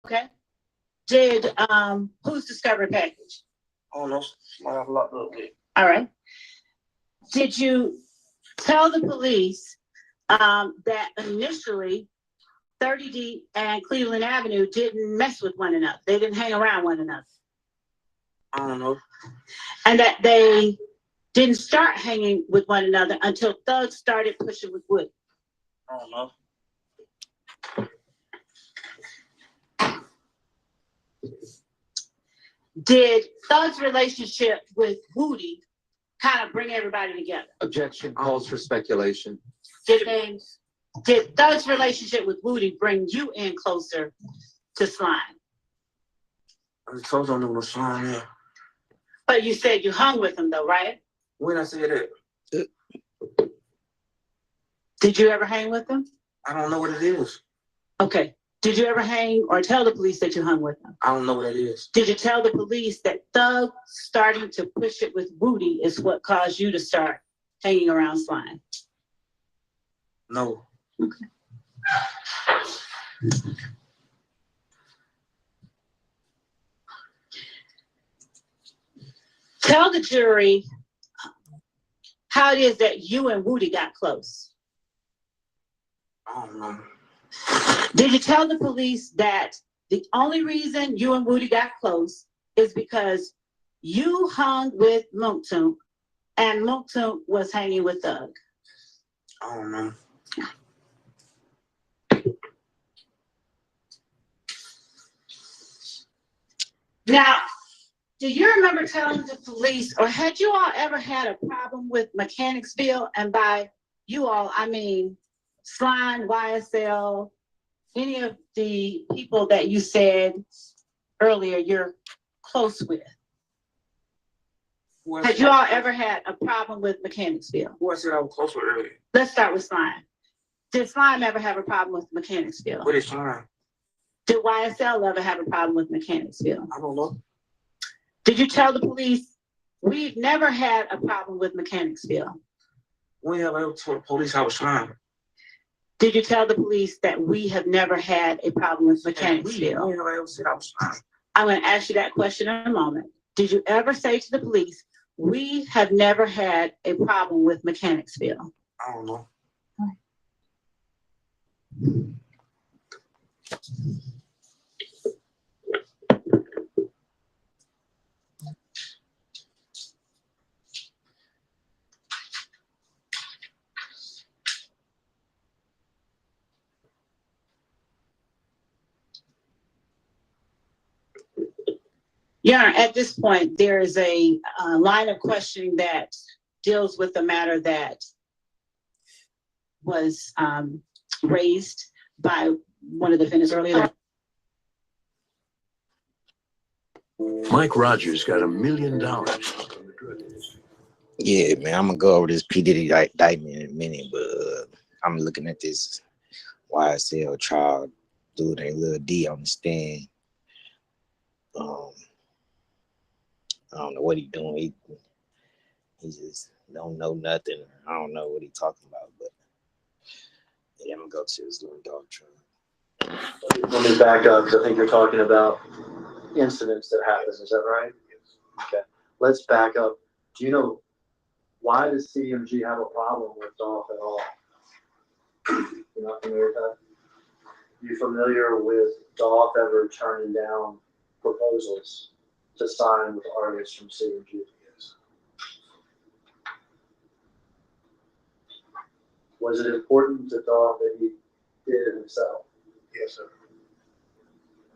Okay. Did who's discovery package? I don't know. Somebody I've locked up with. All right. Did you tell the police that initially 30D and Cleveland Avenue didn't mess with one another? They didn't hang around one another. I don't know. And that they didn't start hanging with one another until Thugs started pushing with Wood. I don't know. Did Thug's relationship with Woody kind of bring everybody together? Objection calls for speculation. Did Thug's relationship with Woody bring you in closer to Slime? I just told you I don't know no slime here. But you said you hung with him though, right? When I say that, Did you ever hang with him? I don't know what it is. Okay. Did you ever hang or tell the police that you hung with him? I don't know what that is. Did you tell the police that Thug starting to push it with Woody is what caused you to start hanging around Slime? No. Okay. Tell the jury how it is that you and Woody got close. I don't know. Did you tell the police that the only reason you and Woody got close is because you hung with Monktoon and Monktoon was hanging with Thug? I don't know. Now, do you remember telling the police, or had you all ever had a problem with Mechanicsville? And by you all, I mean Slime, YSL, any of the people that you said earlier you're close with. Had you all ever had a problem with Mechanicsville? Who I said I was close with earlier? Let's start with Slime. Did Slime ever have a problem with Mechanicsville? What is slime? Did YSL ever have a problem with Mechanicsville? I don't know. Did you tell the police, we've never had a problem with Mechanicsville? When have I ever told the police I was slime? Did you tell the police that we have never had a problem with Mechanicsville? When have I ever said I was slime? I'm going to ask you that question in a moment. Did you ever say to the police, we have never had a problem with Mechanicsville? I don't know. Your Honor, at this point, there is a line of questioning that deals with the matter that was raised by one of the defendants earlier. Mike Rogers got $1 million. Yeah, man, I'm gonna go over this Pdidy indictment in a minute, but I'm looking at this YSL trial, dude, and Lil D on the stand. I don't know what he doing. He just don't know nothing. I don't know what he talking about, but yeah, I'm gonna go to this little dog trial. Let me back up because I think you're talking about incidents that happen. Is that right? Okay. Let's back up. Do you know why does CMG have a problem with Dolph at all? You're not familiar with that? You familiar with Dolph ever turning down proposals to sign with artists from CMG? Yes. Was it important to Dolph that he did it himself? Yes, sir.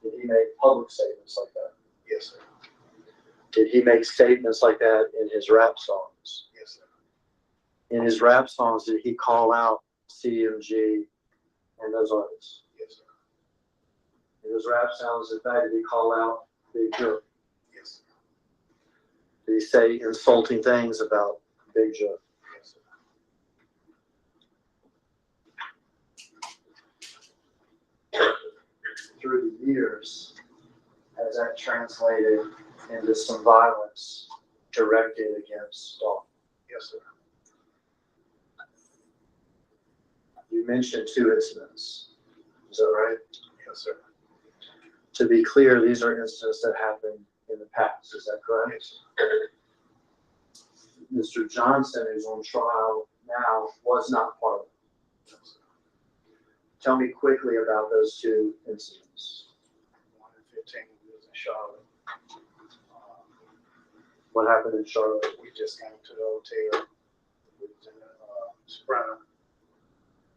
Did he make public statements like that? Yes, sir. Did he make statements like that in his rap songs? Yes, sir. In his rap songs, did he call out CMG and those artists? Yes, sir. In his rap songs, in fact, did he call out Big Joe? Yes, sir. Did he say insulting things about Big Joe? Yes, sir. Through the years, has that translated into some violence directed against Dolph? Yes, sir. You mentioned 2 incidents. Is that right? Yes, sir. To be clear, these are incidents that happened in the past, is that correct? Mr. Johnson, who's on trial now, was not part of it. Tell me quickly about those two incidents. 1 and 15, we was in Charlotte. What happened in Charlotte? We just came to the hotel. We was in the Sprinter.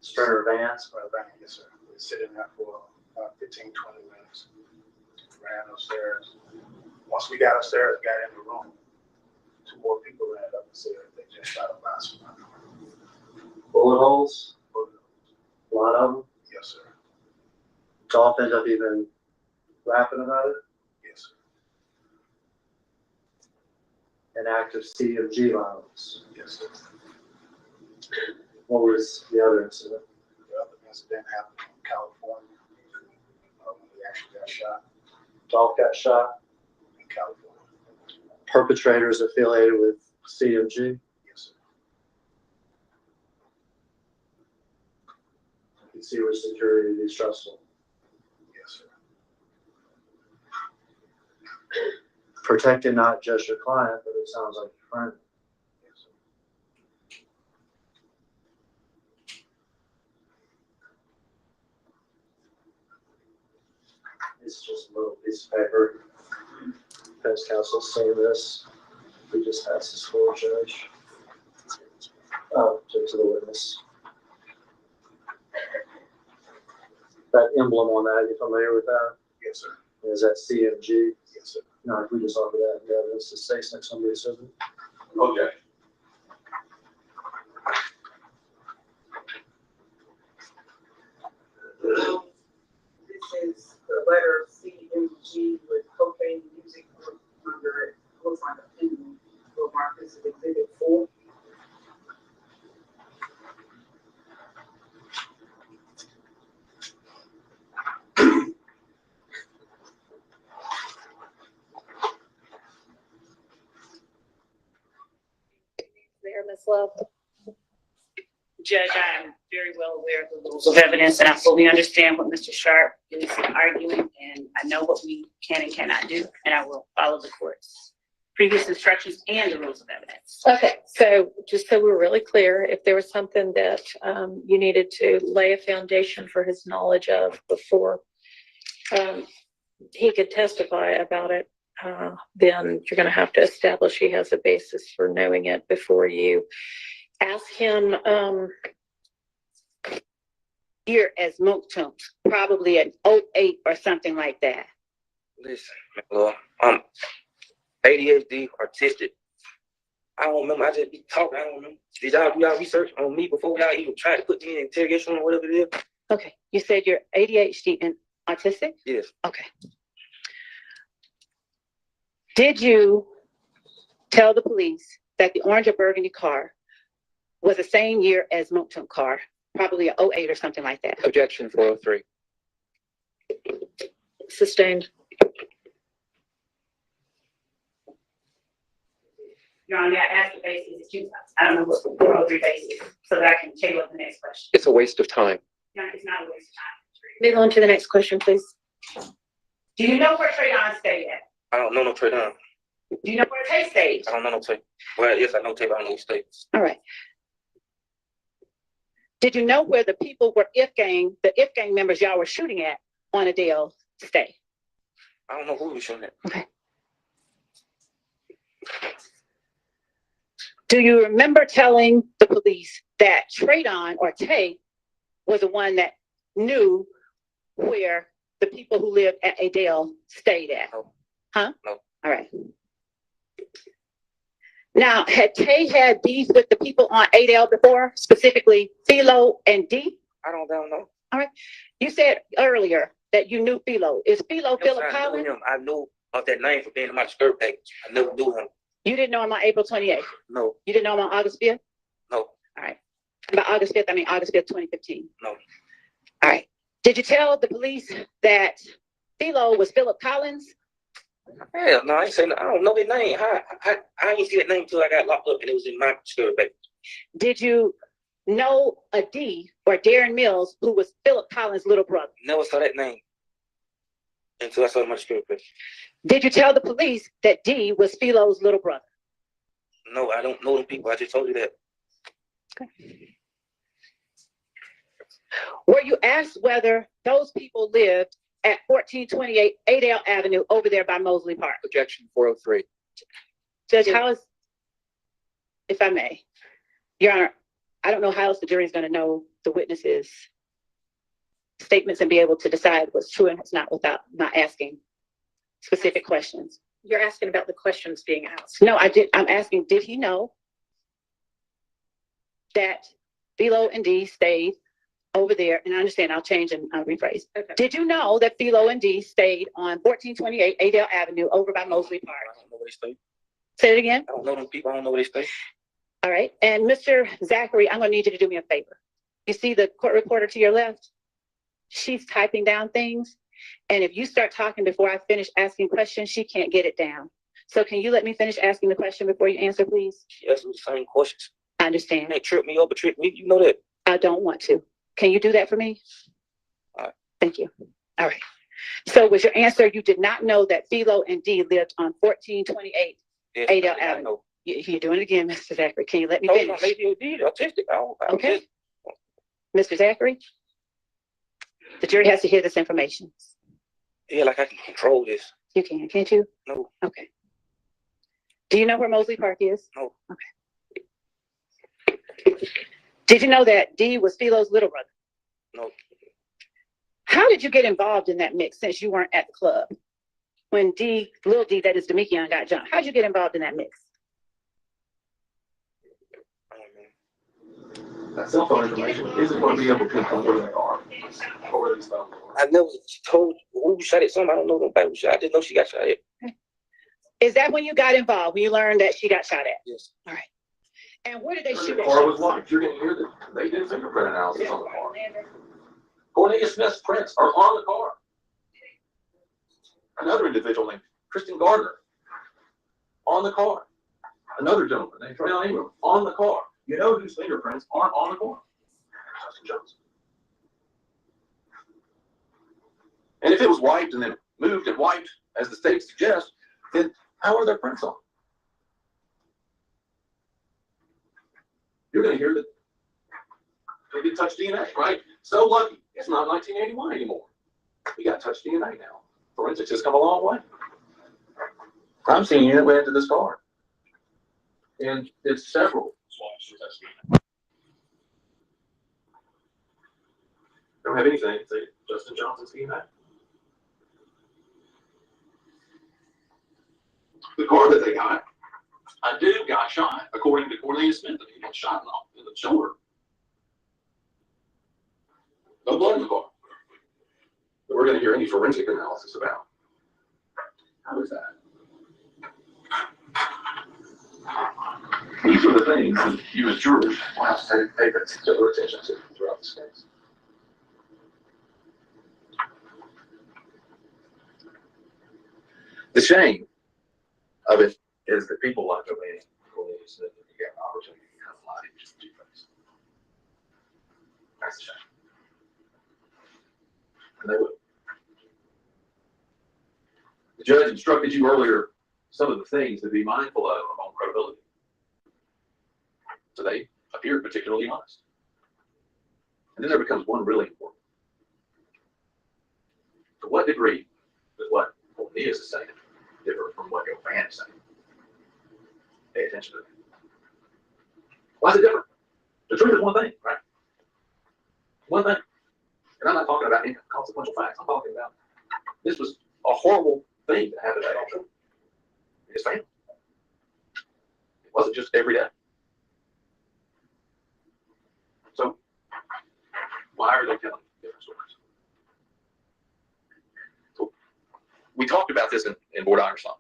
Sprinter vans? Sprinter van, yes, sir. We were sitting there for about 15, 20 minutes. Ran upstairs. Once we got upstairs, got in the room, 2 more people ran up and said they just shot a box. Bullet holes? A lot of them? Yes, sir. Dolph ended up even rapping about it? Yes, sir. An act of CMG violence. Yes, sir. What was the other incident? The other incident happened in California when we actually got shot Dolph got shot. in California. Perpetrators affiliated with CMG. Yes, sir. You can see where security would be stressful. Yes, sir. Protecting not just your client, but it sounds like your friend. Yes, sir. It's just a little piece of paper. Defense counsel saying this. We just passed this for a judge. To the witness. That emblem on that, you familiar with that? Yes, sir. Is that CMG? Yes, sir. No, if we just offer that, yeah, evidence to say next somebody says it. Okay. This is the letter CMG with cocaine music group under it. Looks like a pen. We'll mark this as exhibit 4. There, Ms. Love. Judge, I am very well aware of the rules of evidence, and I fully understand what Mr. Sharp is arguing, and I know what we can and cannot do, and I will follow the court's previous instructions and the rules of evidence. Okay, so just so we're really clear, if there was something that you needed to lay a foundation for his knowledge of before he could testify about it, then you're going to have to establish he has a basis for knowing it before you ask him. Year as Moncton, probably an 08 or something like that. Listen, Lord, I'm ADHD, autistic. I don't remember. I just be talking. I don't remember. Did y'all do y'all research on me before y'all even tried to put me in interrogation or whatever it is? Okay, you said you're ADHD and autistic? Yes. Okay. Did you tell the police that the orange or burgundy car was the same year as Moncton car, probably an 08 or something like that? Objection 403. Sustained. Your Honor, I asked the basis, I don't know what the 403 basis is, so that I can take up the next question. It's a waste of time. No, it's not a waste of time. Move on to the next question, please. Do you know where Traydon stayed at? I don't know no trade down. Do you know where Tay stayed? I don't know no tape. Well, yes, I know tape. I don't know state. All right. Did you know where the people were the if gang members y'all were shooting at on Adele stay? I don't know who was shooting at. Okay. Do you remember telling the police that Traydon or Tay was the one that knew where the people who lived at Adele stayed at? No. Huh? No. All right. Now, had Tay had beef with the people on Adele before, specifically Philo and D? I don't know. You said earlier that you knew Philo. Is Philo Philip I knew Collins? him. I knew of that name for being in my skirt package. I never knew him. You didn't know him on April 28th? No. You didn't know him on August 5th? No. All right. By August 5th, I mean August 5th, 2015. No. All right. Did you tell the police that Philo was Philip Collins? Hell no, I ain't saying. I don't know his name. I ain't see that name until I got locked up and it was in my skirt package. Did you know a D or Darren Mills, who was Philip Collins' little brother? Never saw that name. until I saw my description. Did you tell the police that D was Philo's little brother? No, I don't know them people. I just told you that. Were you asked whether those people lived at 1428 Adele Avenue over there by Mosley Park? Objection 403. Judge, how is, if I may, Your Honor, I don't know how else the jury is going to know the witnesses' statements and be able to decide what's true and what's not without not asking specific questions. You're asking about the questions being asked. No, I'm asking, did he know that Philo and D stayed over there? And I understand, I'll change and I'll rephrase. Okay. Did you know that Philo and D stayed on 1428 Adele Avenue over by Mosley Park? I don't know where they stay. Say it again. I don't know them people. I don't know where they stay. All right. And Mr. Zachary, I'm going to need you to do me a favor. You see the court reporter to your left? She's typing down things. And if you start talking before I finish asking questions, she can't get it down. So can you let me finish asking the question before you answer, please? She asked me the same questions. I understand. They tripped me up, but tricked me. You know that. I don't want to. Can you do that for me? All right. Thank you. All right. So was your answer, you did not know that Philo and D lived on 1428 Yes, Adele I Avenue? know. You're doing it again, Mr. Zachary. Can you let me No, finish? maybe you did. Autistic. Okay. Mr. Zachary, the jury has to hear this information. Yeah, like I can control this. You can, can't you? No. Okay. Do you know where Mosley Park is? No. Okay. Did you know that D was Philo's little brother? No. How did you get involved in that mix since you weren't at the club? When D, little D, that is Demekion, got jumped. How'd you get involved in that mix? That cell phone information isn't going to be able to pinpoint where they are or where these phones are. I never told who shot at something. I don't know nobody who shot. I didn't know she got shot at. Is that when you got involved, when you learned that she got shot at? Yes. All right. And where did they shoot The at? car was locked. You're going to hear that they did fingerprint analysis on the car. Cornelia Smith's prints are on the car. Another individual named Kristen Gardner on the car. Another gentleman named Trey Ingram on the car. You know whose fingerprints aren't on the car? Justin Johnson. And if it was wiped and then moved and wiped, as the state suggests, then how are their prints on? You're going to hear that they did touch DNA, right? So lucky. It's not 1981 anymore. We got touch DNA now. Forensics has come a long way. I'm seeing you that went into this car. And it's several swabs for touch DNA. Don't have anything to say Justin Johnson's DNA. The car that they got, a dude got shot, according to Cornelia Smith. He got shot in the shoulder. No blood in the car. That we're going to hear any forensic analysis about. How is that? These are the things that you as jurors will have to pay particular attention to throughout this case. The shame of it is that people like Joanne Cornelia Smith, you get an opportunity to kind of lie to your two-face. That's a shame. And they would. The judge instructed you earlier some of the things to be mindful of on credibility. So they appeared particularly honest. And then there becomes one really important. To what degree does what Cornelia is saying differ from what your fan is saying? Pay attention to that. Why is it different? The truth is one thing, right? One thing. And I'm not talking about inconsequential facts. I'm talking about this was a horrible thing that happened to Dolph and his family. It wasn't just every day. So why are they telling different stories? So we talked about this in Board Ironson.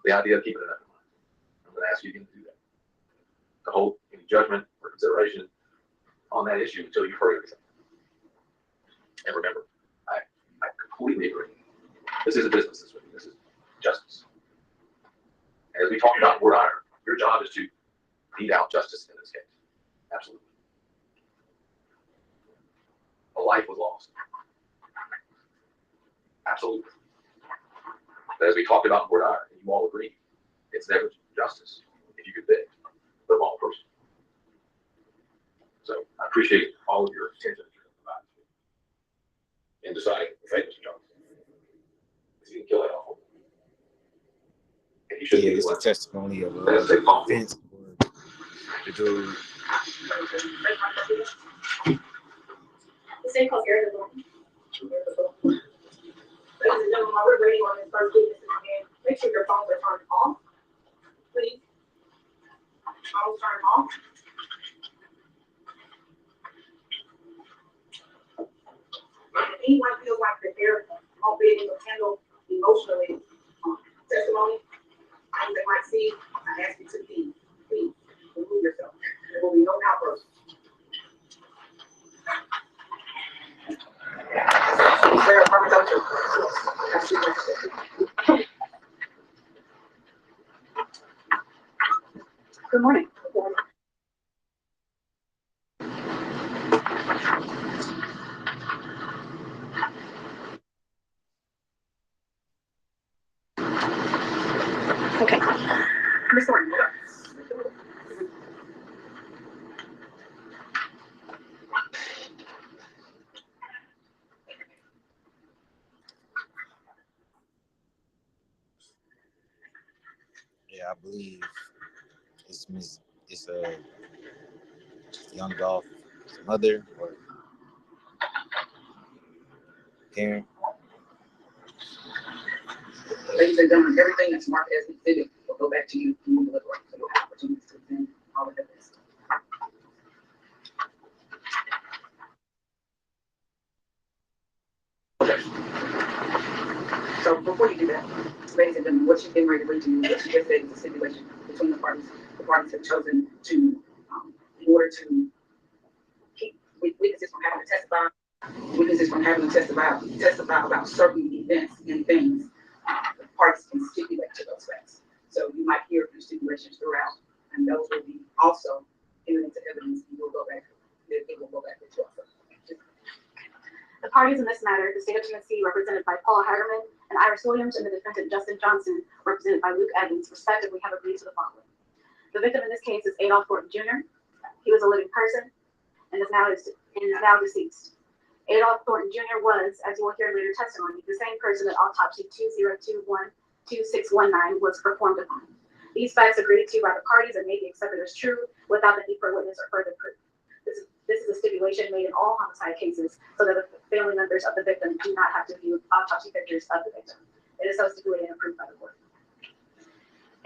The idea of keeping an open mind. I'm going to ask you again to do that. To hold any judgment or consideration on that issue until you've heard everything. And remember, I completely agree. This is a business this week. This is justice. And as we talked about in Board Iron, your job is to beat out justice in this case. Absolutely. A life was lost. Absolutely. But as we talked about in Board Iron, and you all agree, it's never justice if you convict the wrong person. So I appreciate all of your attention in deciding the fate of Mr. Johnson. He didn't kill that awful. And he shouldn't Yeah, be it's the left. testimony of That's a fault. defense for the dude. The same called Eric Ladies and gentlemen, while we're waiting on this first witness to come in, make sure your phones are turned off, please. Phones turned off. If anyone feels like that they're not being able to handle emotionally testimony, as they might see, I ask you to please remove yourself. There will be no outbursts. Declare a permanent Good morning. Okay. Ms. Thornton. Yeah, I believe it's a young Dolph's mother or parent. Ladies and gentlemen, everything that's marked as exhibit will go back to you when you deliberate. So you'll have opportunities to examine all of this. So before you do that, ladies and gentlemen, what you've been ready to read to you, what you just said is a stipulation between the parties. The parties have chosen to, in order to keep witnesses from having to testify about certain events and things, the parties can stipulate to those facts. So you might hear a few stipulations throughout, and those will be also entered into evidence, and you'll go back, it will go back into us. The parties in this matter, the state of Tennessee, represented by Paula Hagerman and Iris Williams, and the defendant Justin Johnson, represented by Luke Evans, respectively, have agreed to the following. The victim in this case is Adolph Thornton Jr. He was a living person and is now deceased. Adolph Thornton Jr. was, as you will hear in later testimony, the same person that autopsy 2021-2619 was performed upon. These facts agreed to by the parties and may be accepted as true without the need for witness or further proof. This is a stipulation made in all homicide cases so that the family members of the victim do not have to view autopsy pictures of the victim. It is so stipulated and approved by the court.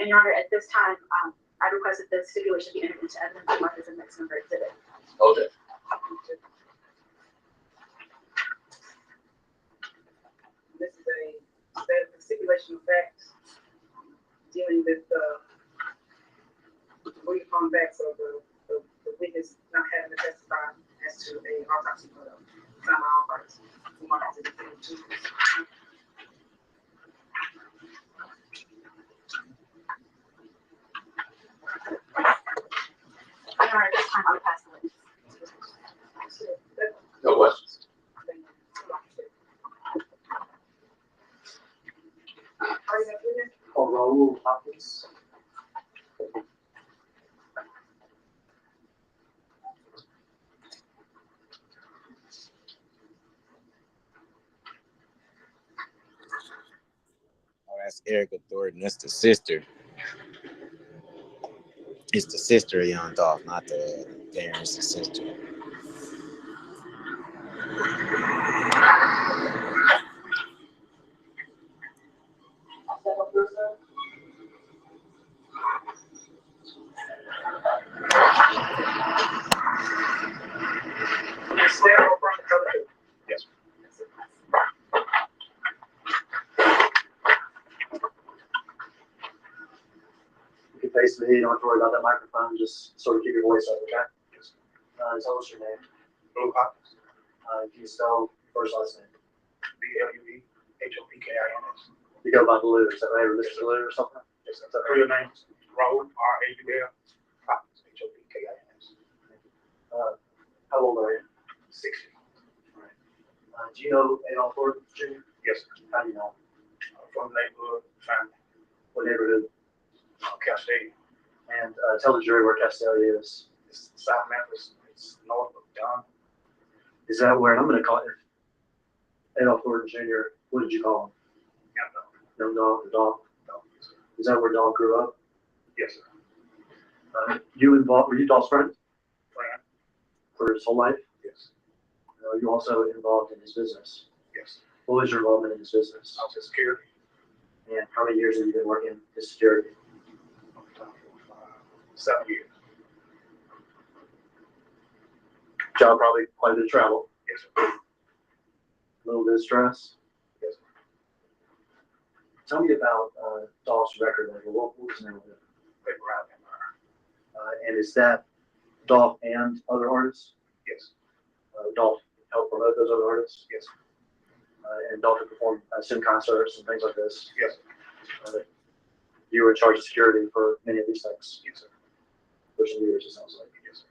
And Your Honor, at this time, I request that the stipulation be entered into evidence and marked as a next number exhibit. Okay. This is a stipulation of facts dealing with the brief on facts of the witness not having to testify as to a autopsy photo. Some all parties who want to defend two. Your Honor, at this time, I would pass the witness. No questions. Raul Hopkins. Oh, that's Erica Thornton. That's the sister. It's the sister of young Dolph, not the parents, the sister. Yes. You can face me, you don't have to worry about that microphone, just sort of keep your voice up, okay? Tell us your name. Blue Hopkins, Can you spell first last name? BLUEHOPKINS. You go by Blue, is that right, or Mr. Blue or something? Yes, that's real names. Raul, R-A-U-L, Hopkins, H-O-P-K-I-N-S. How old are you? 60. Do you know Adolph Thornton Jr.? Yes, sir. How do you know? from the neighborhood, family, What neighborhood? Cascade. And tell the jury where Castalia is. It's South Memphis, it's north of Dunn. Is that where, and I'm going to call it Adolph Gordon Jr., what did you call him? Yeah, Young Dolph, or Dolph? no, yes, sir. Is that where Dolph grew up? Yes, sir. Were you Dolph's friend Friend, for his whole life? yes, You also involved in his business. yes. What was your involvement in his business? I was in security. And how many years have you been working in security? 7 years. Job probably quite a bit of travel, Yes, sir. a little bit of stress. Yes, sir. Tell me about Dolph's record label. What was the name of it? Paper Route Empire. And is that Dolph and other artists? Yes, Dolph helped promote those other artists? yes, And Dolph would perform sim concerts and things like this? yes, You were in charge of security for many of these things? yes, sir. For some years, it sounds like. Yes, sir.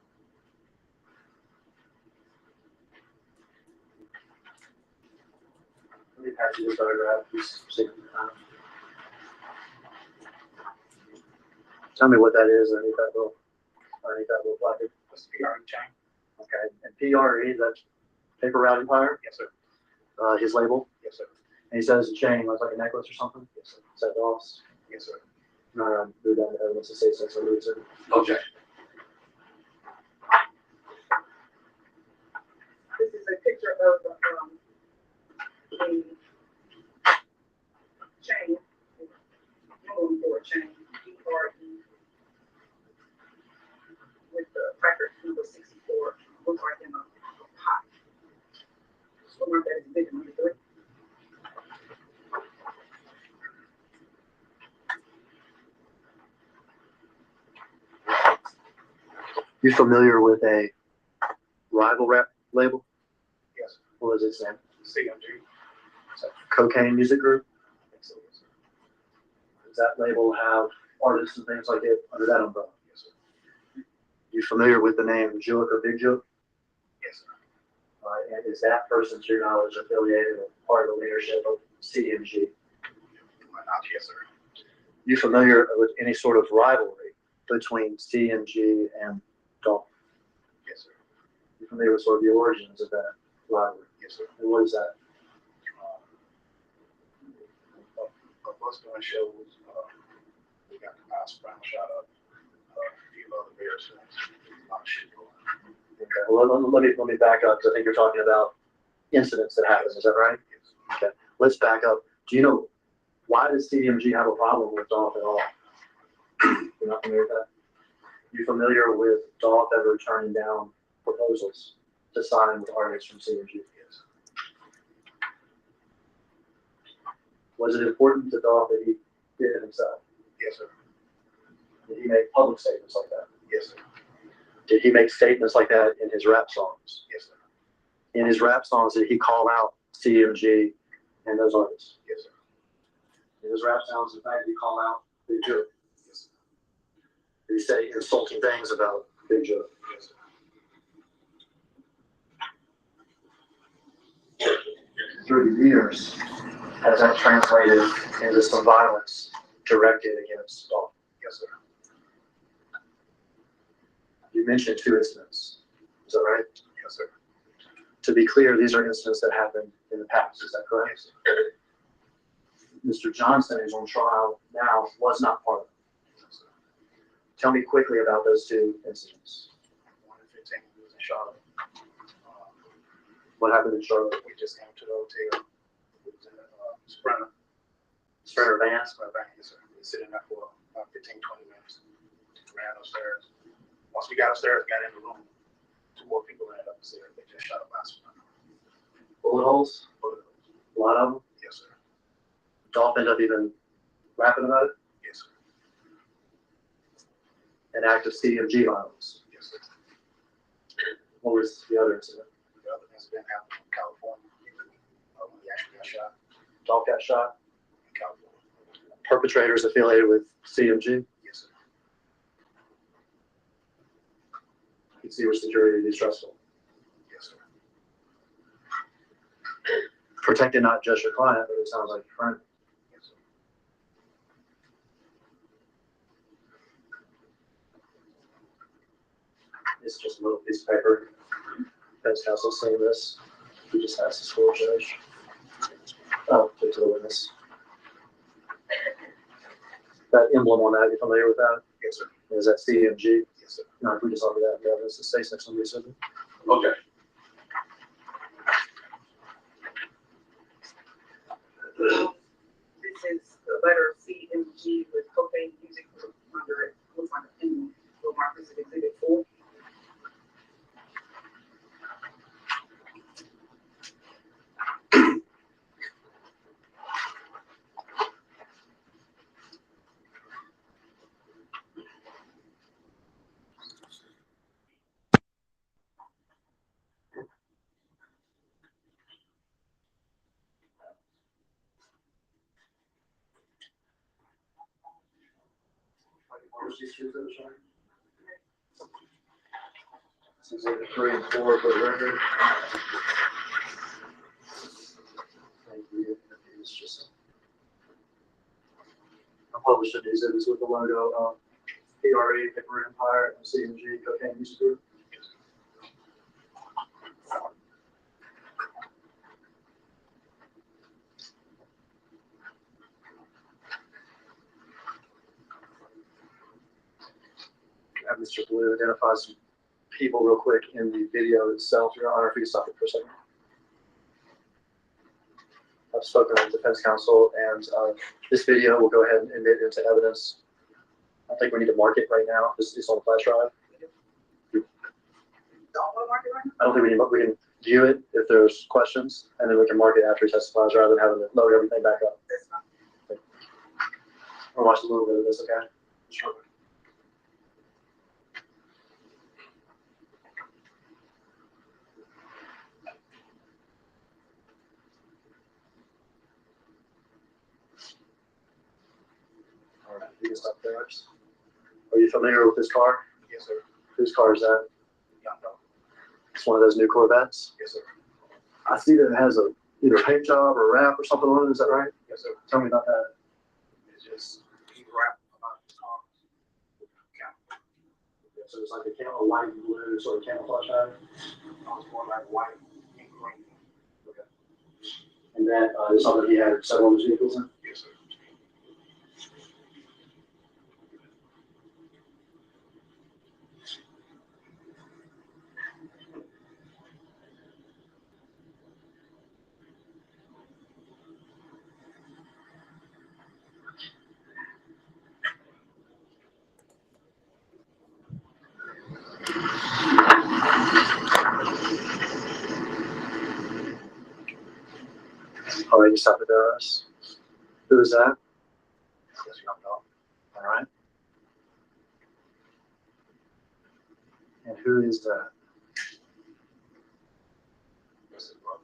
Let me pass you this photograph. Tell me what that is underneath that little placard. That's the PRE chain. Okay. And PRE, that's Paper Route Empire, Yes, sir. his label. Yes, sir. And he says a chain looks like a necklace or something. Yes, sir. Is that Dolph's? Yes, sir. No, move down to evidence to say so. So move to. Okay. This is a picture of the chain, room for a chain, PRE, with the record number 64, looks like in a pot. So mark that as big number 3. You familiar with a rival rap label? Yes, What was its name? sir. CMG. It's a cocaine music group. I think so, yes, sir. Does that label have artists and things like it under that umbrella? Yes, sir. You familiar with the name Jook or Big Jook? Yes, sir. And is that person, to your knowledge, affiliated with part of the leadership of CMG? Not yes, sir. You familiar with any sort of rivalry between CMG and Dolph? Yes, sir. You familiar with sort of the origins of that rivalry? Yes, sir. And what is that? Of us doing shows, we got the mouse brown shot up, a few other various things, a lot of shit going on. Okay, well, let me back up, because I think you're talking about incidents that happen, is that right? Yes. Okay, let's back up. Do you know, why does CMG have a problem with Dolph at all? You're not familiar with that? You familiar with Dolph ever turning down proposals to sign with artists from CMG? Yes. Was it important to Dolph that he did it himself? Yes, sir. Did he make public statements like that? Yes, sir. Did he make statements like that in his rap songs? Yes, sir. In his rap songs, did he call out CMG and those artists? Yes, sir. In his rap songs, in fact, did he call out Big Joe? Yes, sir. Did he say insulting things about Big Joe? Yes, sir. Through the years, has that translated into some violence directed against Dolph? Yes, sir. You mentioned 2 incidents. Is that right? Yes, sir. To be clear, these are incidents that happened in the past. Is that correct? Yes, sir. Mr. Johnson, who's on trial now, was not part of it. Yes, sir. Tell me quickly about those 2 incidents. 1 in 15 was in Charlotte. What happened in Charlotte? We just came to the hotel. We was in a Sprinter. Sprinter van? Sprinter van, yes, sir. We was sitting there for about 15, 20 minutes. Ran upstairs. Once we got upstairs, got in the room, 2 more people ran up the stairs. They just shot up my Sprinter. Bullet holes? A lot of them? Yes, sir. Dolph ended up even rapping about it? Yes, sir. An act of CMG violence. Yes, sir. What was the other incident? The other incident happened in California. When he actually got shot Dolph got shot? in California. Perpetrators affiliated with CMG? Yes, sir. I can see where security would be stressful. Yes, sir. Protecting not just your client, but it sounds like your friend. Yes, sir. It's just a little piece of paper. Defense counsel saying this. He just has his full judge. Oh, to the witness. That emblem on that, you familiar with that? Yes, sir. Is that CMG? Yes, sir. No, if we just offer that, the evidence that states next on the exhibit. Okay. This is the letter CMG with cocaine music under it. Looks like a penguin. Will mark this as exhibit 4. This is exhibit 3 and 4 for the record. Thank you. It's just I published the exhibits with the logo of PRE, Paper Empire, and CMG, Cocaine Music Group. Have Mr. Blue identify some people real quick in the video itself. Your Honor, if you could stop it for a second. I've spoken with defense counsel, and this video will go ahead and admit into evidence. I think we need to mark it right now. It's on the flash drive. Don't want to mark it right now? I don't think we need, but we can view it if there's questions, and then we can mark it after he testifies rather than having to load everything back up. That's fine. We'll watch a little bit of this, okay? Sure. All right, you can stop there. Are you familiar with this car? Yes, sir. Whose car is that? Young Dolph. It's one of those new Corvettes. Yes, sir. I see that it has a either paint job or wrap or something on it. Is that right? Yes, sir. Tell me about that. It's just, he rapped about his car. So it's like a white and blue sort of camouflage bag. It's more like white and green. Okay. And that is something he had several of his vehicles in. Yes, sir. All right, you stop it there, Russ. Who is that? Yes, Young Dolph. All right. And who is that? Yes, sir, brother.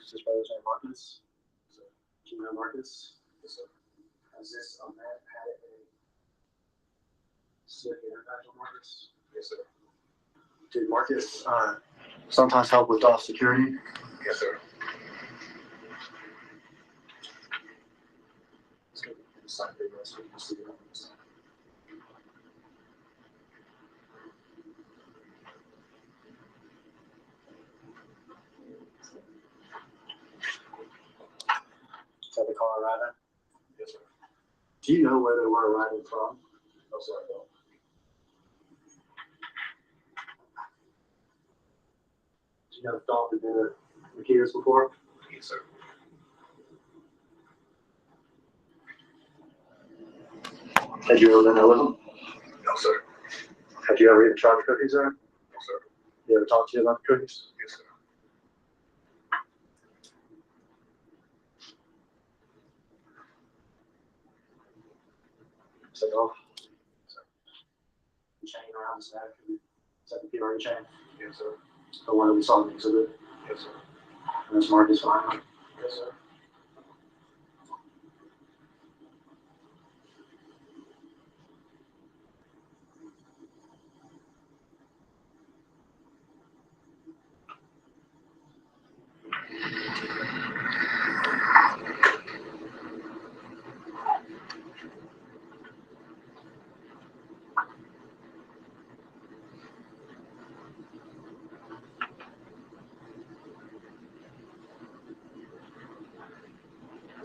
Is his brother's name Marcus? Do you know Marcus? Yes, sir. Has this man had a significant impact on Marcus? Yes, sir. Did Marcus sometimes help with Dolph security? Yes, sir. Let's go to the side video so we can see it on this side. Is that the car arriving? Yes, sir. Do you know where they were arriving from? No, sir, I don't. Do you know if Dolph had been at Makita's before? Yes, sir. Had you ever been there with him? No, sir. Had you ever even tried the cookies there? No, sir. You ever talked to you about the cookies? Yes, sir. Say off. The chain around his neck. Is that the PRE chain? Yes, sir. The one that we saw in the exhibit. Yes, sir. And this Marcus behind him. Yes, sir.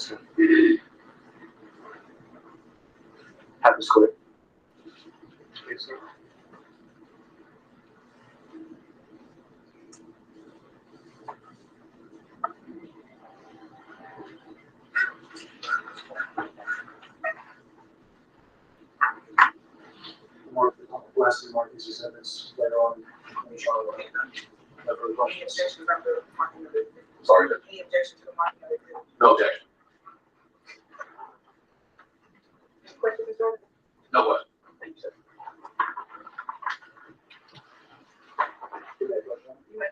to have this quit. Yes, sir. Last Mark is just evidence later on. Any objections about the marking of the, Sorry, Judge. any objection to the marking of the? No objection. Question, Mr. Jordan? No question. Thank you, sir. You may.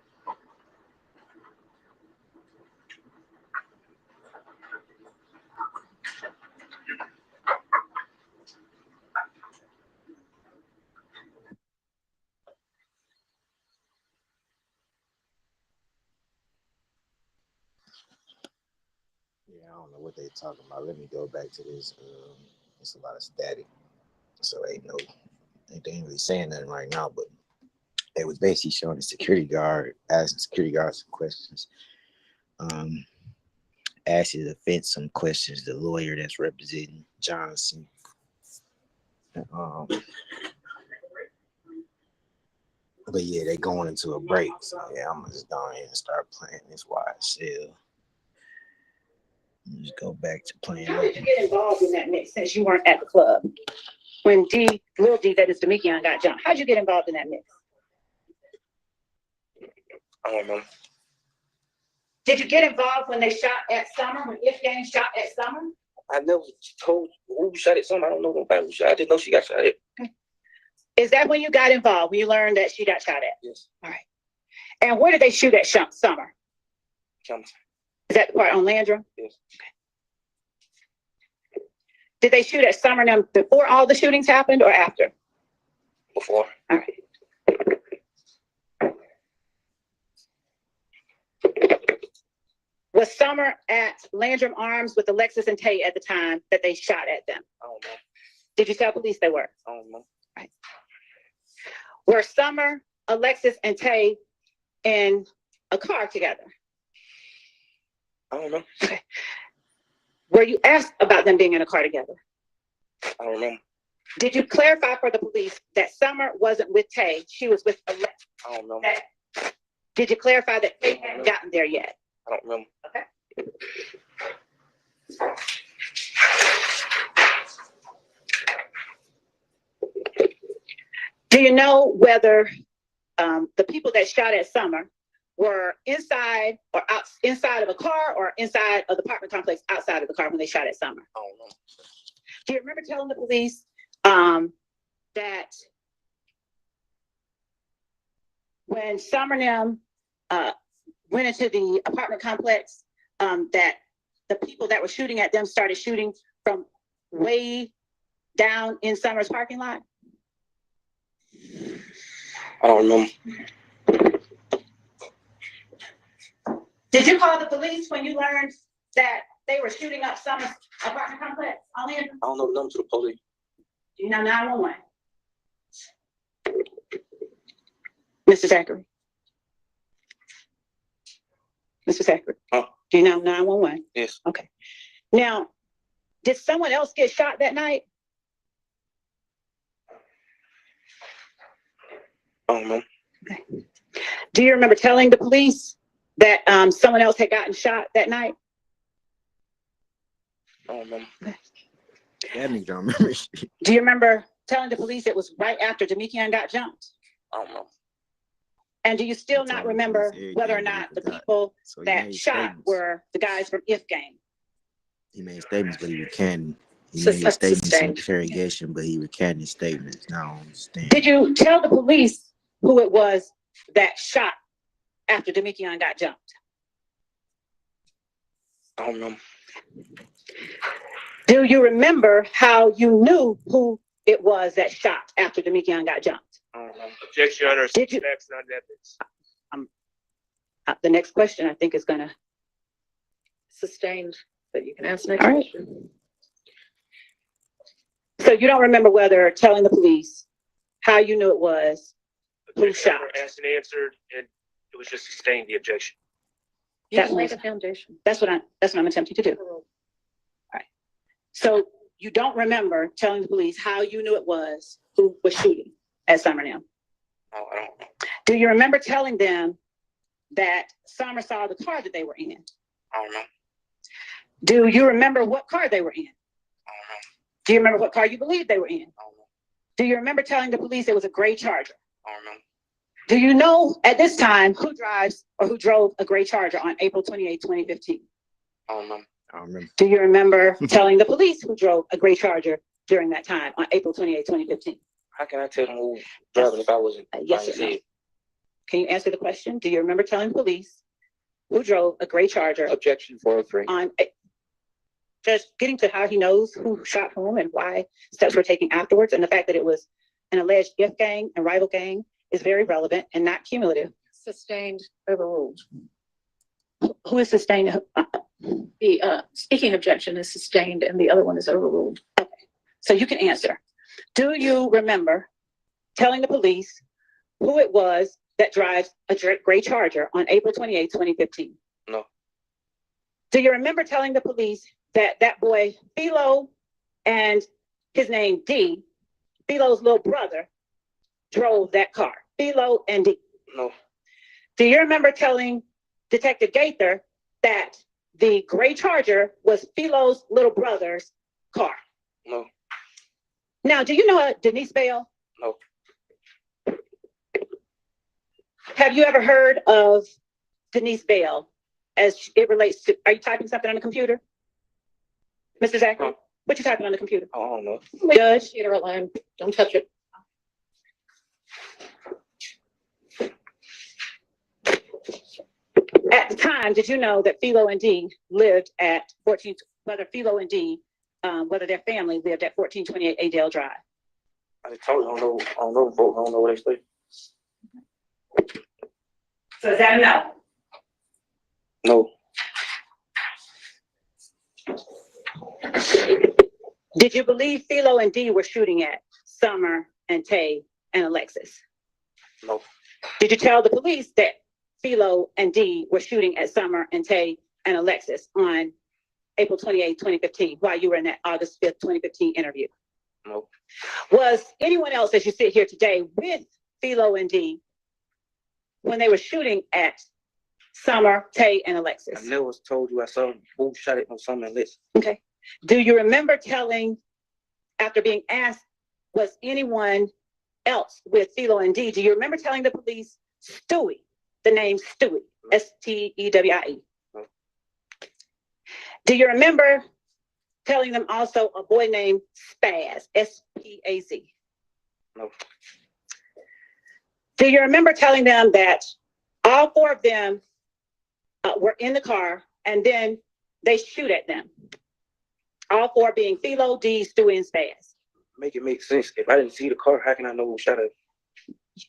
Yeah, I don't know what they talking about. Let me go back to this. It's a lot of static, so ain't they ain't really saying nothing right now. But they was basically showing the security guard, asking security guards some questions. Asking the defense some questions. The lawyer that's representing Johnson. But yeah, they going into a break. So yeah, I'm gonna just go ahead and start playing this YSL. Just go back to playing. How did you get involved in that mix since you weren't at the club? When Lil D, that is Demekion, got jumped. How'd you get involved in that mix? I don't know. Did you get involved when they shot at Summer, when If Gang shot at Summer? I never told who shot at something. I don't know nobody who shot. I didn't know she got shot at. Is that when you got involved, when you learned that she got shot at? Yes. All right. And where did they shoot at Summer? Something. Is that the part on Landrum? Yes. Okay. Did they shoot at Summer now before all the shootings happened or after? Before. All right. Was Summer at Landrum Arms with Alexis and Tay at the time that they shot at them? I don't know. Did you tell police they were? I don't know. Right. Were Summer, Alexis, and Tay in a car together? I don't know. Okay. Were you asked about them being in a car together? I don't know. Did you clarify for the police that Summer wasn't with Tay, she was with Alexis? I don't know. Did you clarify that Tay hadn't gotten there yet? I don't remember. Okay. Do you know whether the people that shot at Summer were inside or inside of a car or inside of the apartment complex outside of the car when they shot at Summer? I don't know. Do you remember telling the police that when Summer and them went into the apartment complex, that the people that were shooting at them started shooting from way down in Summer's parking lot? I don't remember. Did you call the police when you learned that they were shooting up Summer's apartment complex? I don't know the number to the police. Do you know 911? Mr. Zachary? Mr. Zachary? Huh? Do you know 911? Yes. Okay. Now, did someone else get shot that night? I don't know. Okay. Do you remember telling the police that someone else had gotten shot that night? I don't remember. Okay. That nigga don't remember shit. Do you remember telling the police it was right after Demekion got jumped? I don't know. And do you still not remember Everything whether or that he not the forgot. people So he that made shot statements. were the guys from If Gang? He made statements, but he recanted. He Sus- made statements in sustained. interrogation, but he recanted statements. Now I don't understand. Did you tell the police who it was that shot after Demekion got jumped? I don't know. Do you remember how you knew who it was that shot after Demekion got jumped? I don't know. Objection, Your Honor. Did you- Facts, not evidence. The next question I think is gonna, Sustained, but you can ask next all right. question. So you don't remember whether telling the police how you knew it was who Objection, shot? Your Honor, asked and answered, and it was just sustained the objection. You That can lay was- the foundation. That's what I'm attempting to do. So you don't remember telling the police how you knew it was who was shooting at Summer now? No, I don't know. Do you remember telling them that Summer saw the car that they were in? I don't know. Do you remember what car they were in? I don't know. Do you remember what car you believed they were in? I don't know. Do you remember telling the police it was a gray Charger? I don't know. Do you know at this time who drives or who drove a gray Charger on April 28, 2015? I don't know. I don't remember. Do you remember telling the police who drove a gray Charger during that time on April 28, 2015? How can I tell them who driving if I wasn't? Yes or no? Can you answer the question? Do you remember telling the police who drove a gray Charger Objection 403. on just getting to how he knows who shot whom and why steps were taken afterwards, and the fact that it was an alleged gift gang and rival gang is very relevant and not cumulative. Sustained, overruled. Who is sustained? The speaking objection is sustained and the other one is overruled. Okay, so you can answer. Do you remember telling the police who it was that drives a gray Charger on April 28, 2015? No. Do you remember telling the police that that boy Philo and his name D, Philo's little brother, drove that car? Philo and D. No. Do you remember telling Detective Gaither that the gray Charger was Philo's little brother's car? No. Now, do you know Denise Bell? No. Have you ever heard of Denise Bell as it relates to, are you typing something on the computer? Mr. Zachary, No. what you typing on the computer? I don't know. Judge? Computer alone, don't touch it. At the time, did you know that Philo and Dee lived at 14, whether Philo and Dee, whether their family lived at 1428 Adele Drive? I just told you, I don't know, folks. I don't know what they say. So is that a no? No. Did you believe Philo and Dee were shooting at Summer and Tay and Alexis? No. Did you tell the police that Philo and Dee were shooting at Summer and Tay and Alexis on April 28, 2015, while you were in that August 5th, 2015 interview? No. Was anyone else, as you sit here today, with Philo and Dee when they were shooting at Summer, Tay, and Alexis? I never told you I saw who shot it on Summer and Alexis. Okay. Do you remember telling, after being asked, was anyone else with Philo and Dee, do you remember telling the police Stewie, the name Stewie, S-T-E-W-I-E? No. Do you remember telling them also a boy named Spaz, S-P-A-Z? No. Do you remember telling them that all four of them were in the car and then they shoot at them? All four being Philo, Dee, Stewie, and Spaz. Make it make sense. If I didn't see the car, how can I know who shot it?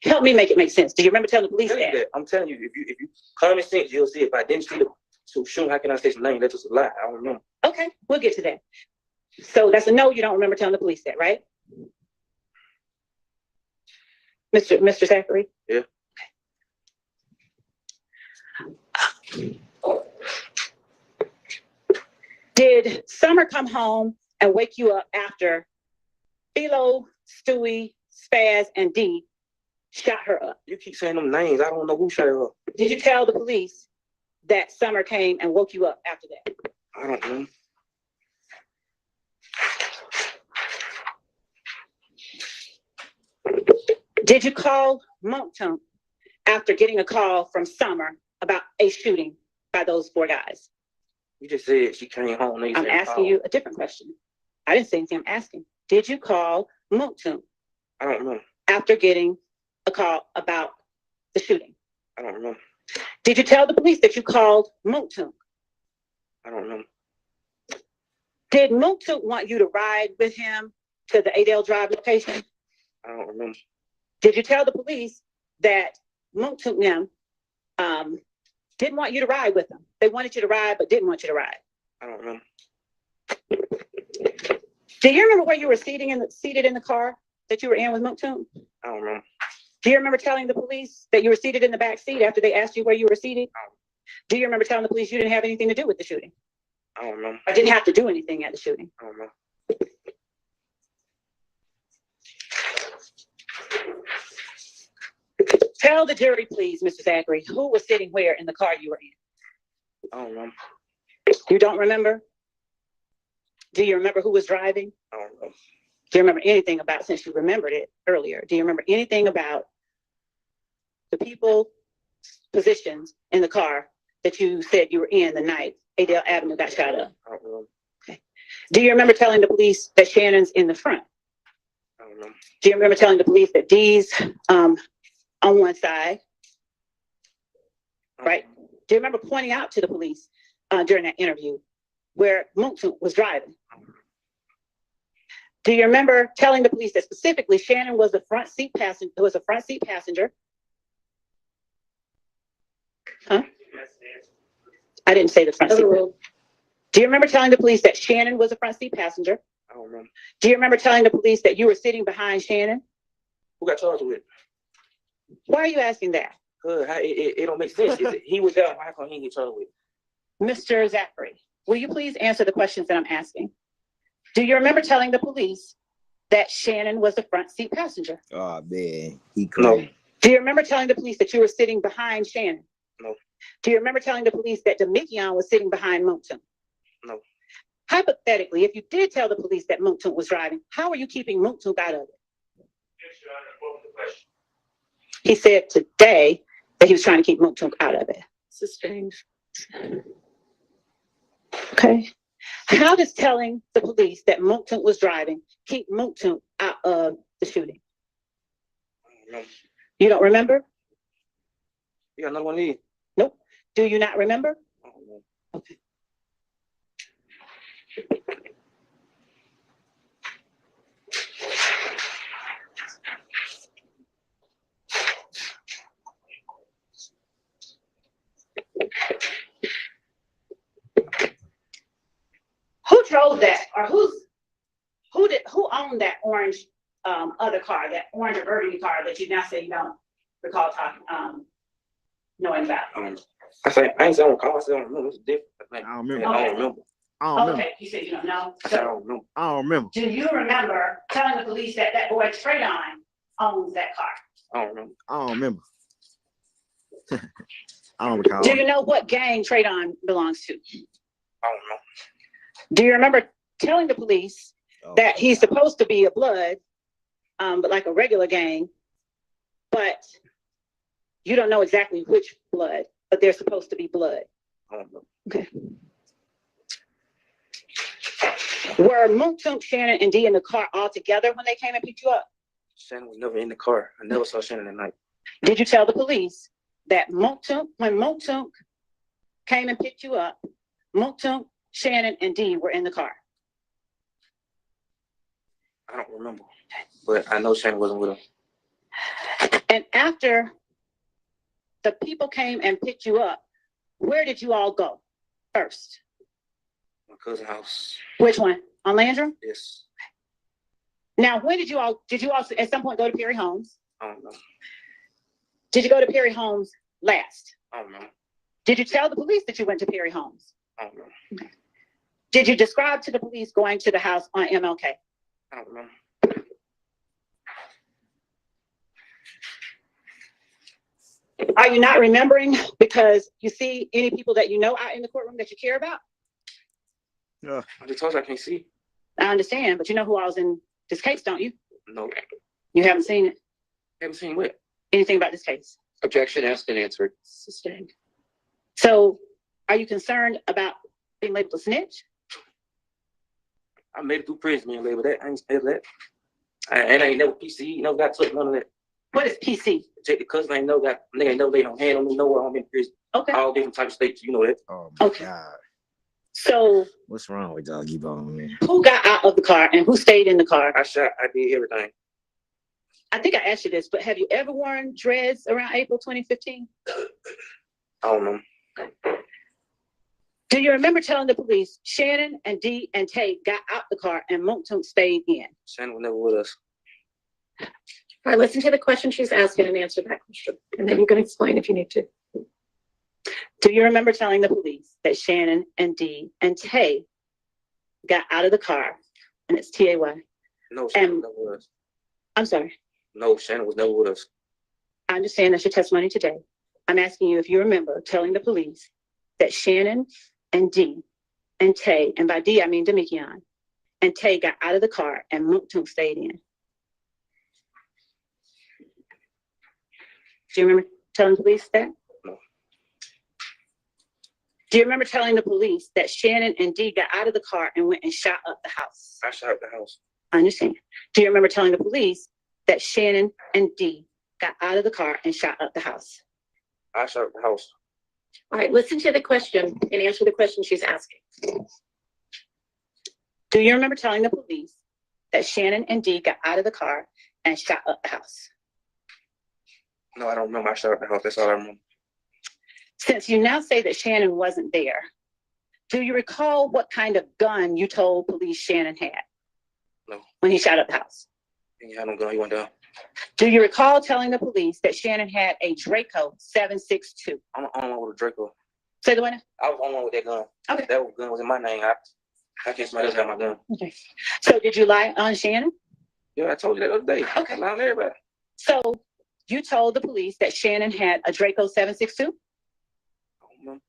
Help me make it make sense. Do you remember telling the police that? I'm telling you, if you common sense, you'll see. If I didn't see the so shoot, how can I say some name? That's just a lie. I don't remember. Okay, we'll get to that. So that's a no, you don't remember telling the police that, right? Mr. Zachary? Yeah. Did Summer come home and wake you up after Philo, Stewie, Spaz, and Dee shot her up? You keep saying them names. I don't know who shot her up. Did you tell the police that Summer came and woke you up after that? I don't know. Did you call Moncton after getting a call from Summer about a shooting by those four guys? You just said she came home. I'm asking you a different question. I didn't say anything. I'm asking. Did you call Moncton I don't remember. after getting a call about the shooting? I don't remember. Did you tell the police that you called Moncton? I don't remember. Did Moncton want you to ride with him to the Adele Drive location? I don't remember. Did you tell the police that Moncton didn't want you to ride with them? They wanted you to ride, but didn't want you to ride. I don't remember. Do you remember where you were seated in the car that you were in with Moncton? I don't remember. Do you remember telling the police that you were seated in the back seat after they asked you where you were seated? Do you remember telling the police you didn't have anything to do with the shooting? I don't know. Or didn't have to do anything at the shooting? I don't know. Tell the jury, please, Mr. Zachary, who was sitting where in the car you were in? I don't know. You don't remember? Do you remember who was driving? I don't know. Do you remember anything about, since you remembered it earlier, do you remember anything about the people, positions in the car that you said you were in the night Adele Avenue got shot up? I don't know. Okay. Do you remember telling the police that Shannon's in the front? I don't know. Do you remember telling the police that Dee's on one side? Right? Do you remember pointing out to the police during that interview where Moontoon was driving? Do you remember telling the police that specifically Shannon was a front seat passenger? Huh? I didn't say the front seat. Do you remember telling the police that Shannon was a front seat passenger? I don't remember. Do you remember telling the police that you were sitting behind Shannon? Who got charged with it? Why are you asking that? Good. It don't make sense. He was there. How come he didn't get charged with it? Mr. Zachary, will you please answer the questions that I'm asking? Do you remember telling the police that Shannon was the front seat passenger? Oh man, he No. crazy. Do you remember telling the police that you were sitting behind Shannon? No. Do you remember telling the police that Demikion was sitting behind Moontoon? No. Hypothetically, if you did tell the police that Moontoon was driving, how are you keeping Moontoon out of it? Yes, Your Honor, what was the question? He said today that he was trying to keep Moontoon out of it. Sustained. Okay. How does telling the police that Moontoon was driving keep Moontoon out of the shooting? I don't know. You don't remember? You got another one here? Nope. Do you not remember? I don't know. Okay. Who drove that, or who owned that orange other car, that orange or burgundy car that you now say you don't recall talking knowing about? I ain't saying I don't recall. I said I don't remember. It's different. I don't remember. I don't remember. I don't remember. Okay, you said you don't know. I said I So don't remember. I don't remember. do you remember telling the police that that boy Traydon owns that car? I don't remember. I don't remember. I don't recall. Do you know what gang Traydon belongs to? I don't know. Do you remember telling the police Oh, that he's supposed to be a blood, but like a regular gang, but you don't know exactly which blood, but they're supposed to be blood? I don't know. Okay. Were Moontoon, Shannon, and Dee in the car all together when they came and picked you up? Shannon was never in the car. I never saw Shannon at night. Did you tell the police that Moontoon, when Moontoon came and picked you up, Moontoon, Shannon, and Dee were in the car? I don't remember. But I know Shannon wasn't with him. And after the people came and picked you up, where did you all go first? My cousin's house. Which one? On Landrum? Yes. Now, when did you all at some point go to Perry Homes? I don't know. Did you go to Perry Homes last? I don't know. Did you tell the police that you went to Perry Homes? I don't know. Did you describe to the police going to the house on MLK? I don't remember. Are you not remembering because you see any people that you know out in the courtroom that you care about? Yeah. I just told you I can't see. I understand, but you know who I was in this case, don't you? No. You haven't seen it? Haven't seen what? Anything about this case? Objection asked and answered. Sustained. So are you concerned about being labeled a snitch? I made it through prison, man, label that. I ain't scared of that. And I ain't never PC, never got took none of that. What is PC? Take the cousin, I ain't never got, nigga ain't never laid no hand on me nowhere. I'm in prison. Okay. All different types of states, you know that. Oh my Okay. God. So What's wrong with Doggy Bone, man? who got out of the car and who stayed in the car? I shot, I did everything. I think I asked you this, but have you ever worn dreads around April 2015? I don't know. Do you remember telling the police Shannon and Dee and Tate got out the car and Moontoon stayed in? Shannon was never with us. All right, listen to the question she's asking and answer that question. And then you can explain if you need to. Do you remember telling the police that Shannon and Dee and Tay got out of the car, and it's T-A-Y. No, Shannon was never with us. I'm sorry. No, Shannon was never with us. I understand that's your testimony today. I'm asking you if you remember telling the police that Shannon and Dee and Tay, and by Dee I mean Demikion, and Tay got out of the car and Mooktoon stayed in. Do you remember telling the police that? No. Do you remember telling the police that Shannon and Dee got out of the car and went and shot up the house? I shot up the house. I understand. Do you remember telling the police that Shannon and Dee got out of the car and shot up the house? I shot up the house. All right, listen to the question and answer the question she's asking. Do you remember telling the police that Shannon and Dee got out of the car and shot up the house? No, I don't remember. I shot up the house. That's all I remember. Since you now say that Shannon wasn't there, do you recall what kind of gun you told police Shannon had? No. When he shot up the house? He had no gun. He went down. Do you recall telling the police that Shannon had a Draco 7.62? I'm the only one with a Draco. Say the winner? I was the only one with that gun. Okay. That gun was in my name. I can't somebody else have my gun. Okay. So did you lie on Shannon? Yeah, I told you that other day. Okay. I lied on everybody. So you told the police that Shannon had a Draco 7.62? I don't remember.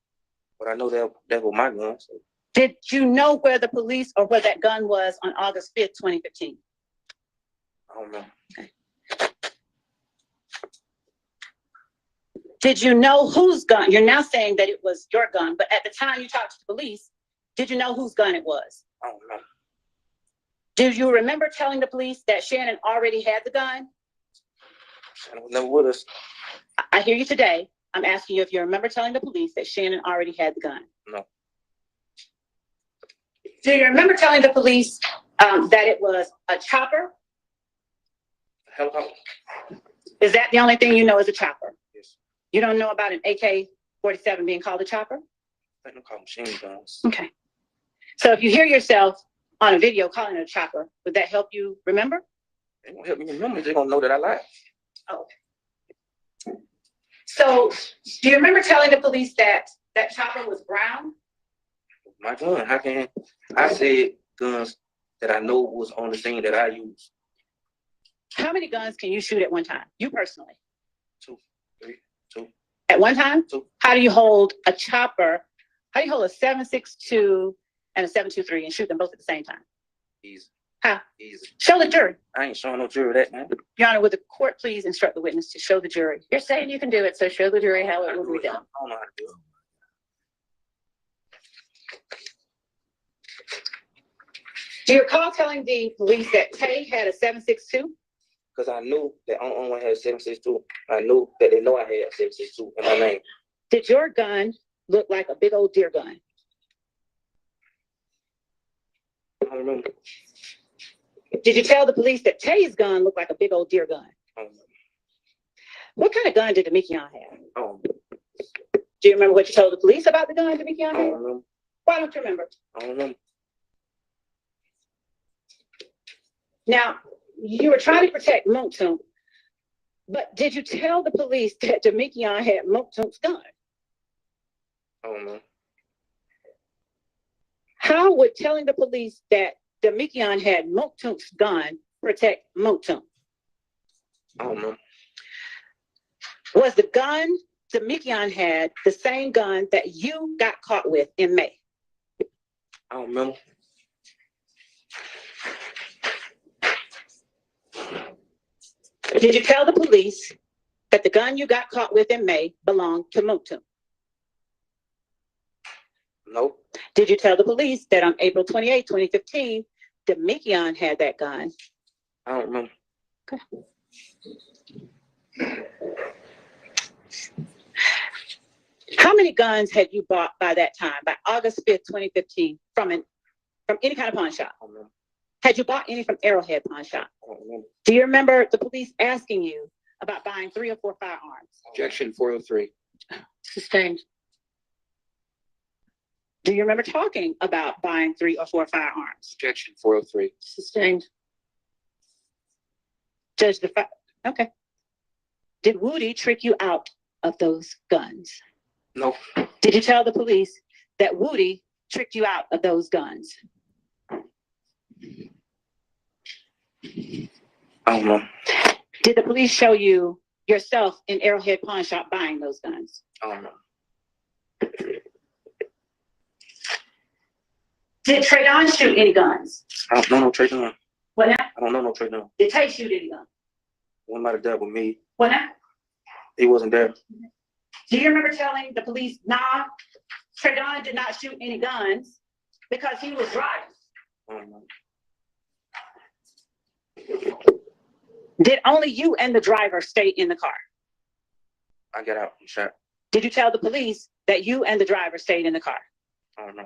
But I know that was my gun. So. Did you know where the police or where that gun was on August 5th, 2015? I don't remember. Okay. Did you know whose gun? You're now saying that it was your gun, but at the time you talked to the police, did you know whose gun it was? I don't know. Do you remember telling the police that Shannon already had the gun? Shannon was never with us. I hear you today. I'm asking you if you remember telling the police that Shannon already had the gun. No. Do you remember telling the police that it was a chopper? Helicopter? Is that the only thing you know is a chopper? Yes. You don't know about an AK-47 being called a chopper? I think they call them machine guns. Okay. So if you hear yourself on a video calling it a chopper, would that help you remember? They won't help me remember. They're going to know that I lied. Oh, okay. So do you remember telling the police that that chopper was brown? My gun. How can I said guns that I know was on the scene that I used? How many guns can you shoot at one time? You personally? 2, 3, 2. At one time? 2. How do you hold a chopper? How do you hold a 7.62 and a 7.23 and shoot them both at the same time? Easy. How? Easy. Show the jury. I ain't showing no jury that, man. Your Honor, would the court please instruct the witness to show the jury? You're saying you can do it, so show the jury how it will be done. I don't know how to do it. Do you recall telling the police that Tay had a 7.62? Because I knew that only one had 7.62. I knew that they know I had 7.62 in my name. Did your gun look like a big old deer gun? I don't remember. Did you tell the police that Tay's gun looked like a big old deer gun? I don't remember. What kind of gun did Demikion have? I don't remember. Do you remember what you told the police about the gun Demikion I don't had? remember. Why don't you remember? I don't remember. Now, you were trying to protect Mooktoon, but did you tell the police that Demikion had Mooktoon's gun? I don't know. How would telling the police that Demikion had Mooktoon's gun protect Mooktoon? I don't know. Was the gun Demikion had the same gun that you got caught with in May? I don't remember. Did you tell the police that the gun you got caught with in May belonged to Mooktoon? Nope. Did you tell the police that on April 28, 2015, Demikion had that gun? I don't remember. Okay. How many guns had you bought by that time, by August 5th, 2015, from any kind of pawn shop? I don't remember. Had you bought any from Arrowhead Pawn Shop? I don't remember. Do you remember the police asking you about buying 3 or 4 firearms? Objection 403. Sustained. Do you remember talking about buying 3 or 4 firearms? Objection 403. Sustained. Judge okay. Did Woody trick you out of those guns? No. Did you tell the police that Woody tricked you out of those guns? I don't know. Did the police show you yourself in Arrowhead Pawn Shop buying those guns? I don't know. Did Traydon shoot any guns? I don't know no Trey Dunn. What now? I don't know no Trey Dunn. Did Tay shoot any guns? One might have dealt with me. What now? He wasn't there. Do you remember telling the police, nah, Traydon did not shoot any guns because he was driving? I don't know. Did only you and the driver stay in the car? I got out and shot. Did you tell the police that you and the driver stayed in the car? I don't know.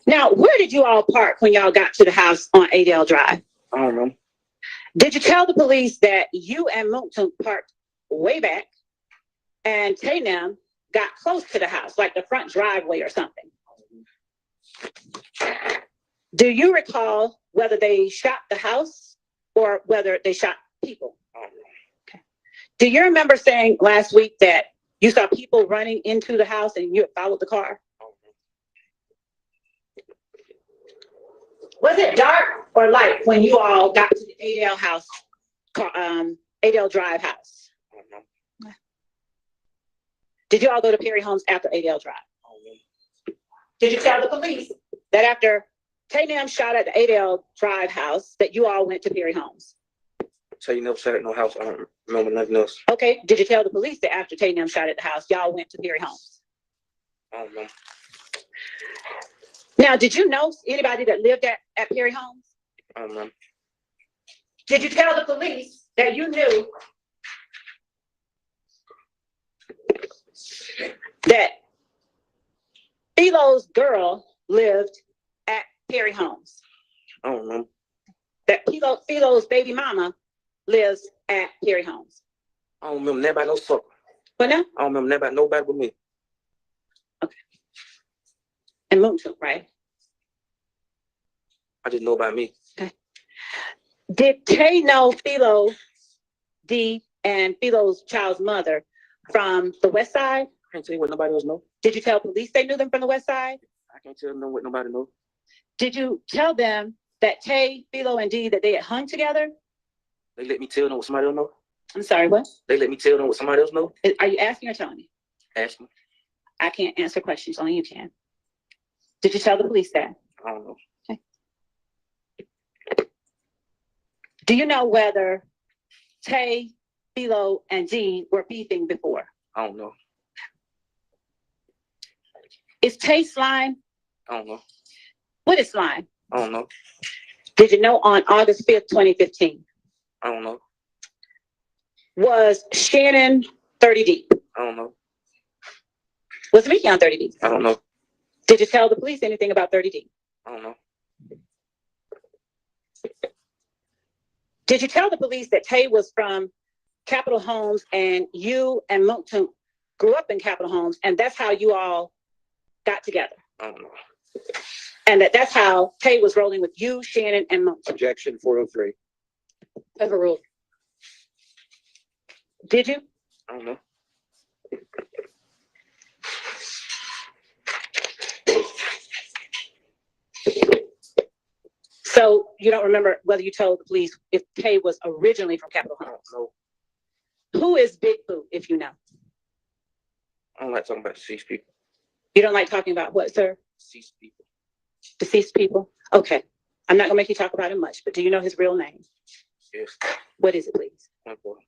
Now, where did you all park when y'all got to the house on Adele Drive? I don't know. Did you tell the police that you and Moonton parked way back and Taynam got close to the house, like the front driveway or something? Do you recall whether they shot the house or whether they shot people? I don't know. Okay. Do you remember saying last week that you saw people running into the house and you had followed the car? Was it dark or light when you all got to the Adele house, Adele Drive house? I don't know. Did you all go to Perry Homes after Adele Drive? I don't know. Did you tell the police that after Taynam shot at the Adele Drive house that you all went to Perry Homes? So you never shot at no house. I don't remember nothing else. Okay. Did you tell the police that after Taynam shot at the house, y'all went to Perry Homes? I don't know. Now, did you know anybody that lived at Perry Homes? I don't know. Did you tell the police that you knew that Philo's girl lived at Perry Homes? I don't know. That Philo's baby mama lives at Perry Homes? I don't remember nobody no sucker. What now? I don't remember nobody but me. And Moonton, right? I just know about me. Okay. Did Tay know Philo D and Philo's child's mother from the west side? I can't tell you what nobody else know. Did you tell police they knew them from the west side? I can't tell them what nobody know. Did you tell them that Tay, Philo, and D that they had hung together? They let me tell them what somebody else know. I'm sorry, what? They let me tell them what somebody else know. Are you asking or telling me? Ask me. I can't answer questions, only you can. Did you tell the police that? I don't know. Okay. Do you know whether Tay, Philo, and D were beefing before? I don't know. Is Tay slime? I don't know. What is slime? I don't know. Did you know on August 5th, 2015? I don't know. Was Shannon 30 deep? I don't know. Was Mickey on 30 deep? I don't know. Did you tell the police anything about 30 deep? I don't know. Did you tell the police that Tay was from Capitol Homes and you and Moonton grew up in Capitol Homes and that's how you all got together? I don't know. And that's how Tay was rolling with you, Shannon, and Moonton? Objection 403. Overruled. Did you? I don't know. So you don't remember whether you told the police if Tay was originally from Capitol I don't Homes? know. Who is Big Boo, if you know? I don't like talking about deceased people. You don't like talking about what, sir? Deceased people. Deceased people? Okay. I'm not gonna make you talk about him much, but do you know his real name? Yes. What is it, please? Clint Porter.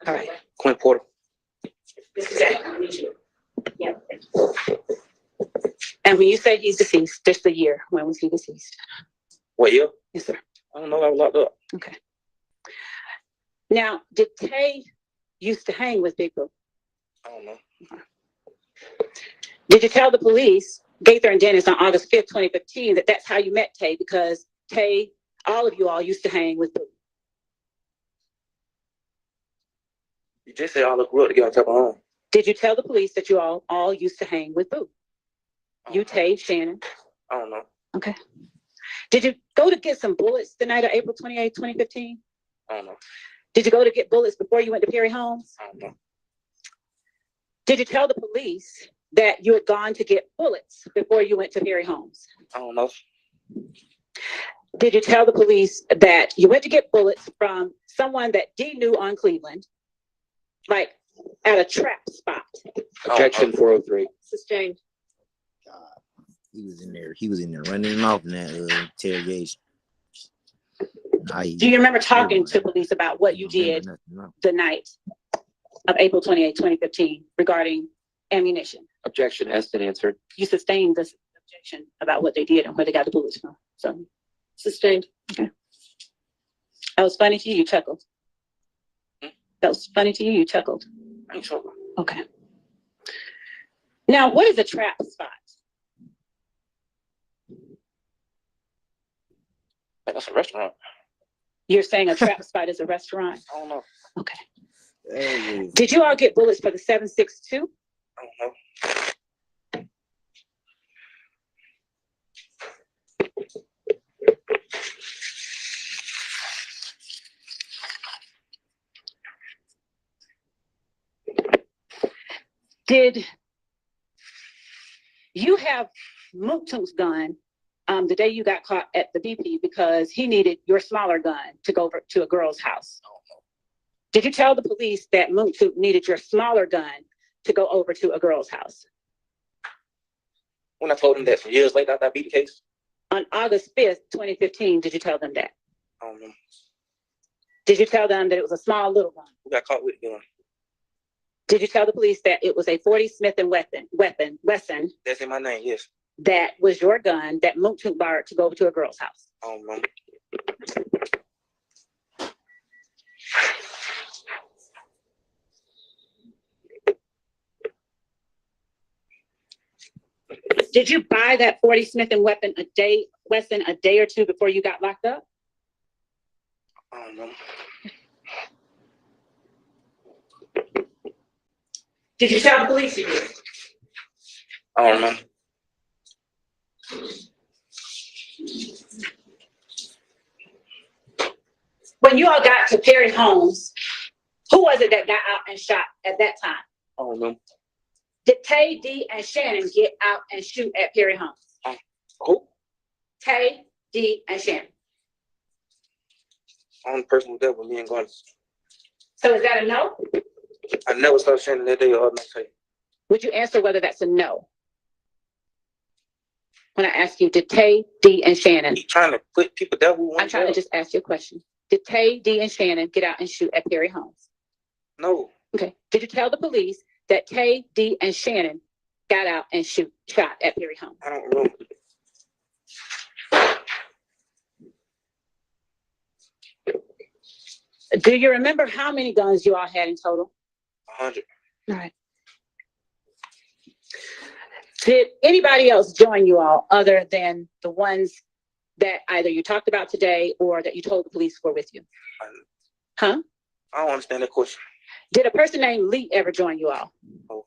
All right. Clint Porter. This is it. I need you. Yeah. And when you say he's deceased, just the year, when was he deceased? What year? Yes, sir. I don't know. I was locked up. Okay. Now, did Tay used to hang with Big Boo? I don't know. Did you tell the police, Gaither and Dennis, on August 5th, 2015, that that's how you met Tay because Tay, all of you all used to hang with Boo? You just said all grew up together type of home. Did you tell the police that you all used to hang with Boo? You, Tay, Shannon. I don't know. Okay. Did you go to get some bullets the night of April 28th, 2015? I don't know. Did you go to get bullets before you went to Perry Homes? I don't know. Did you tell the police that you had gone to get bullets before you went to Perry Homes? I don't know. Did you tell the police that you went to get bullets from someone that D knew on Cleveland, like at a trap spot? Objection 403. Sustained. He was in there. He was in there running him off in that interrogation. Do you remember talking to police about what you did the night of April 28, 2015 regarding ammunition? Objection has been answered. You sustained this objection about what they did and where they got the bullets from. So Sustained. okay. That was funny to you. You chuckled. That was funny to you. You chuckled. I ain't sure. Okay. Now, what is a trap spot? That's a restaurant. You're saying a trap spot is a restaurant? I don't know. Okay. Hey. Did you all get bullets for the 7.62? I don't know. Did you have Muktum's gun the day you got caught at the BP because he needed your smaller gun to go over to a girl's house? Did you tell the police that Muktum needed your smaller gun to go over to a girl's house? When I told him that some years later after I beat the case? On August 5th, 2015, did you tell them that? I don't know. Did you tell them that it was a small little gun? Who got caught with the gun? Did you tell the police that it was a 40 Smith & Wesson That's in my name, yes. that was your gun that Muktum borrowed to go over to a girl's house? I don't know. Did you buy that 40 Smith & Wesson a day or two before you got locked up? I don't know. Did you tell the police you did? I don't know. When you all got to Perry Homes, who was it that got out and shot at that time? I don't know. Did Tay, D, and Shannon get out and shoot at Perry Homes? Who? Tay, D, and Shannon. Only person was there with me and Glenn. So is that a no? I never saw Shannon that day or her next day. Would you answer whether that's a no? When I ask you, did Tay, D, and Shannon? He trying to put people there who want I'm trying to just ask you a question. Did Tay, D, and Shannon get out and shoot at Perry Homes? No. Okay. Did you tell the police that Tay, D, and Shannon got out and shot at Perry Homes? I don't remember. Do you remember how many guns you all had in total? 100. All right. Did anybody else join you all other than the ones that either you talked about today or that you told the police were with you? Huh? I don't understand that question. Did a person named Lee ever join you all? No.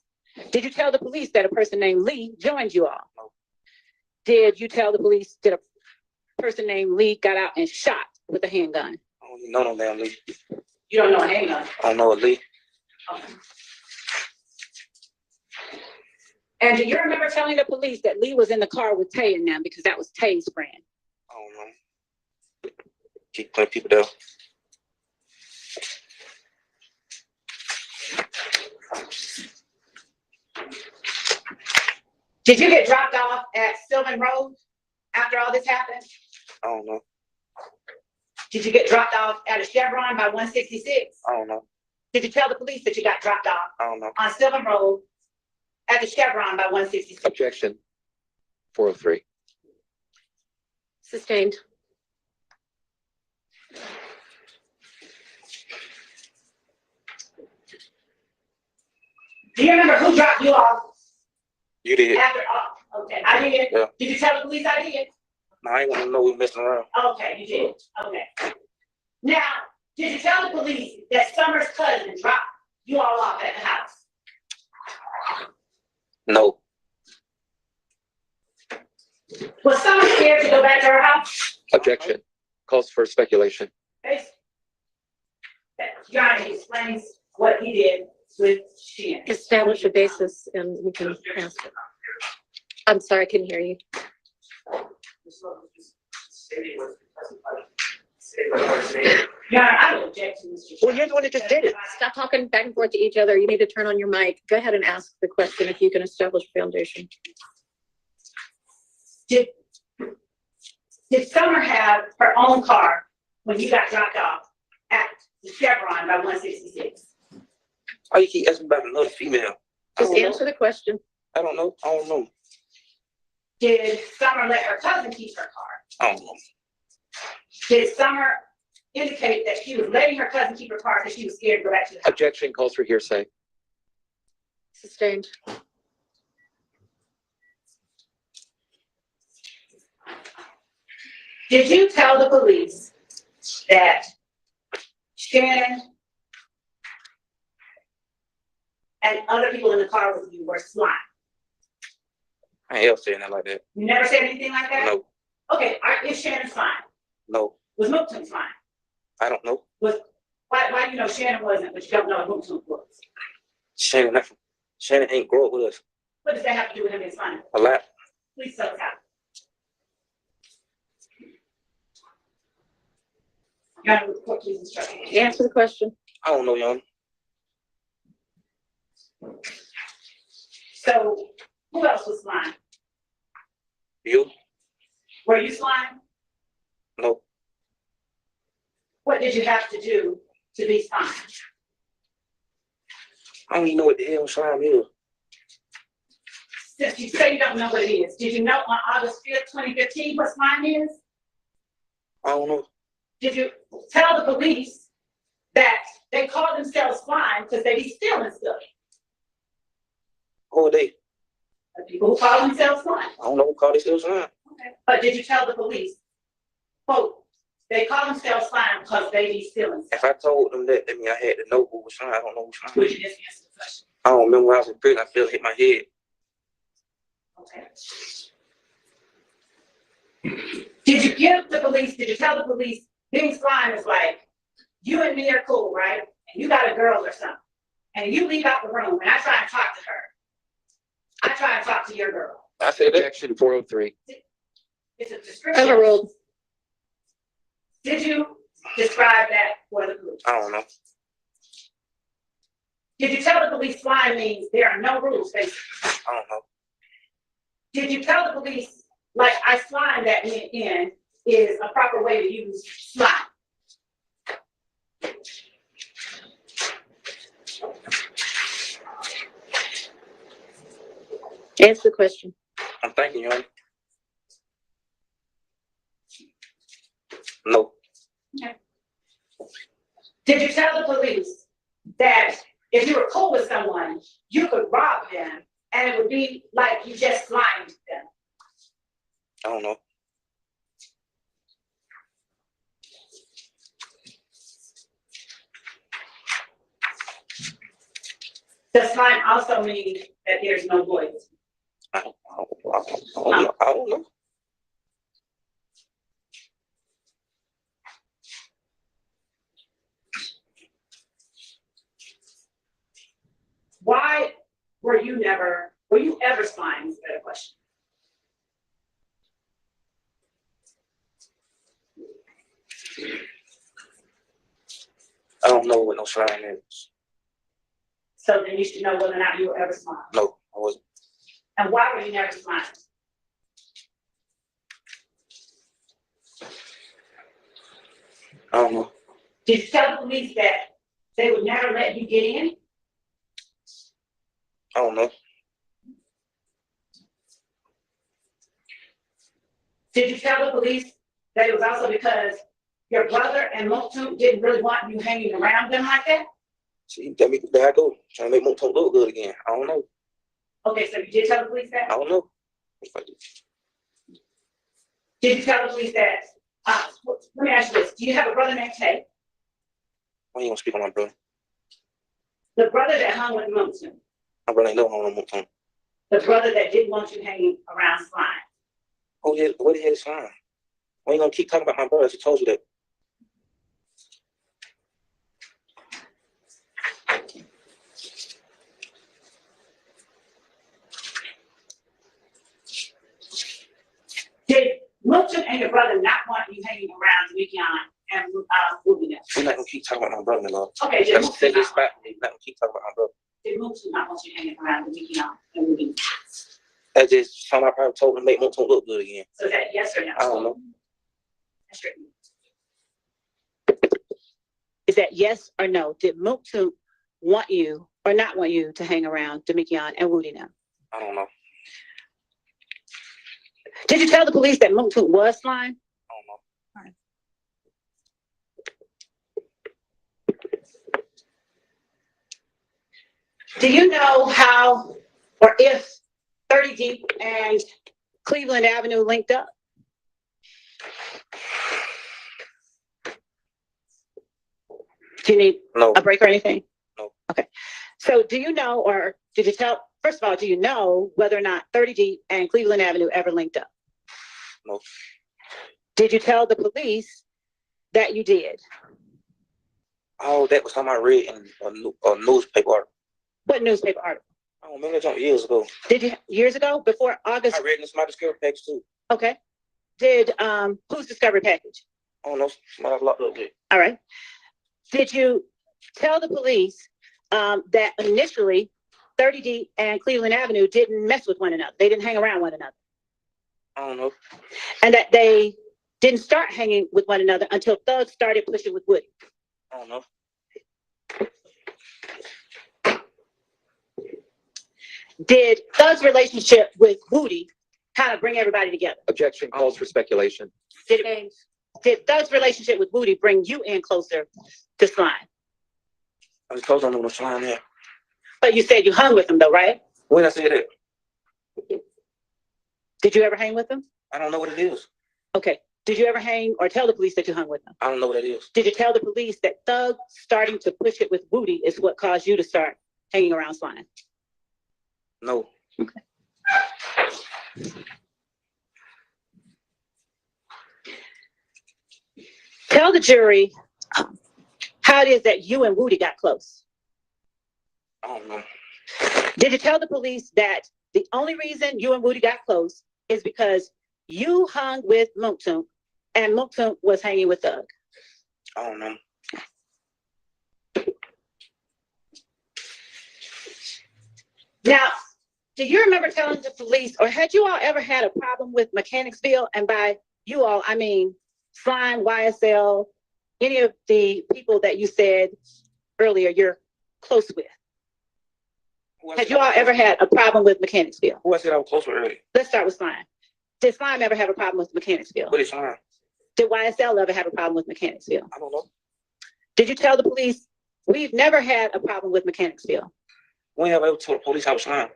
Did you tell the police that a person named Lee joined you all? No. Did you tell the police that a person named Lee got out and shot with a handgun? I don't even know no damn Lee. You don't know a handgun? I don't know a Lee. Okay. And do you remember telling the police that Lee was in the car with Tay and them because that was Tay's friend? I don't know. Keep putting people there. Did you get dropped off at Sylvan Road after all this happened? I don't know. Did you get dropped off at a Chevron by 166? I don't know. Did you tell the police that you got dropped off I don't know. on Sylvan Road at the Chevron by 166? Objection 403. Sustained. Do you remember who dropped you off? You did. After, okay, I did. Yeah. Did you tell the police I did? No, I ain't want to know we messing around. Okay, you did. Okay. Now, did you tell the police that Summer's cousin dropped you all off at the house? No. Was Summer scared to go back to her house? Objection. Calls for speculation. Your Honor, he explains what he did with Shannon? Establish a basis and we can ask it. I'm sorry, I couldn't hear you. Yeah, I would object to Mr. Well, you're the one that just did it. Stop talking back and forth to each other. You need to turn on your mic. Go ahead and ask the question if you can establish a foundation. Did Summer have her own car when you got dropped off at the Chevron by 166? Why you keep asking about another female? Just answer the question. I don't know. I don't know. Did Summer let her cousin keep her car? I don't know. Did Summer indicate that she was letting her cousin keep her car because she was scared to go back to the house? Objection calls for hearsay. Sustained. Did you tell the police that Shannon and other people in the car with you were slime? I ain't ever saying that like that. You never said anything like that? No, Okay, is Shannon slime? no. Was Mooktoon slime? I don't know. Why do you know Shannon wasn't, but you don't know Mooktoon was? Shannon ain't grow up with us. What does that have to do with him being slime? A lot. Please tell us how. Your Honor, with the court, please instruct me. Answer the question. I don't know, young. So, who else was slime? You? Were you slime? No. What did you have to do to be slime? I don't even know what the hell slime is. Since you say you don't know what it is, did you know on August 5th, 2015 what slime is? I don't know. Did you tell the police that they call themselves slime because they be stealing stuff? Who are they? The people who call themselves slime. I don't know who called themselves slime. Okay. But did you tell the police, quote, they call themselves slime because they be stealing stuff? If I told them that means I had to know who was slime. I don't know who slime. Would you just answer the question? I don't remember when I was in prison. I feel it hit my head. Okay. Did you tell the police being slime is like, you and me are cool, right? And you got a girl or something. And you leave out the room and I try and talk to her. I try and talk to your girl. I said that. Objection 403. It's a description. Overruled. Did you describe that for the police? I don't know. Did you tell the police slime means there are no rules, basically? I don't know. Did you tell the police, like, I slime that went in is a proper way to use slime? Answer the question. I'm thinking, young. No. Okay. Did you tell the police that if you were cool with someone, you could rob them and it would be like you just slimed them? I don't know. Does slime also mean that there's no loyalty? I don't know. Why were you ever slime? Is a better question. I don't know what no slime is. So then you should know whether or not you were ever slime. No, I wasn't. And why were you never slime? I don't know. Did you tell the police that they would never let you get in? I don't know. Did you tell the police that it was also because your brother and Mooktoon didn't really want you hanging around them like that? See, that me there I go. Trying to make Mooktoon look good again. I don't know. Okay, so you did tell the police that? I don't know. Did you tell the police that, let me ask you this, do you have a brother named Tay? Why you gonna speak on my brother? The brother that hung with Mooktoon, My brother ain't never hung on Mooktoon. the brother that didn't want you hanging around slime. Oh yeah, what the hell is slime? Why you gonna keep talking about my brother? I just told you that. Did Milton and your brother not want you hanging around Demekion and moving them? We're not gonna keep talking about my brother-in-law. Okay, did Let's say Milton this not, back. We're not gonna keep talking about my brother. did Milton not want you hanging around Demekion and moving them? That's just something I probably told him to make Milton look good again. So is that yes or no? I don't know. That's straight. Is that yes or no? Did Milton want you or not want you to hang around Demekion and Woody now? I don't know. Did you tell the police that Milton was flying? I don't know. Do you know how or if 30 Deep and Cleveland Avenue linked up? Do you need No. a break or anything? No. Okay. So do you know, or did you tell, first of all, do you know whether or not 30 Deep and Cleveland Avenue ever linked up? No. Did you tell the police that you did? Oh, that was something I read in a newspaper article. What newspaper article? I don't remember that something years ago. Did you, years ago, before August? I read in my discovery package too. Okay. Did, whose discovery package? I don't know, somebody I locked up with. All right. Did you tell the police that initially 30 Deep and Cleveland Avenue didn't mess with one another? They didn't hang around one another. I don't know. And that they didn't start hanging with one another until Thug started pushing with Woody. I don't know. Did Thug's relationship with Woody kind of bring everybody together? Objection calls for speculation. Did Thug's relationship with Woody bring you in closer to Slime? I was told I don't know slime there. But you said you hung with him though, right? When I said that, Did you ever hang with him? I don't know what it is. Okay. Did you ever hang or tell the police that you hung with him? I don't know what it is. Did you tell the police that Thug starting to push it with Woody is what caused you to start hanging around Slime? No. Tell the jury how it is that you and Woody got close. I don't know. Did you tell the police that the only reason you and Woody got close is because you hung with Mooktoon and Mooktoon was hanging with Thug? I don't know. Now, do you remember telling the police, or had you all ever had a problem with Mechanicsville? And by you all, I mean Slime, YSL, any of the people that you said earlier you're close with. Had you all ever had a problem with Mechanicsville? Who I said I was close with earlier? Let's start with Slime. Did Slime ever have a problem with Mechanicsville? What is slime? Did YSL ever have a problem with Mechanicsville? I don't know. Did you tell the police, we've never had a problem with Mechanicsville? When have I ever told the police I was slime?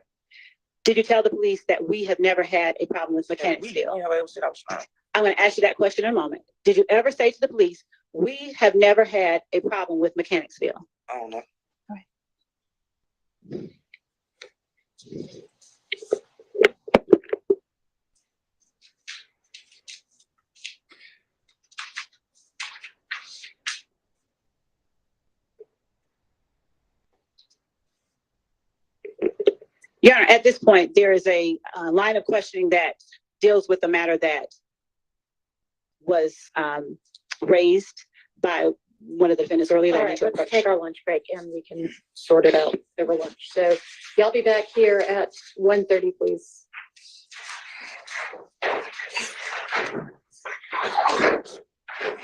Did you tell the police that we have never had a problem with Mechanicsville? When have I ever said I was slime? I'm going to ask you that question in a moment. Did you ever say to the police, we have never had a problem with Mechanicsville? I don't know. Your Honor, at this point, there is a line of questioning that deals with the matter that was raised by one of the defendants earlier. All right, let's take our lunch break and we can sort it out over lunch. So y'all be back here at 1:30, please.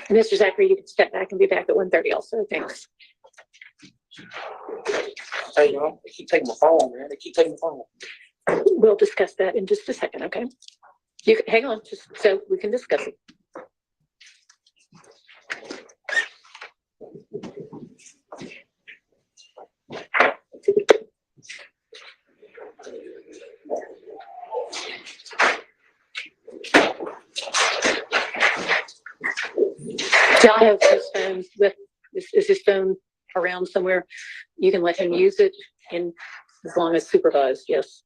Mr. Zachary, you can step back and be back at 1:30 also. Thanks. Hey, y'all, they keep taking my phone, man. They keep taking my phone. We'll discuss that in just a second, okay? You can hang on, just so we can discuss it. Y'all have his phone with, is his phone around somewhere? You can let him use it in, as long as supervised, yes.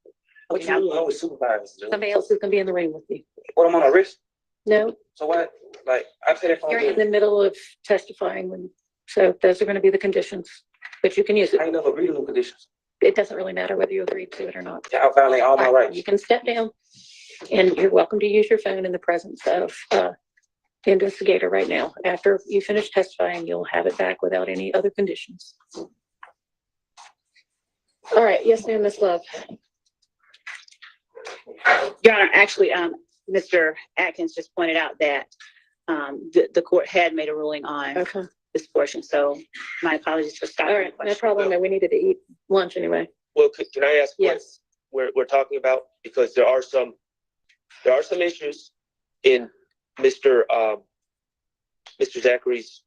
What you do always supervise? Somebody else is gonna be in the room with you. What, I'm on a risk? No, So what? Like, I said that phone. you're in the middle of testifying when, so those are gonna be the conditions, but you can use I it. ain't never agreed to no conditions. It doesn't really matter whether you agree to it or not. Yeah, I violate all my rights. You can step down. And you're welcome to use your phone in the presence of the investigator right now. After you finish testifying, you'll have it back without any other conditions. All right, yes, ma'am, Ms. Love. Your Honor, actually, Mr. Atkins just pointed out that the court had made a ruling on Okay. this portion, so my apologies for stopping. All right, no problem. No, we needed to eat lunch anyway. Well, can I ask Yes. what we're talking about? Because there are some issues in Mr. Zachary's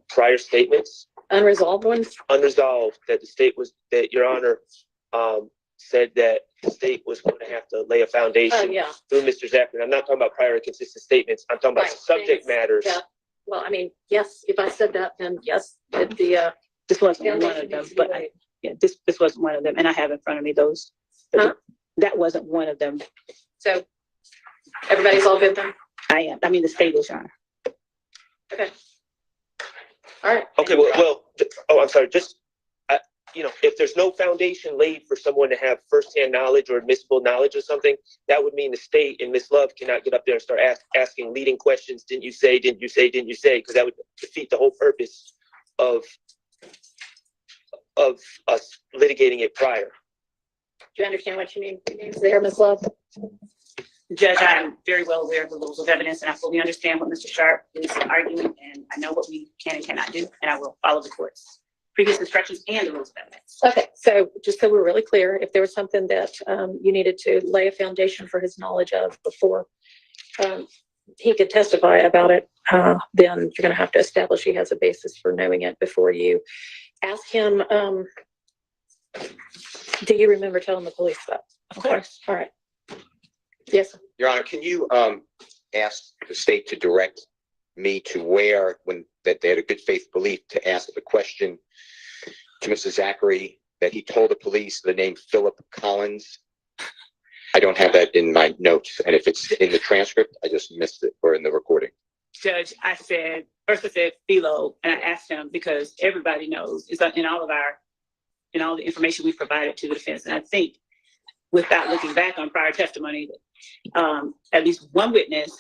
prior statements, Unresolved ones? unresolved, that Your Honor said that the state was going to have to lay a Oh, foundation yeah. through Mr. Zachary. I'm not talking about prior inconsistent statements. I'm talking about Right, subject things. matters. Yeah. Well, I mean, yes, if I said that, then yes, This wasn't one foundation of them, needs to be but laid. yeah, this wasn't one of them, and I have in front of me those. Huh? That wasn't one of them. So everybody's all good then? I mean, the state is, Your Honor. Okay. All right. Okay, I'm sorry, if there's no foundation laid for someone to have firsthand knowledge or admissible knowledge of something, that would mean the state and Ms. Love cannot get up there and start asking leading questions. Didn't you say, because that would defeat the whole purpose of us litigating it prior. Do you understand what you mean there, Ms. Love? Judge, I am very well aware of the rules of evidence, and I fully understand what Mr. Sharp is arguing, and I know what we can and cannot do, and I will follow the court's previous instructions and the rules of evidence. Okay, so just so we're really clear, if there was something that you needed to lay a foundation for his knowledge of before he could testify about it, then you're going to have to establish he has a basis for knowing it before you ask him. Do you remember telling the police that? Of course. All right. Yes. Your Honor, can you ask the state to direct me to where, that they had a good faith belief to ask the question to Mr. Zachary, that he told the police the name Philip Collins? I don't have that in my notes, and if it's in the transcript, I just missed it, or in the recording. Judge, I said Philo, and I asked him because everybody knows it's in all the information we've provided to the defense. And I think without looking back on prior testimony, at least one witness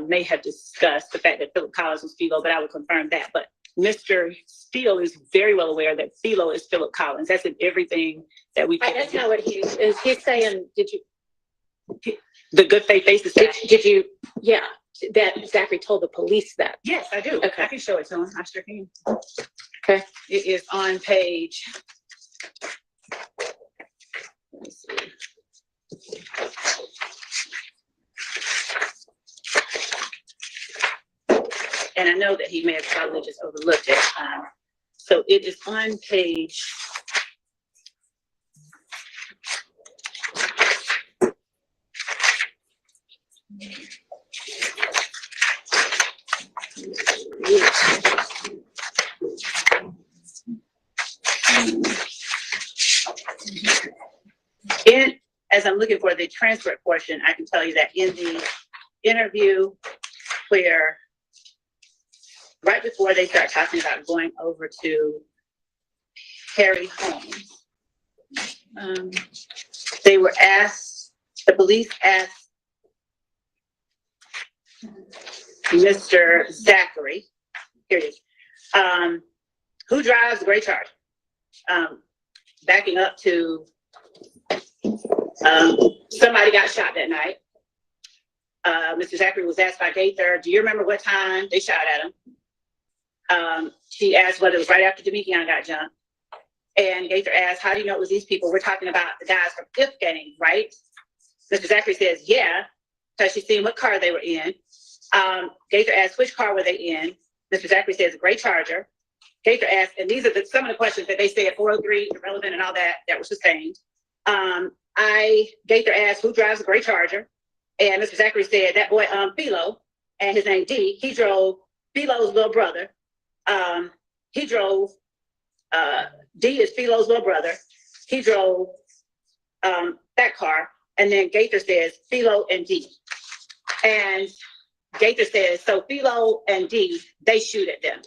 may have discussed the fact that Philip Collins was Philo, but I would confirm that. But Mr. Steele is very well aware that Philo is Philip Collins. That's in everything that we. Right, that's not what he is. He's saying, the good faith basis? Did you, yeah, that Zachary told the police that? Yes, I do. Okay. I can show it to him. I sure can. Okay. It is on page. Let me see. And I know that he may have probably just overlooked it. So it is on page. As I'm looking for the transcript portion, I can tell you that in the interview where right before they start talking about going over to Harry Holmes, the police asked Mr. Zachary, here it is, who drives the gray Charger? Backing up to somebody got shot that night. Mr. Zachary was asked by Gaither, do you remember what time they shot at him? She asked whether it was right after Demekion got jumped. And Gaither asked, how do you know it was these people? We're talking about the guys from Fifth Gang, right? Mr. Zachary says, yeah, because she's seen what car they were in. Gaither asked, which car were they in? Mr. Zachary says, a gray Charger. Gaither asked, and these are some of the questions that they said, 403, irrelevant and all that was sustained. Gaither asked, who drives a gray Charger? And Mr. Zachary said, that boy, Philo, and his name D, he drove Philo's little brother. He drove, D is Philo's little brother. He drove that car. And then Gaither says, Philo and D. And Gaither says, so Philo and D, they shoot at them.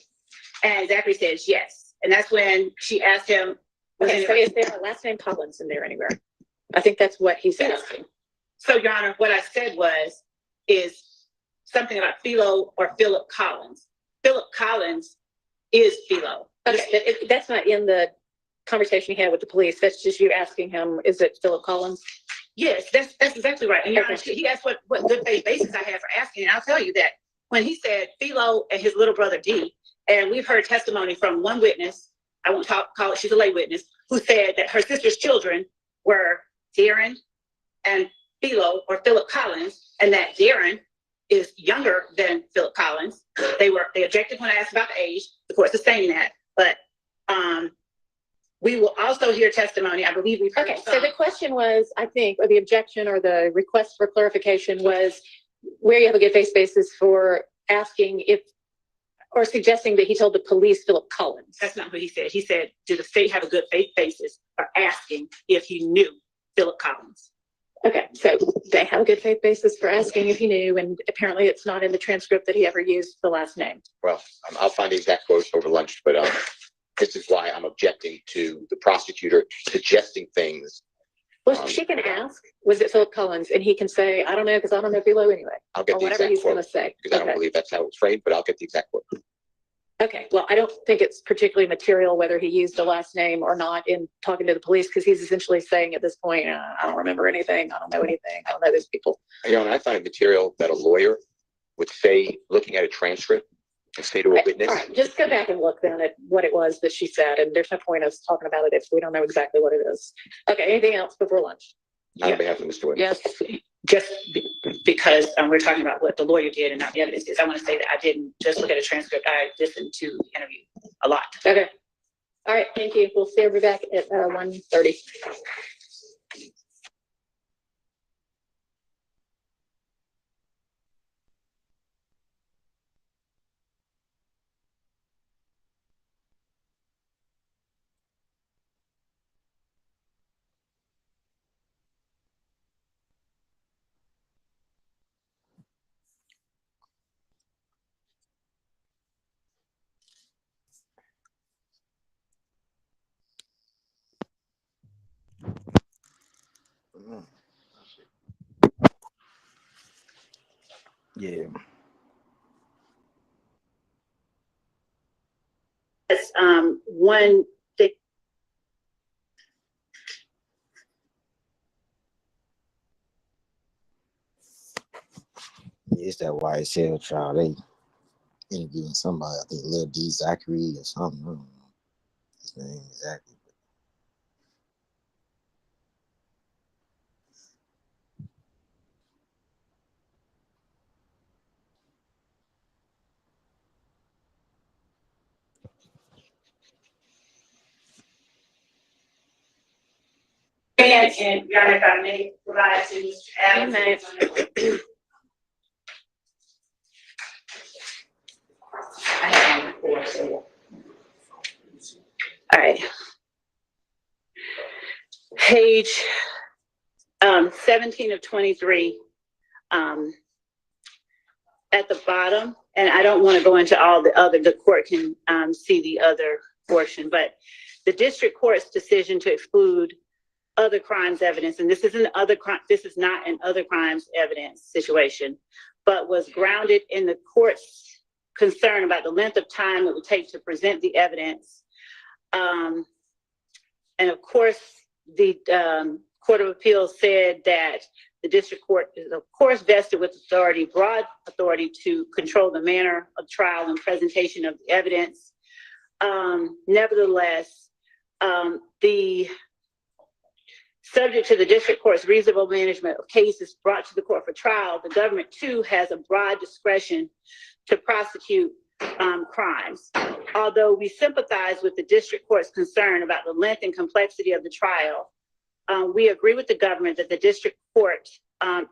And Zachary says, yes. And that's when she asked him, Okay, so is there a last name Collins in there anywhere? I think that's what he's asking. So, Your Honor, what I said is something about Philo or Philip Collins. Philip Collins is Philo. Okay, that's not in the conversation you had with the police. That's just you asking him, is it Philip Collins? Yes, that's exactly right. And Your Honor, he asked what good faith basis I had for asking, and I'll tell you that when he said Philo and his little brother D, and we've heard testimony from one witness, I won't call it, she's a lay witness, who said that her sister's children were Darren and Philo or Philip Collins, and that Darren is younger than Philip Collins. They objected when I asked about the age. The court sustained that, but we will also hear testimony. I believe we've heard. Okay, so the question was, I think, or the objection or the request for clarification was where you have a good faith basis for asking if, or suggesting that he told the police Philip Collins. That's not what he said. He said, do the state have a good faith basis for asking if he knew Philip Collins? Okay, so they have a good faith basis for asking if he knew, and apparently it's not in the transcript that he ever used the last name. Well, I'll find the exact quote over lunch, but this is why I'm objecting to the prosecutor suggesting things. Well, she can ask, was it Philip Collins? And he can say, I don't know, because I don't know Philo anyway. I'll get Or the whatever exact he's quote going to say. because I don't believe that's how it's framed, but I'll get the exact quote. Okay, well, I don't think it's particularly material whether he used the last name or not in talking to the police, because he's essentially saying at this point, I don't remember anything, I don't know anything, I don't know these people. You know, and I find it material that a lawyer would say, looking at a transcript, and say to a witness. All right, just go back and look then at what it was that she said, and there's no point us talking about it if we don't know exactly what it is. Okay, anything else before lunch? On behalf of Mr. Witness. Yes, just because we're talking about what the lawyer did and not the evidence is. I want to say that I didn't just look at a transcript. I listened to the interview a lot. Okay. All right, thank you. We'll see everybody back at 1:30. Yeah. That's one thing. It's that YSL trial. They interviewing somebody. I think Lil D Zachary or something. I don't know his name exactly. And Your Honor, if I may provide to Mr. Adams. All right. Page 17 of 23. At the bottom, and I don't want to go into all the court can see the other portion, but the district court's decision to exclude other crimes evidence, and this is not an other crimes evidence situation, but was grounded in the court's concern about the length of time it would take to present the evidence. And of course, the Court of Appeals said that the district court is, of course, vested with authority, broad authority to control the manner of trial and presentation of the evidence. Nevertheless, the subject to the district court's reasonable management of cases brought to the court for trial, the government too has a broad discretion to prosecute crimes. Although we sympathize with the district court's concern about the length and complexity of the trial, we agree with the government that the district court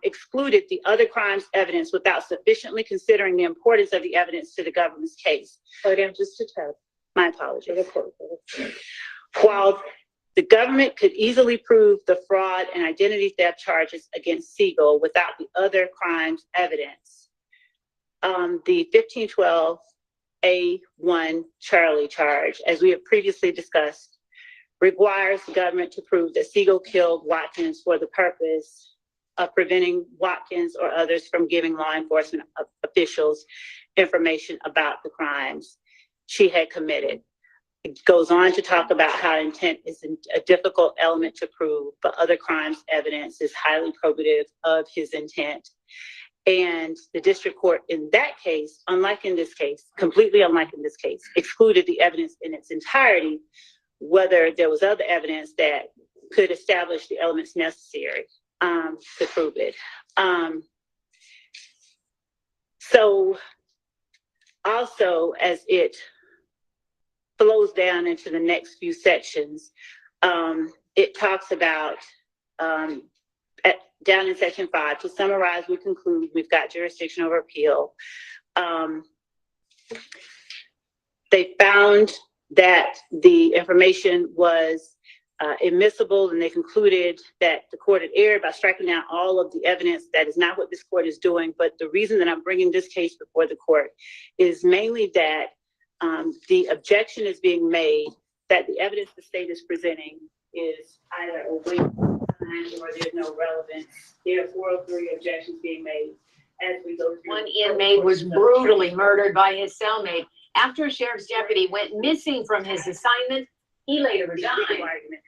excluded the other crimes evidence without sufficiently considering the importance of the evidence to the government's case. Slow down just a tad. My apologies. While the government could easily prove the fraud and identity theft charges against Siegel without the other crimes evidence, the 1512A1 Charlie charge, as we have previously discussed, requires the government to prove that Siegel killed Watkins for the purpose of preventing Watkins or others from giving law enforcement officials information about the crimes she had committed. It goes on to talk about how intent is a difficult element to prove, but other crimes evidence is highly probative of his intent. And the district court in that case, unlike in this case, completely unlike in this case, excluded the evidence in its entirety, whether there was other evidence that could establish the elements necessary to prove it. So also, as it flows down into the next few sections, it talks about, down in section 5, to summarize, we conclude we've got jurisdiction over appeal. They found that the information was admissible, and they concluded that the court had erred by striking down all of the evidence. That is not what this court is doing, but the reason that I'm bringing this case before the court is mainly that the objection is being made that the evidence the state is presenting is either a waste of time or there's no relevance. There are 403 objections being made as we go through. One inmate was brutally murdered by his cellmate after a sheriff's deputy went missing from his assignment. He later resigned.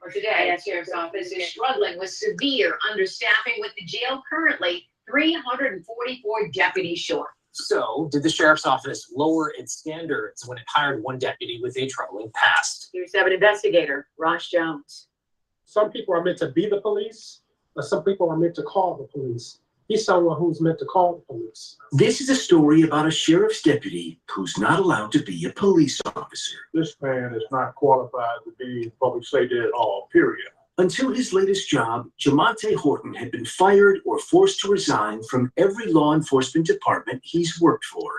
For today, the sheriff's office is struggling with severe understaffing, with the jail currently 344 deputies short. So, did the sheriff's office lower its standards when it hired one deputy with a troubling past? Here's 7 investigator Ross Jones. Some people are meant to be the police, but some people are meant to call the police. He's someone who's meant to call the police. This is a story about a sheriff's deputy who's not allowed to be a police officer. This man is not qualified to be public safety at all, period. Until his latest job, Jamonte Horton had been fired or forced to resign from every law enforcement department he's worked for.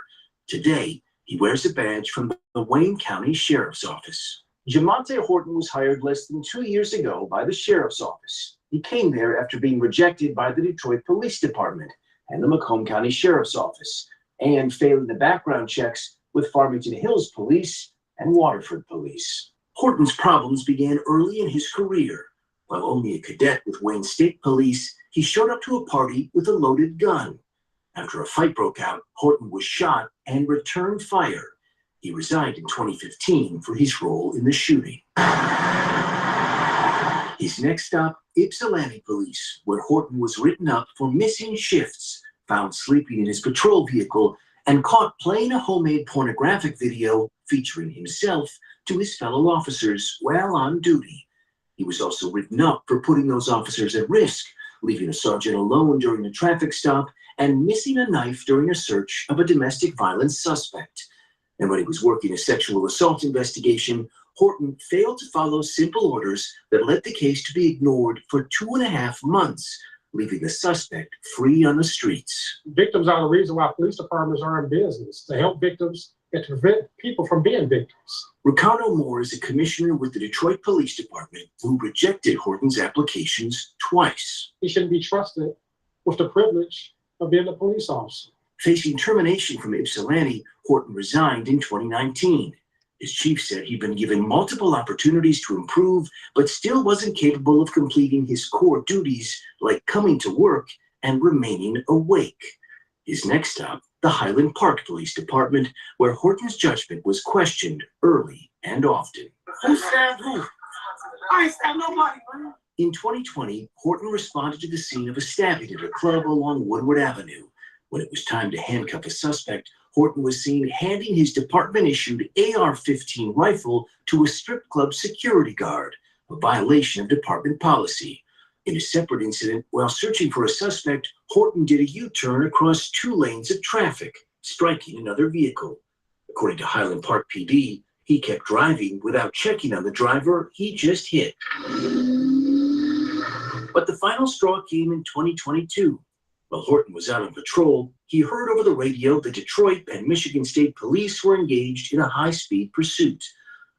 Today, he wears a badge from the Wayne County Sheriff's Office. Jamonte Horton was hired less than 2 years ago by the Sheriff's Office. He came there after being rejected by the Detroit Police Department and the Macomb County Sheriff's Office, and failing the background checks with Farmington Hills Police and Waterford Police. Horton's problems began early in his career. While only a cadet with Wayne State Police, he showed up to a party with a loaded gun. After a fight broke out, Horton was shot and returned fire. He resigned in 2015 for his role in the shooting. His next stop, Ypsilanti Police, where Horton was written up for missing shifts, found sleeping in his patrol vehicle, and caught playing a homemade pornographic video featuring himself to his fellow officers while on duty. He was also written up for putting those officers at risk, leaving a sergeant alone during a traffic stop and missing a knife during a search of a domestic violence suspect. And when he was working a sexual assault investigation, Horton failed to follow simple orders that led the case to be ignored for 2.5 months, leaving the suspect free on the streets. Victims are the reason why police departments are in business, to help victims and to prevent people from being victims. Ricardo Moore is a commissioner with the Detroit Police Department who rejected Horton's applications twice. He shouldn't be trusted with the privilege of being a police officer. Facing termination from Ypsilanti, Horton resigned in 2019. His chief said he'd been given multiple opportunities to improve, but still wasn't capable of completing his core duties like coming to work and remaining awake. His next stop, the Highland Park Police Department, where Horton's judgment was questioned early and often. Who stabbed who? I ain't stabbed nobody, man. In 2020, Horton responded to the scene of a stabbing at a club along Woodward Avenue. When it was time to handcuff a suspect, Horton was seen handing his department-issued AR-15 rifle to a strip club security guard, a violation of department policy. In a separate incident, while searching for a suspect, Horton did a U-turn across 2 lanes of traffic, striking another vehicle. According to Highland Park PD, he kept driving without checking on the driver he just hit. But the final straw came in 2022. While Horton was out on patrol, he heard over the radio the Detroit and Michigan State Police were engaged in a high-speed pursuit.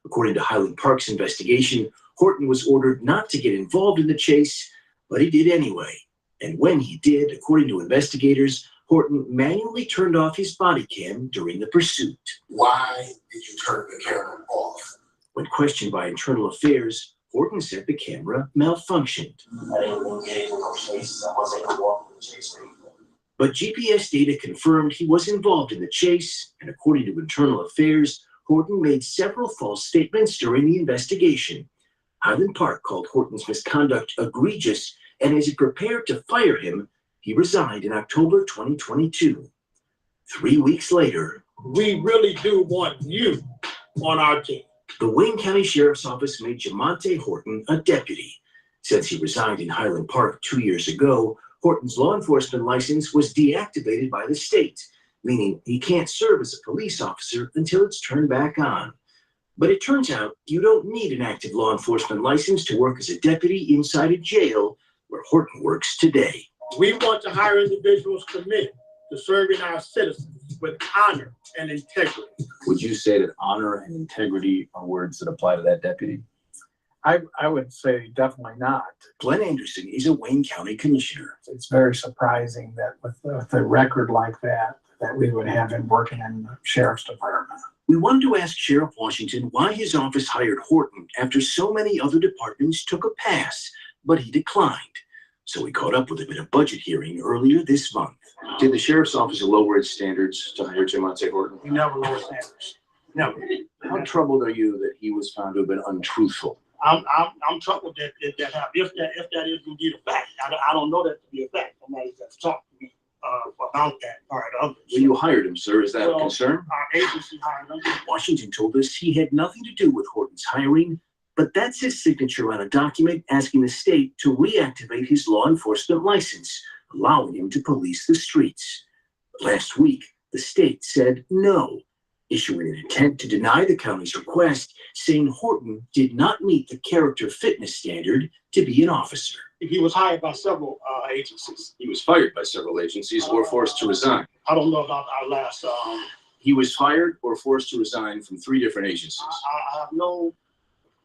According to Highland Park's investigation, Horton was ordered not to get involved in the chase, but he did anyway. And when he did, according to investigators, Horton manually turned off his body cam during the pursuit. Why did you turn the camera off? When questioned by Internal Affairs, Horton said the camera malfunctioned. I didn't engage in those chases. I wasn't involved in the chase. But GPS data confirmed he was involved in the chase, and according to Internal Affairs, Horton made several false statements during the investigation. Highland Park called Horton's misconduct egregious, and as he prepared to fire him, he resigned in October 2022. 3 weeks later, We really do want you on our team. the Wayne County Sheriff's Office made Jamonte Horton a deputy. Since he resigned in Highland Park 2 years ago, Horton's law enforcement license was deactivated by the state, meaning he can't serve as a police officer until it's turned back on. But it turns out you don't need an active law enforcement license to work as a deputy inside a jail where Horton works today. We want to hire individuals committed to serving our citizens with honor and integrity. Would you say that honor and integrity are words that apply to that deputy? I would say definitely not. Glenn Anderson is a Wayne County commissioner. It's very surprising that with a record like that we would have him working in the sheriff's department. We wanted to ask Sheriff Washington why his office hired Horton after so many other departments took a pass, but he declined. So we caught up with him in a budget hearing earlier this month. Did the sheriff's office lower its standards to hire Jamonte Horton? We never lower standards. Never. How troubled are you that he was found to have been untruthful? I'm troubled that if that is indeed a fact. I don't know that to be a fact. Somebody that's talked to me about that part of it. Well, you hired him, sir. Is that a concern? Our agency hired him. Washington told us he had nothing to do with Horton's hiring, but that's his signature on a document asking the state to reactivate his law enforcement license, allowing him to police the streets. Last week, the state said no, issuing an intent to deny the county's request, saying Horton did not meet the character fitness standard to be an officer. He was hired by several agencies. He was fired by several agencies or forced to resign. I don't know about our last. He was fired or forced to resign from 3 different agencies. I have no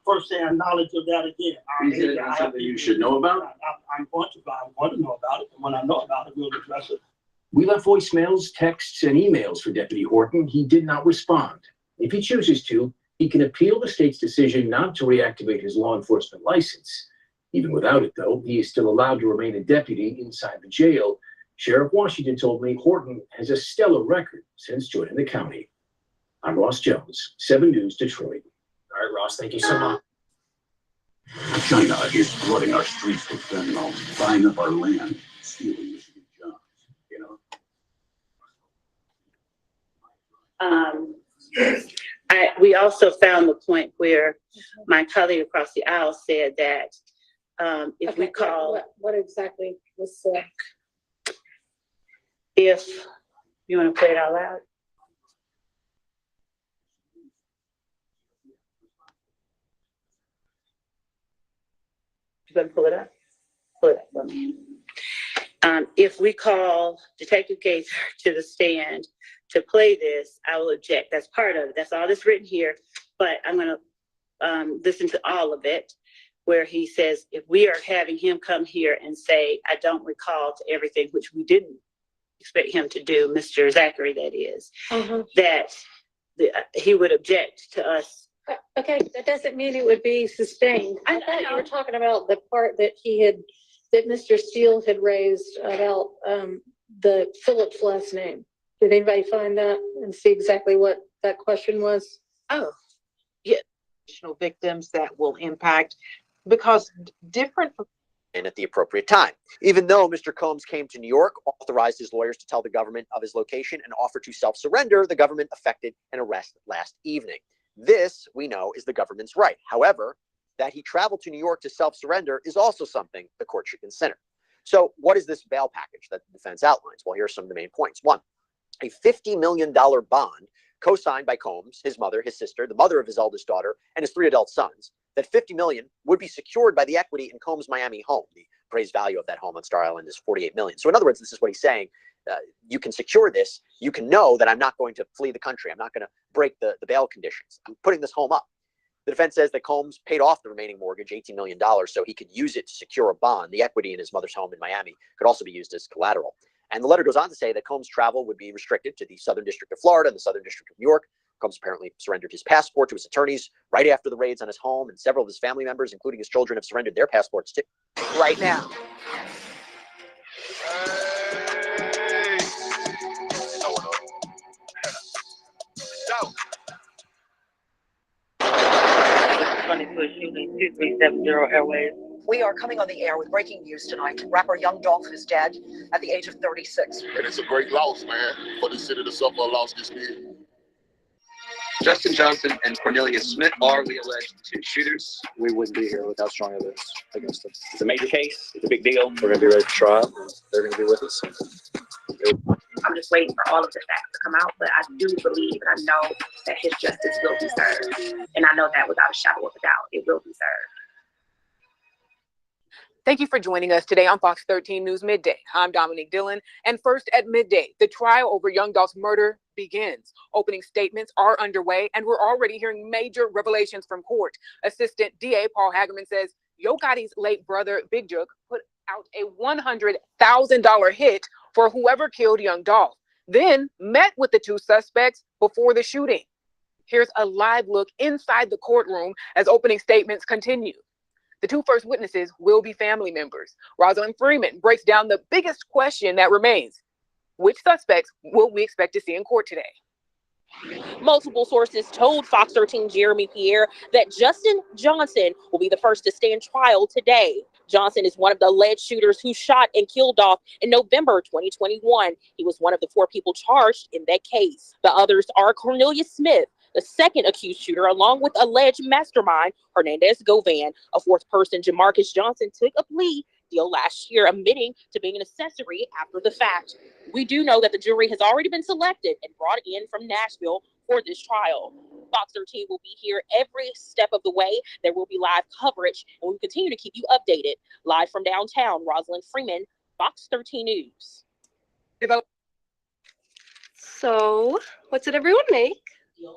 first-hand knowledge of that again. Is that something you should know about? I'm going to know about it, and when I know about it, we'll address it. We left voicemails, texts, and emails for Deputy Horton. He did not respond. If he chooses to, he can appeal the state's decision not to reactivate his law enforcement license. Even without it, though, he is still allowed to remain a deputy inside the jail. Sheriff Washington told me Horton has a stellar record since joining the county. I'm Ross Jones, 7 News, Detroit. All right, Ross, thank you so much. China is flooding our streets with fentanyl, buying up our land, stealing Michigan jobs, you know. We also found the point where my colleague across the aisle said that if we call. What exactly was said? If you want to play it out loud. You gonna pull it up? Pull it up for me. If we call Detective Gaither to the stand to play this, I will object. That's part of it. That's all that's written here. But I'm going to listen to all of it, where he says, if we are having him come here and say, I don't recall to everything, which we didn't expect him to do, Mr. Zachary, that is, that he would object to us. Okay, that doesn't mean it would be sustained. I thought you were talking about the part that that Mr. Steele had raised about the Phillips last name. Did anybody find that and see exactly what that question was? Oh, yeah, additional victims that will impact, because different. And at the appropriate time. Even though Mr. Combs came to New York, authorized his lawyers to tell the government of his location and offered to self-surrender, the government effected an arrest last evening. This, we know, is the government's right. However, that he traveled to New York to self-surrender is also something the court should consider. So what is this bail package that the defense outlines? Well, here are some of the main points. 1, a $50 million bond co-signed by Combs, his mother, his sister, the mother of his eldest daughter, and his 3 adult sons. That $50 million would be secured by the equity in Combs' Miami home. The appraised value of that home on Star Island is $48 million. So in other words, this is what he's saying. You can secure this. You can know that I'm not going to flee the country. I'm not going to break the bail conditions. I'm putting this home up. The defense says that Combs paid off the remaining mortgage, $18 million, so he could use it to secure a bond. The equity in his mother's home in Miami could also be used as collateral. And the letter goes on to say that Combs' travel would be restricted to the Southern District of Florida and the Southern District of New York, Combs apparently surrendered his passport to his attorneys right after the raids on his home, and several of his family members, including his children, have surrendered their passports too. Right now. We are coming on the air with breaking news tonight. Rapper Young Dolph is dead at the age of 36. And it's a great loss, man, for the city to suffer a loss this big. Justin Johnson and Cornelius Smith are the alleged two shooters. We wouldn't be here without strong evidence against them. It's a major case. It's a big deal. We're going to be ready for trial. They're going to be with us. I'm just waiting for all of the facts to come out, but I do believe and I know that his justice will be served. And I know that without a shadow of a doubt, it will be served. Thank you for joining us today on Fox 13 News Midday. I'm Dominique Dillon, and first at midday, the trial over Young Dolph's murder begins. Opening statements are underway, and we're already hearing major revelations from court. Assistant DA Paul Hagerman says Yo Gotti's late brother, Big Jook, put out a $100,000 hit for whoever killed Young Dolph, then met with the two suspects before the shooting. Here's a live look inside the courtroom as opening statements continue. The two first witnesses will be family members. Rosalind Freeman breaks down the biggest question that remains. Which suspects will we expect to see in court today? Multiple sources told Fox 13 Jeremy Pierre that Justin Johnson will be the first to stand trial today. Johnson is one of the alleged shooters who shot and killed Dolph in November 2021. He was one of the 4 people charged in that case. The others are Cornelius Smith, the second accused shooter, along with alleged mastermind Hernandez Govan. A fourth person, Jamarcus Johnson, took a plea deal last year, admitting to being an accessory after the fact. We do know that the jury has already been selected and brought in from Nashville for this trial. Fox 13 will be here every step of the way. There will be live coverage, and we will continue to keep you updated. Live from downtown, Rosalind Freeman, Fox 13 News. So, what did everyone make?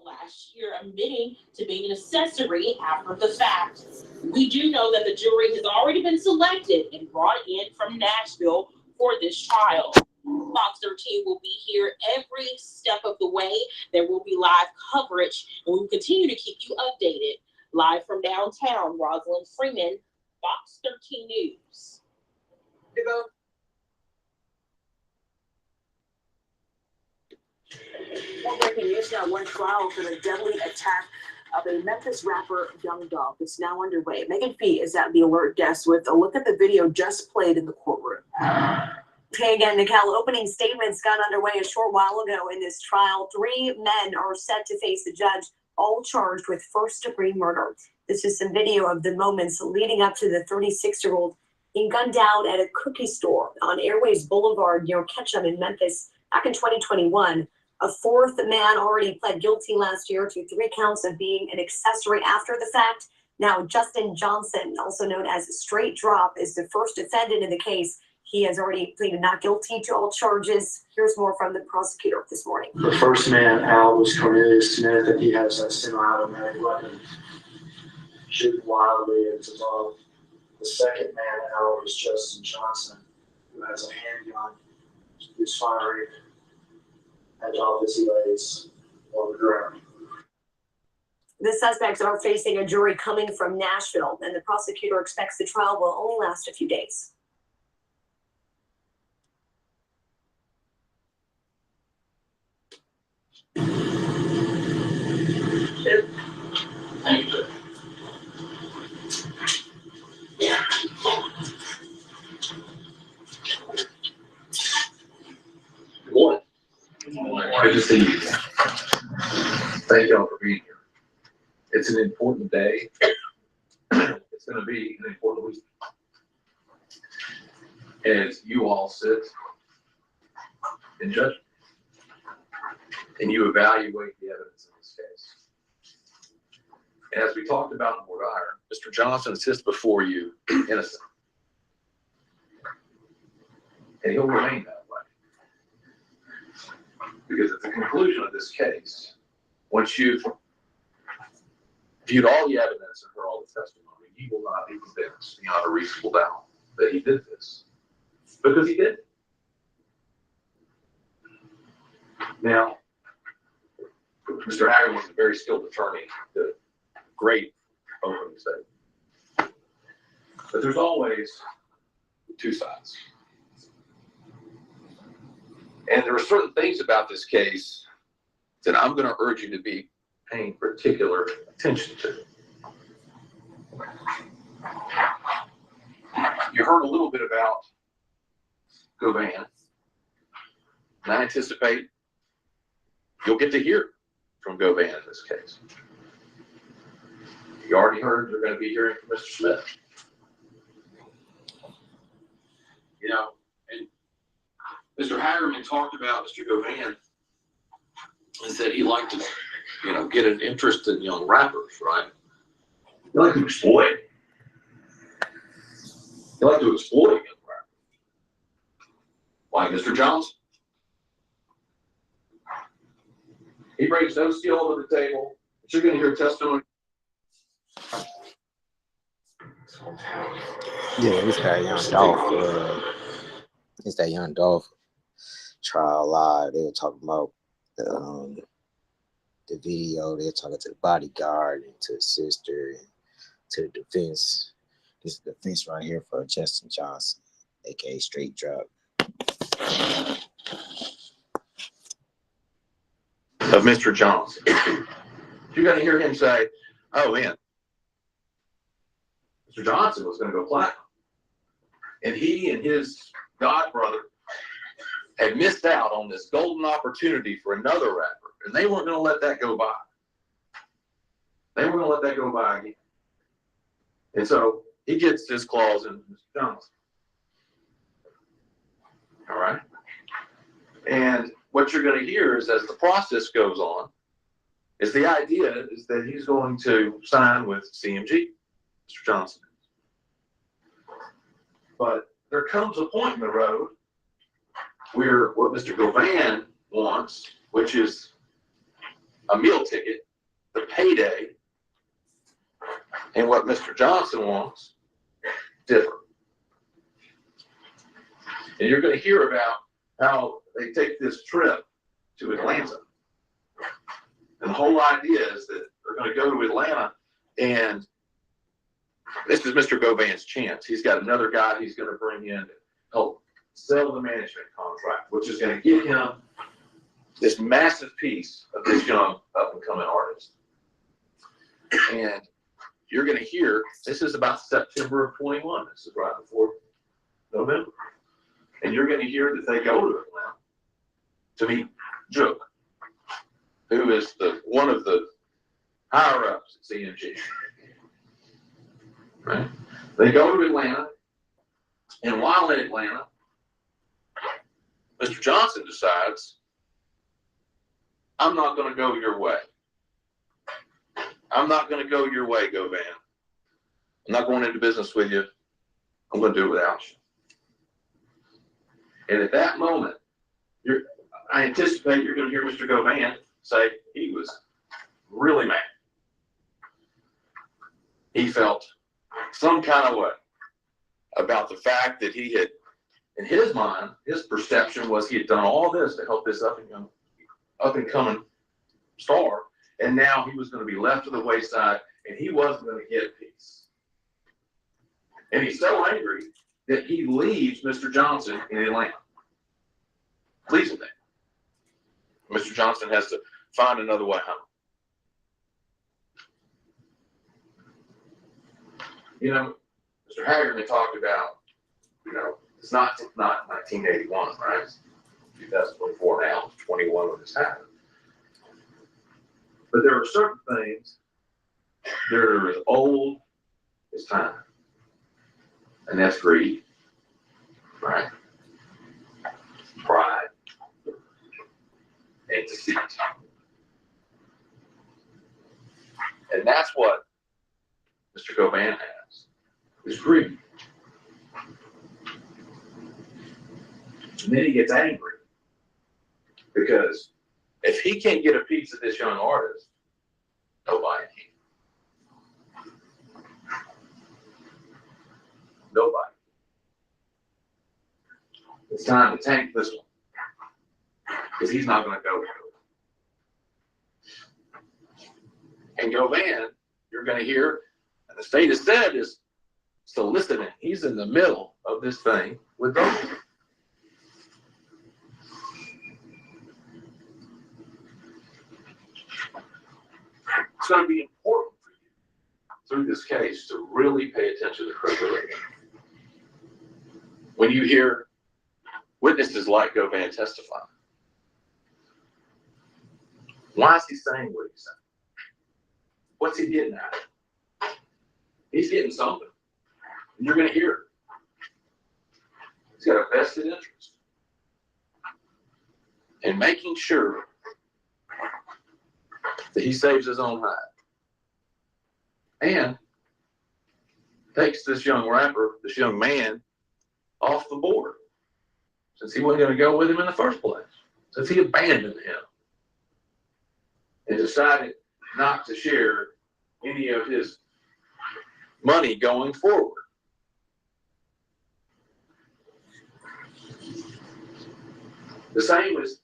Last year, admitting to being an accessory after the fact. We do know that the jury has already been selected and brought in from Nashville for this trial. Fox 13 will be here every step of the way. There will be live coverage, and we will continue to keep you updated. Live from downtown, Rosalind Freeman, Fox 13 News. More breaking news now. One trial for the deadly attack of a Memphis rapper, Young Dolph. It's now underway. Megan Fee is at the alert desk with a look at the video just played in the courtroom. Okay, again, Nicole, opening statements got underway a short while ago in this trial. 3 men are set to face the judge, all charged with first-degree murder. This is some video of the moments leading up to the 36-year-old being gunned down at a cookie store on Airways Boulevard near Ketchum in Memphis back in 2021. A 4th man already pled guilty last year to 3 counts of being an accessory after the fact. Now, Justin Johnson, also known as Straight Drop, is the first defendant in the case. He has already pleaded not guilty to all charges. Here's more from the prosecutor this morning. The first man out was Cornelius Smith, and he has a semi-automatic weapon, shooting wildly into Dolph. The second man out is Justin Johnson, who has a handgun, who's firing at Dolph as he lays on the ground. The suspects are facing a jury coming from Nashville, and the prosecutor expects the trial will only last a few days. Good to see you. Thank y'all for being here. It's an important day. It's going to be an important week. As you all sit in judgment and you evaluate the evidence in this case. And as we talked about in Ward Iron, Mr. Johnson sits before you innocent. And he'll remain that way. Because at the conclusion of this case, once you've viewed all the evidence and heard all the testimony, you will not be convinced beyond a reasonable doubt that he did this. Because he did. Mr. Haggard was a very skilled attorney, did a great opening statement. But there's always two sides. And there are certain things about this case that I'm going to urge you to be paying particular attention to. You heard a little bit about Govan, and I anticipate you'll get to hear from Govan in this case. You already heard you're going to be hearing from Mr. Smith. You know, and Mr. Hagerman talked about Mr. Govan and said he liked to, you know, get an interest in young rappers, right? He liked to exploit. He liked to exploit young rappers. Like Mr. Johnson. He brings no skill to the table, but you're going to hear testimony. Yeah, it's that young Dolph. It's that young Dolph trial live. They were talking about the video. They were talking to the bodyguard and to his sister and to the defense. This is the defense right here for Justin Johnson, aka Straight Drug. Of Mr. Johnson. You're going to hear him say, oh, man, Mr. Johnson was going to go platinum. And he and his godbrother had missed out on this golden opportunity for another rapper. And they weren't going to let that go by. They weren't going to let that go by again. And so he gets his claws in Mr. Johnson. All right? And what you're going to hear is as the process goes on, is the idea is that he's going to sign with CMG, Mr. Johnson. But there comes a point in the road where what Mr. Govan wants, which is a meal ticket, the payday, and what Mr. Johnson wants, differ. And you're going to hear about how they take this trip to Atlanta. And the whole idea is that they're going to go to Atlanta, and this is Mr. Govan's chance. He's got another guy he's going to bring in to help sell the management contract, which is going to give him this massive piece of this young up-and-coming artist. And you're going to hear, this is about September of 21. This is right before November. And you're going to hear that they go to Atlanta to meet Jook, who is one of the higher-ups at CMG. Right? They go to Atlanta, and while in Atlanta, Mr. Johnson decides, I'm not going to go your way. I'm not going to go your way, Govan. I'm not going into business with you. I'm going to do it without you. And at that moment, I anticipate you're going to hear Mr. Govan say he was really mad. He felt some kind of way about the fact that he had, in his mind, his perception was he had done all this to help this up and coming star, and now he was going to be left to the wayside, and he wasn't going to get peace. And he's so angry that he leaves Mr. Johnson in Atlanta. Leaves him there. Mr. Johnson has to find another way home. You know, Mr. Hagerman talked about, you know, it's not 1981, right? It's 2024 now, it's 21 when this happened. But there are certain things that are as old as time. And that's greed, right? Pride, and deceit. And that's what Mr. Govan has, is greed. And then he gets angry because if he can't get a piece of this young artist, nobody can. Nobody. It's time to tank this one because he's not going to go. And Govan, you're going to hear, and the state has said is soliciting. He's in the middle of this thing with Dolph. It's going to be important for you through this case to really pay attention to preparation. When you hear witnesses like Govan testify, why is he saying what he's saying? What's he getting at? He's getting something. And you're going to hear it. He's got a vested interest in making sure that he saves his own hide and takes this young rapper, this young man, off the board, since he wasn't going to go with him in the first place, since he abandoned him and decided not to share any of his money going forward. The same is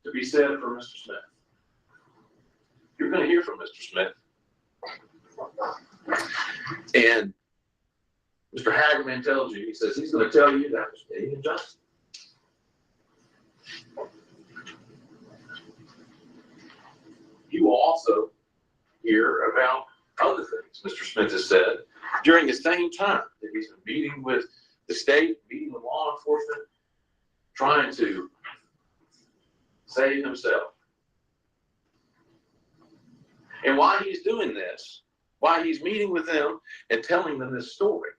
to be said for Mr. Smith. You're going to hear from Mr. Smith. And Mr. Hagerman tells you, he says he's going to tell you that was me and Justin. You will also hear about other things Mr. Smith has said during the same time that he's been meeting with the state, meeting with law enforcement, trying to save himself. And why he's doing this, why he's meeting with them and telling them this story,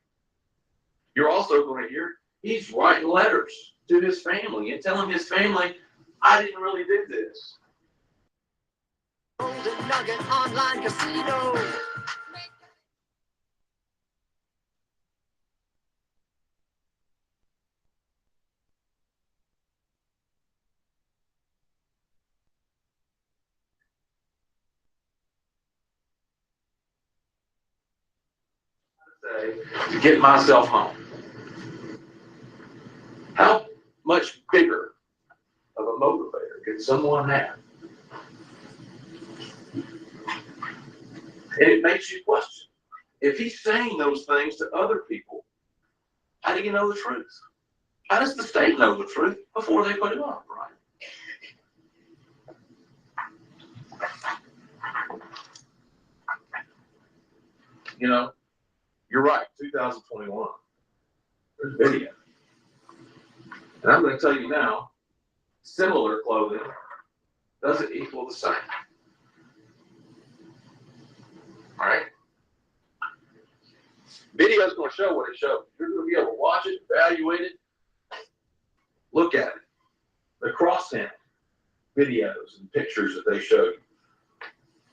you're also going to hear he's writing letters to his family and telling his family, I didn't really do this. Golden Nugget Online Casino. To get myself home. How much bigger of a motivator could someone have? And it makes you question. If he's saying those things to other people, how do you know the truth? How does the state know the truth before they put it up, right? You know, you're right, 2021. There's video. And I'm going to tell you now, similar clothing doesn't equal the same. All right? Video is going to show what it shows. You're going to be able to watch it, evaluate it, look at it. The cross-hand videos and pictures that they show you.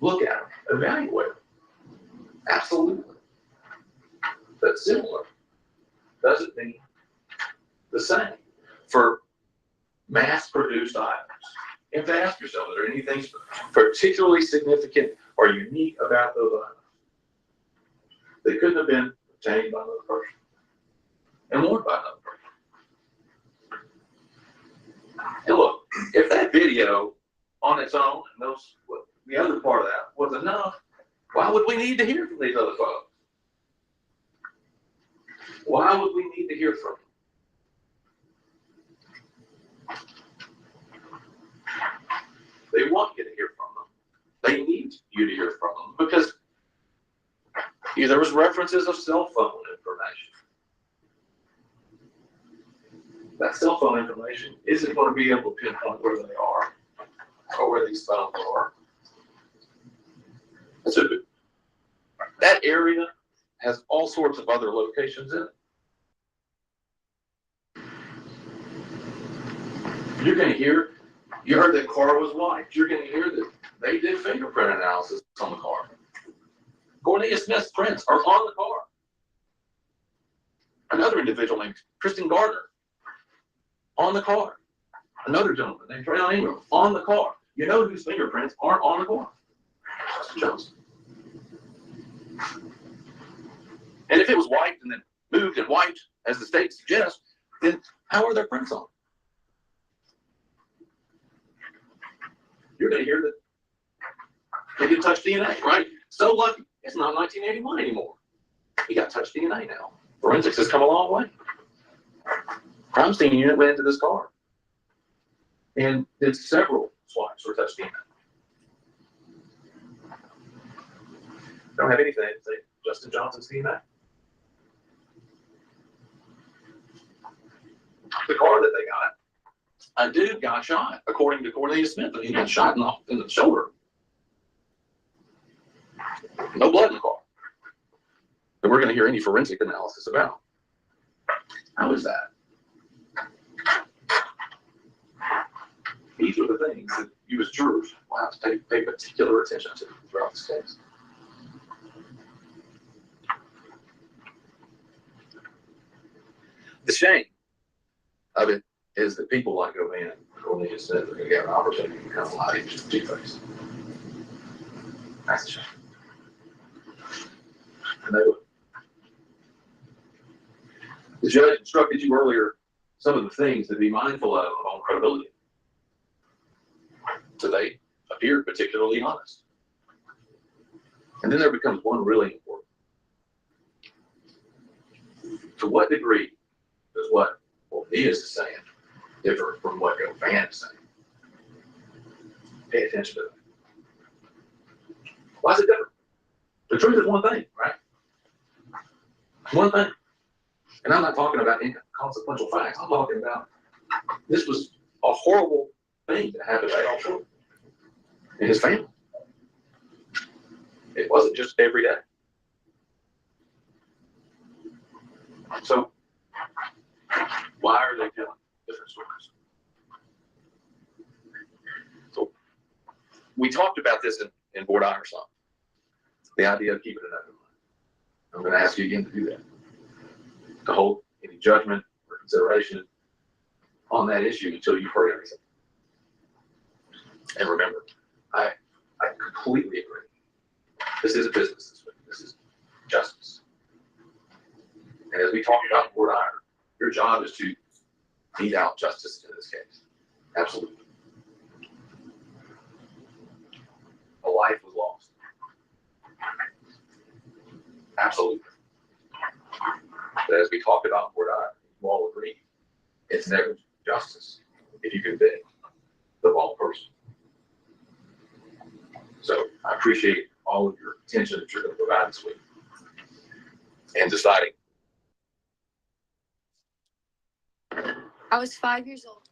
Look at them, evaluate them. Absolutely. But similar doesn't mean the same for mass-produced items. You have to ask yourself, are there anything particularly significant or unique about those items that couldn't have been obtained by another person and worn by another person? And look, if that video on its own and those, the other part of that was enough, why would we need to hear from these other folks? Why would we need to hear from them? They want you to hear from them. They need you to hear from them because there was references of cell phone information. That cell phone information isn't going to be able to pinpoint where they are or where these phones are. So that area has all sorts of other locations in it. You're going to hear, you heard that car was wiped. You're going to hear that they did fingerprint analysis on the car. Cornelia Smith's prints are on the car. Another individual named Kristen Gardner on the car. Another gentleman named Trayon Ingram on the car. You know whose fingerprints aren't on the car? Justin Johnson. And if it was wiped and then moved and wiped, as the state suggests, then how are their prints on? You're going to hear that they didn't touch DNA, right? So lucky, it's not 1981 anymore. We got touch DNA now. Forensics has come a long way. Crime scene unit went into this car and did several swipes for touch DNA. Don't have anything to say Justin Johnson's DNA. The car that they got, a dude got shot, according to Cornelius Smith, and he got shot in the shoulder. No blood in the car that we're going to hear any forensic analysis about. How is that? These are the things that you as jurors will have to pay particular attention to throughout this case. The shame of it is that people like O'Van, Cornelius Smith, are going to get an opportunity to become a lot of G-face. That's a shame. And they would. The judge instructed you earlier some of the things to be mindful of on credibility. So they appeared particularly honest. And then there becomes one really important. To what degree does what Cornelius is saying differ from what O'Van is saying? Pay attention to that. Why is it different? The truth is one thing, right? One thing. And I'm not talking about inconsequential facts. I'm talking about this was a horrible thing that happened to Dolph and his family. It wasn't just every day. So, why are they telling different stories? So, we talked about this in Board Ironson. The idea of keeping an open mind. I'm going to ask you again to do that. To hold any judgment or consideration on that issue until you've heard everything. And remember, I completely agree. This is a business. This is justice. And as we talked about in Board Iron, your job is to mete out justice in this case. Absolutely. A life was lost. Absolutely. But as we talked about in Board Iron, you all agree, it's never justice if you convict the wrong person. So I appreciate all of your attention that you're going to provide this week and deciding. I was 5 years old.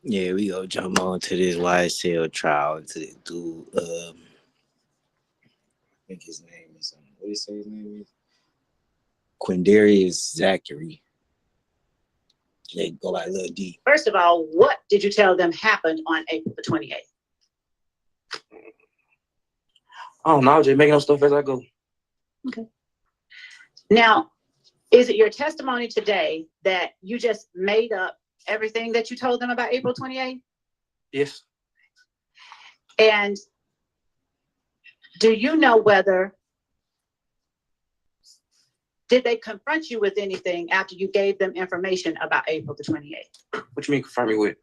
Yeah, we go jump on to this YSL trial to the dude. I think his name is what do you say his name is? Quindarius Zachary. They go like Lil D. First of all, what did you tell them happened on April the 28th? I don't know. I was just making up stuff as I go. Okay. Now, is it your testimony today that you just made up everything that you told them about April 28th? Yes. And do you know whether did they confront you with anything after you gave them information about April the 28th? What you mean confront me with?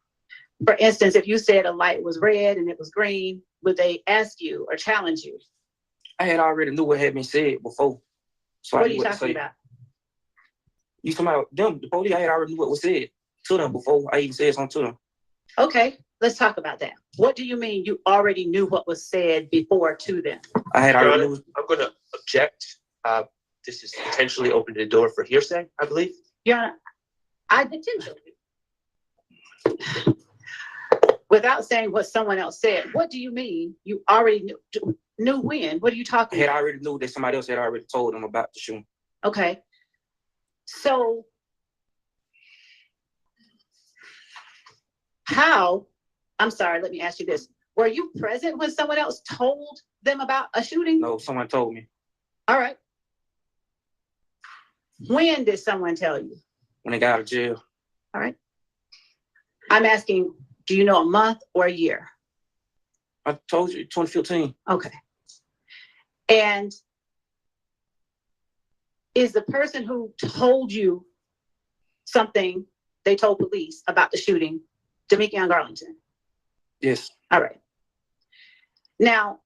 For instance, if you said a light was red and it was green, would they ask you or challenge you? I had already knew what had been said before. So What I are knew you what to talking say. about? You talking about them, the police? I had already knew what was said to them before I even said something to them. Okay, let's talk about that. What do you mean you already knew what was said before to them? I had Your already Honor, knew. I'm going to object. This is potentially opening the door for hearsay, I believe. Your Honor, I potentially. Without saying what someone else said, what do you mean you already knew when? What are you I talking had about? already knew that somebody else had already told them about the shooting. Okay. So how, I'm sorry, let me ask you this. Were you present when someone else told them about a shooting? No, someone told me All right. When did someone tell you? when they got out of jail. All right. I'm asking, do you know a month or a year? I told you 2015. Okay. And is the person who told you something they told police about the shooting Demekion Garlington? Yes. All right. Now,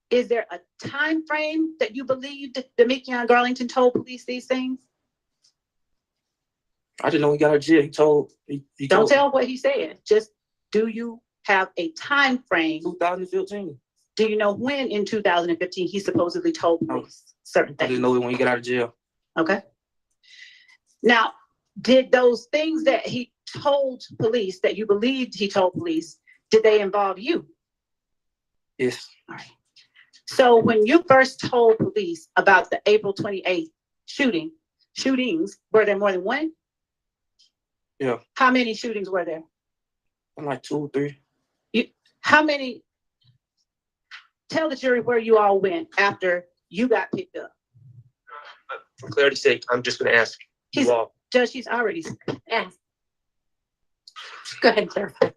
Is there a time frame that you believe that Demekion Garlington told police these things? I just know he got out of jail. He Don't told tell what he said. Just, do you have a time frame? 2015. Do you know when in 2015 he supposedly told police certain I things? just know it when he got out of jail. Okay. Now, did those things that he told police, that you believed he told police, did they involve you? Yes. All right. So when you first told police about the April 28th shootings, were there more than one? Yeah. How many shootings were there? I'm like 2 or 3. How many? Tell the jury where you all went after you got picked up. For clarity's sake, I'm just gonna ask you all. Judge, he's already asked. Go ahead and clarify.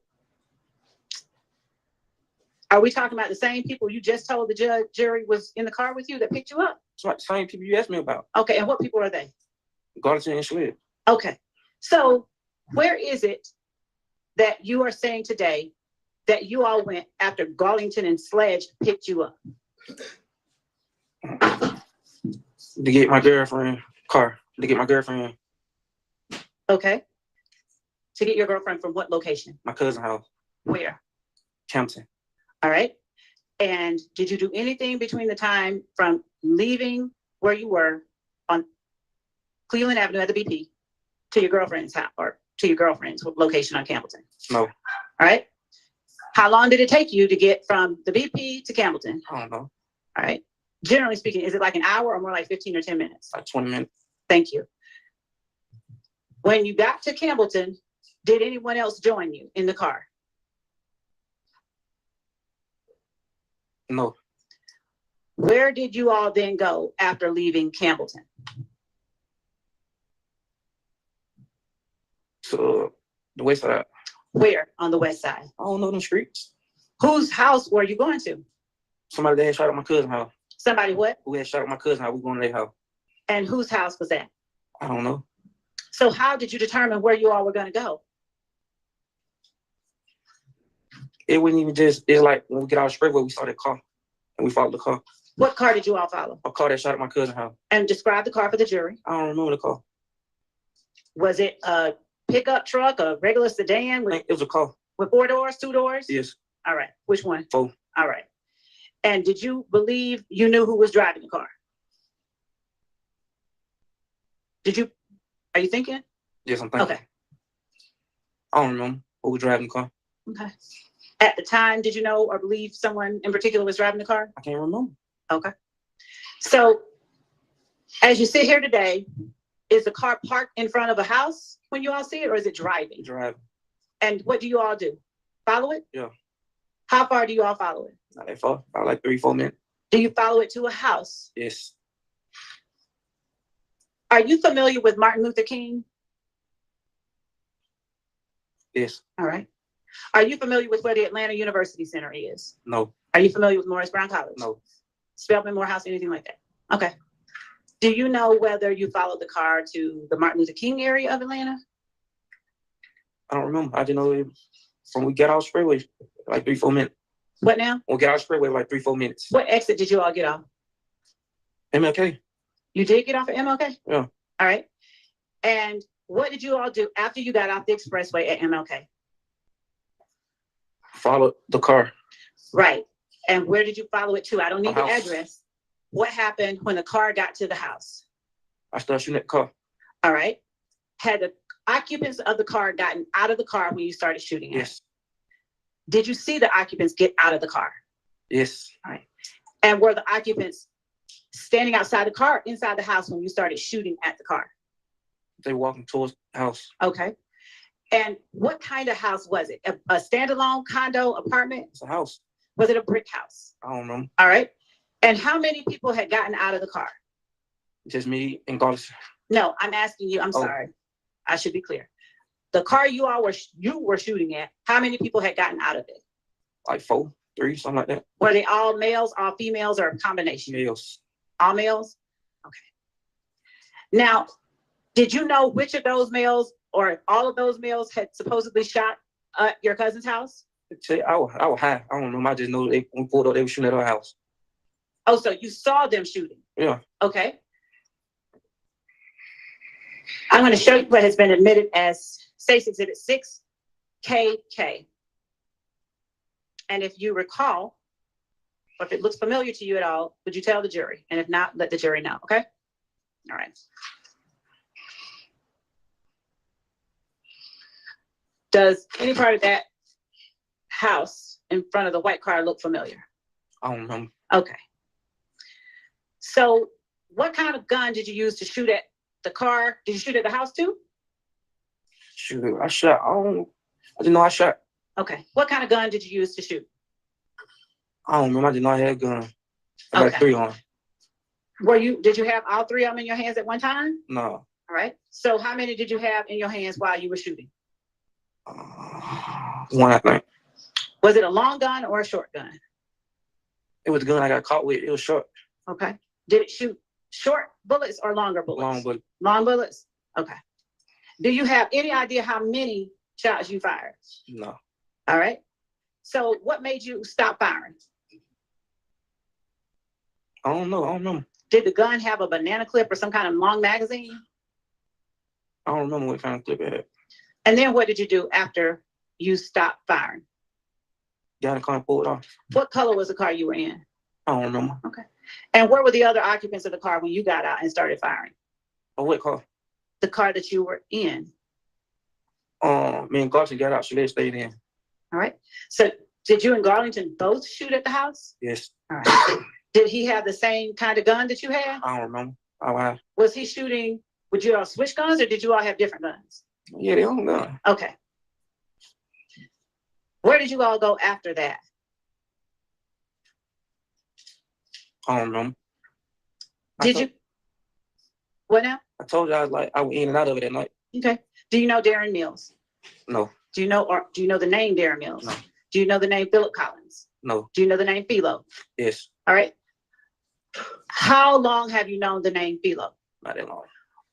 Are we talking about the same people you just told the jury was in the car with you that picked you up? It's like the same people you asked me about. Okay, and what people are they? Garlington and Schmidt. Okay, so where is it that you are saying today that you all went after Garlington and Sledge picked you up? To get my girlfriend car. To get my girlfriend. Okay. To get your girlfriend from what location? My cousin's house. Where? Campton. All right. And did you do anything between the time from leaving where you were on Cleveland Avenue at the BP to your girlfriend's house, or to your girlfriend's location on Campbellton? No. All right. How long did it take you to get from the BP to Campbellton? I don't know. All right. Generally speaking, is it like an hour or more like 15 or 10 minutes? Like 20 minutes. Thank you. When you got to Campbellton, did anyone else join you in the car? No. Where did you all then go after leaving Campbellton? So the west side. Where on the west side? I don't know them streets. Whose house were you going to? Somebody that had shot at my cousin's house. Somebody what? Who had shot at my cousin's house. We going to their house. And whose house was that? I don't know. So how did you determine where you all were going to go? It wasn't even just, it's like when we get out of Sprayway, we saw that car and we followed the car. What car did you all follow? A car that shot at my cousin's house. And describe the car for the jury. I don't remember the car. Was it a pickup truck, a regular sedan? It was a car. With 4 doors, 2 doors? Yes. All right. Which one? 4. All right. And did you believe you knew who was driving the car? Are you thinking? Yes, I'm thinking. Okay. I don't remember who was driving the car. Okay. At the time, did you know or believe someone in particular was driving the car? I can't remember. Okay. So as you sit here today, is the car parked in front of a house when you all see it, or is it driving? Driving. And what do you all do? Follow it? Yeah. How far do you all follow it? Not that far. About like 3-4 minutes. Do you follow it to a house? Yes. Are you familiar with Martin Luther King? Yes. All right. Are you familiar with where the Atlanta University Center is? No. Are you familiar with Morris Brown College? No. Spelman Morehouse, anything like that? Okay. Do you know whether you followed the car to the Martin Luther King area of Atlanta? I don't remember. I just know it from we got off Sprayway, like 3-4 minutes. What now? When we got off Sprayway, like 3-4 minutes. What exit did you all get off? MLK. You did get off at MLK? Yeah. All right. And what did you all do after you got off the expressway at MLK? Followed the car. Right. And where did you follow it to? I don't need the house. address. What happened when the car got to the house? I started shooting at the car. All right. Had the occupants of the car gotten out of the car when you started shooting? Yes. Did you see the occupants get out of the car? Yes. All right. And were the occupants standing outside the car, inside the house when you started shooting at the car? They walking towards the house. Okay. And what kind of house was it? A standalone condo apartment? It's a house. Was it a brick house? I don't know. All right. And how many people had gotten out of the car? Just me and Garlington. No, I'm asking you. I'm sorry. I should be clear. The car you were shooting at, how many people had gotten out of it? Like 4, 3, something like that. Were they all males, all females, or a combination? Males. All males? Okay. Now, did you know which of those males or all of those males had supposedly shot at your cousin's house? I was high. I don't know. I just know they when we pulled up, they were shooting at our house. Oh, so you saw them shooting? Yeah. Okay. I'm going to show you what has been admitted as State's Exhibit 6KK. And if you recall, or if it looks familiar to you at all, would you tell the jury? And if not, let the jury know, okay? All right. Does any part of that house in front of the white car look familiar? I don't know. Okay. So what kind of gun did you use to shoot at the car? Did you shoot at the house too? Shoot, I shot. I didn't know I shot. Okay. What kind of gun did you use to shoot? I don't remember. I did not have a gun. I got 3 on. Did you have all 3 of them in your hands at one time? No. All right. So how many did you have in your hands while you were shooting? 1, I think. Was it a long gun or a short gun? It was the gun I got caught with. It was short. Okay. Did it shoot short bullets or longer bullets? Long bullet. Long bullets? Okay. Do you have any idea how many shots you fired? No. All right. So what made you stop firing? I don't know. I don't remember. Did the gun have a banana clip or some kind of long magazine? I don't remember what kind of clip it had. And then what did you do after you stopped firing? Got in the car and pulled it off. What color was the car you were in? I don't remember. Okay. And where were the other occupants of the car when you got out and started firing? Oh, what car? The car that you were in. Me and Garson got out. She stayed in. All right. So did you and Garlington both shoot at the house? Yes. All right. Did he have the same kind of gun that you had? I don't remember. I lied. Was he shooting, would you all switch guns or did you all have different guns? Yeah, they own gun. Okay. Where did you all go after that? I don't remember. Did you? What now? I told you I was in and out of it at night. Okay. Do you know Darren Mills? No. Do you know the name Darren Mills? No. Do you know the name Philip Collins? No. Do you know the name Philo? Yes. All right. How long have you known the name Philo? Not that long.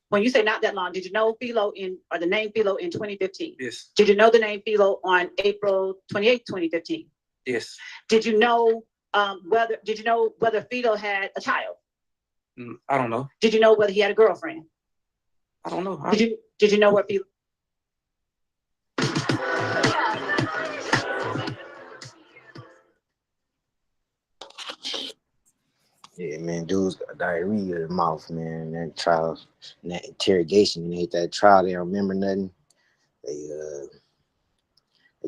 When you say not that long, did you know Philo or the name Philo in 2015? Yes. Did you know the name Philo on April 28, 2015? Yes. Did you know whether Philo had a child? I don't know. Did you know whether he had a girlfriend? I don't know. Did you know what Philo? Yeah, man, dudes got diarrhea in the mouth, man. That trial, that interrogation, they hit that trial, they don't remember nothing. They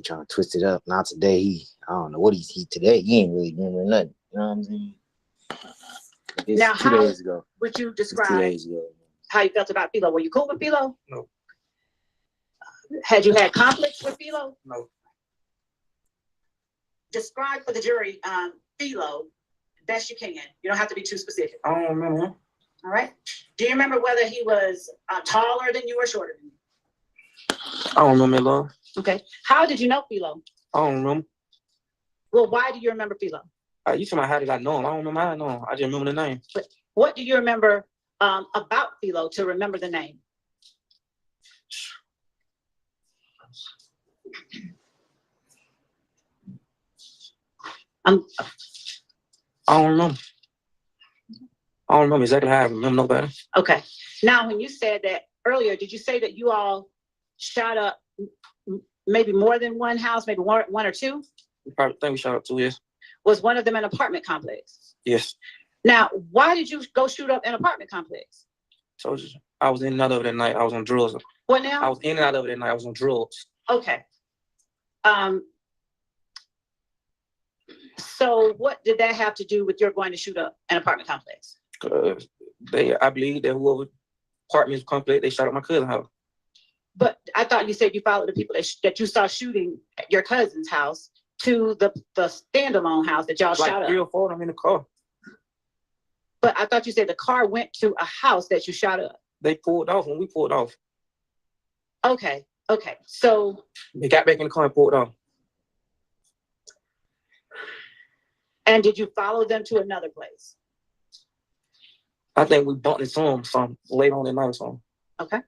trying to twist it up. Not today. I don't know what he today. He ain't really remember nothing. You know what I'm saying? It's Now, 2 days ago. Would you It's 2 describe days ago. how you felt about Philo? Were you cool with Philo? No. Had you had conflicts with Philo? No. Describe for the jury Philo best you can. You don't have to be too specific. I don't remember him. All right. Do you remember whether he was taller than you or shorter than you? I don't remember it, love. Okay. How did you know Philo? I don't remember. Well, why do you remember Philo? You told me how did I know him? I don't remember how I know him. I just remember the name. But what do you remember about Philo to remember the name? I don't remember. I don't remember exactly how I remember nobody. Okay. Now, when you said that earlier, did you say that you all shot up maybe more than one house, maybe one or two? I probably think we shot up 2, yes. Was one of them an apartment complex? Yes. Now, why did you go shoot up an apartment complex? Told you. I was in and out of it at night. I was on drugs. What now? I was in and out of it at night. I was on drugs. Okay. So what did that have to do with your going to shoot up an apartment complex? I believe that whoever apartment complex, they shot up my cousin's house. But I thought you said you followed the people that you saw shooting at your cousin's house to the standalone house that y'all shot up. 3 or 4 of them in the car. But I thought you said the car went to a house that you shot up. They pulled off when we pulled off. Okay. So they got back in the car and pulled off. And did you follow them to another place? I think we bumped into some late on at night or something. Okay.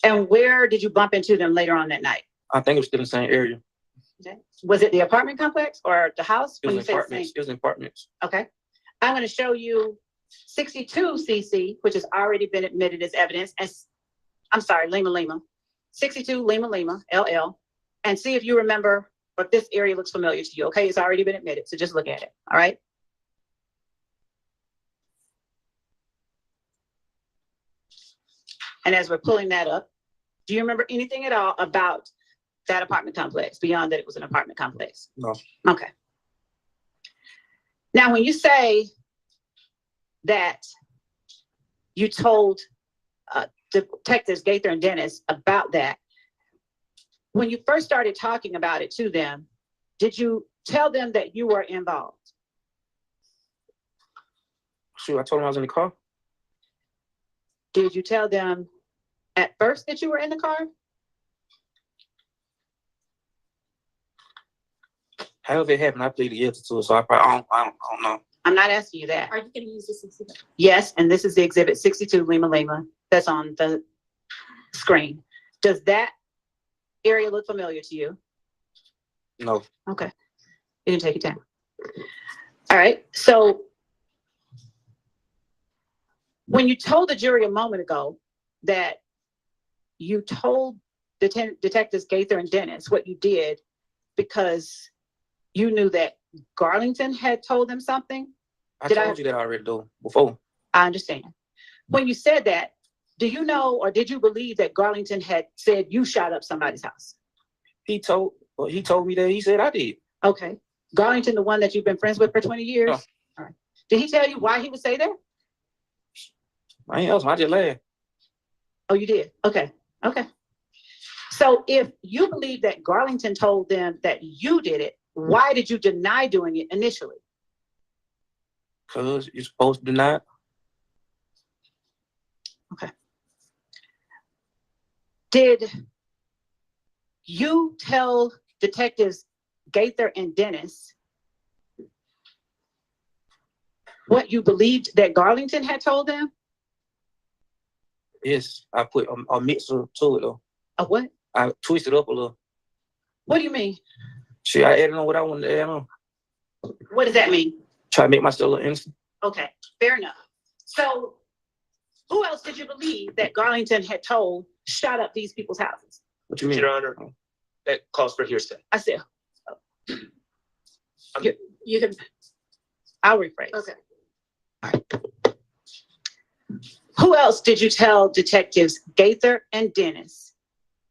And where did you bump into them later on that night? I think it was still in the same area. Okay. Was it the apartment complex or the house? It When was you say the apartments. same? It was apartments. Okay. I'm going to show you 62 CC, which has already been admitted as evidence, as I'm sorry, Lima Lima. 62 Lima Lima LL, and see if you remember or if this area looks familiar to you. Okay, it's already been admitted, so just look at it. All right. And as we're pulling that up, do you remember anything at all about that apartment complex beyond that it was an apartment complex? No. Okay. Now, when you say that you told Detectives Gaither and Dennis about that, when you first started talking about it to them, did you tell them that you were involved? Sure, I told them I was in the car. Did you tell them at first that you were in the car? However it happened, I pleaded guilty to it, so I don't know. I'm not asking you that. Are you going to use this exhibit? Yes, and this is the exhibit 62 Lima Lima that's on the screen. Does that area look familiar to you? No. Okay. You can take it down. All right. So when you told the jury a moment ago that you told Detectives Gaither and Dennis what you did because you knew that Garlington had told them something. I told you that already though, before. I understand. When you said that, do you know or did you believe that Garlington had said you shot up somebody's house? He told me that he said I did. Okay. Garlington, the one that you've been friends with for 20 years? Yeah. All right. Did he tell you why he would say that? I ain't else. I just laughed. Oh, you did? Okay. Okay. So if you believe that Garlington told them that you did it, why did you deny doing it initially? Because you're supposed to deny it. Okay. Did you tell Detectives Gaither and Dennis what you believed that Garlington had told them? Yes, I put a mixer to it though. A what? I twisted up a little. What do you mean? See, I added on what I wanted to add on. What does that mean? Try to make myself look innocent. Okay, fair enough. So who else did you believe that Garlington had told shot up these people's houses? What you mean? Your Honor, that calls for hearsay. I said, you can, I'll rephrase. Okay. All right. Who else did you tell Detectives Gaither and Dennis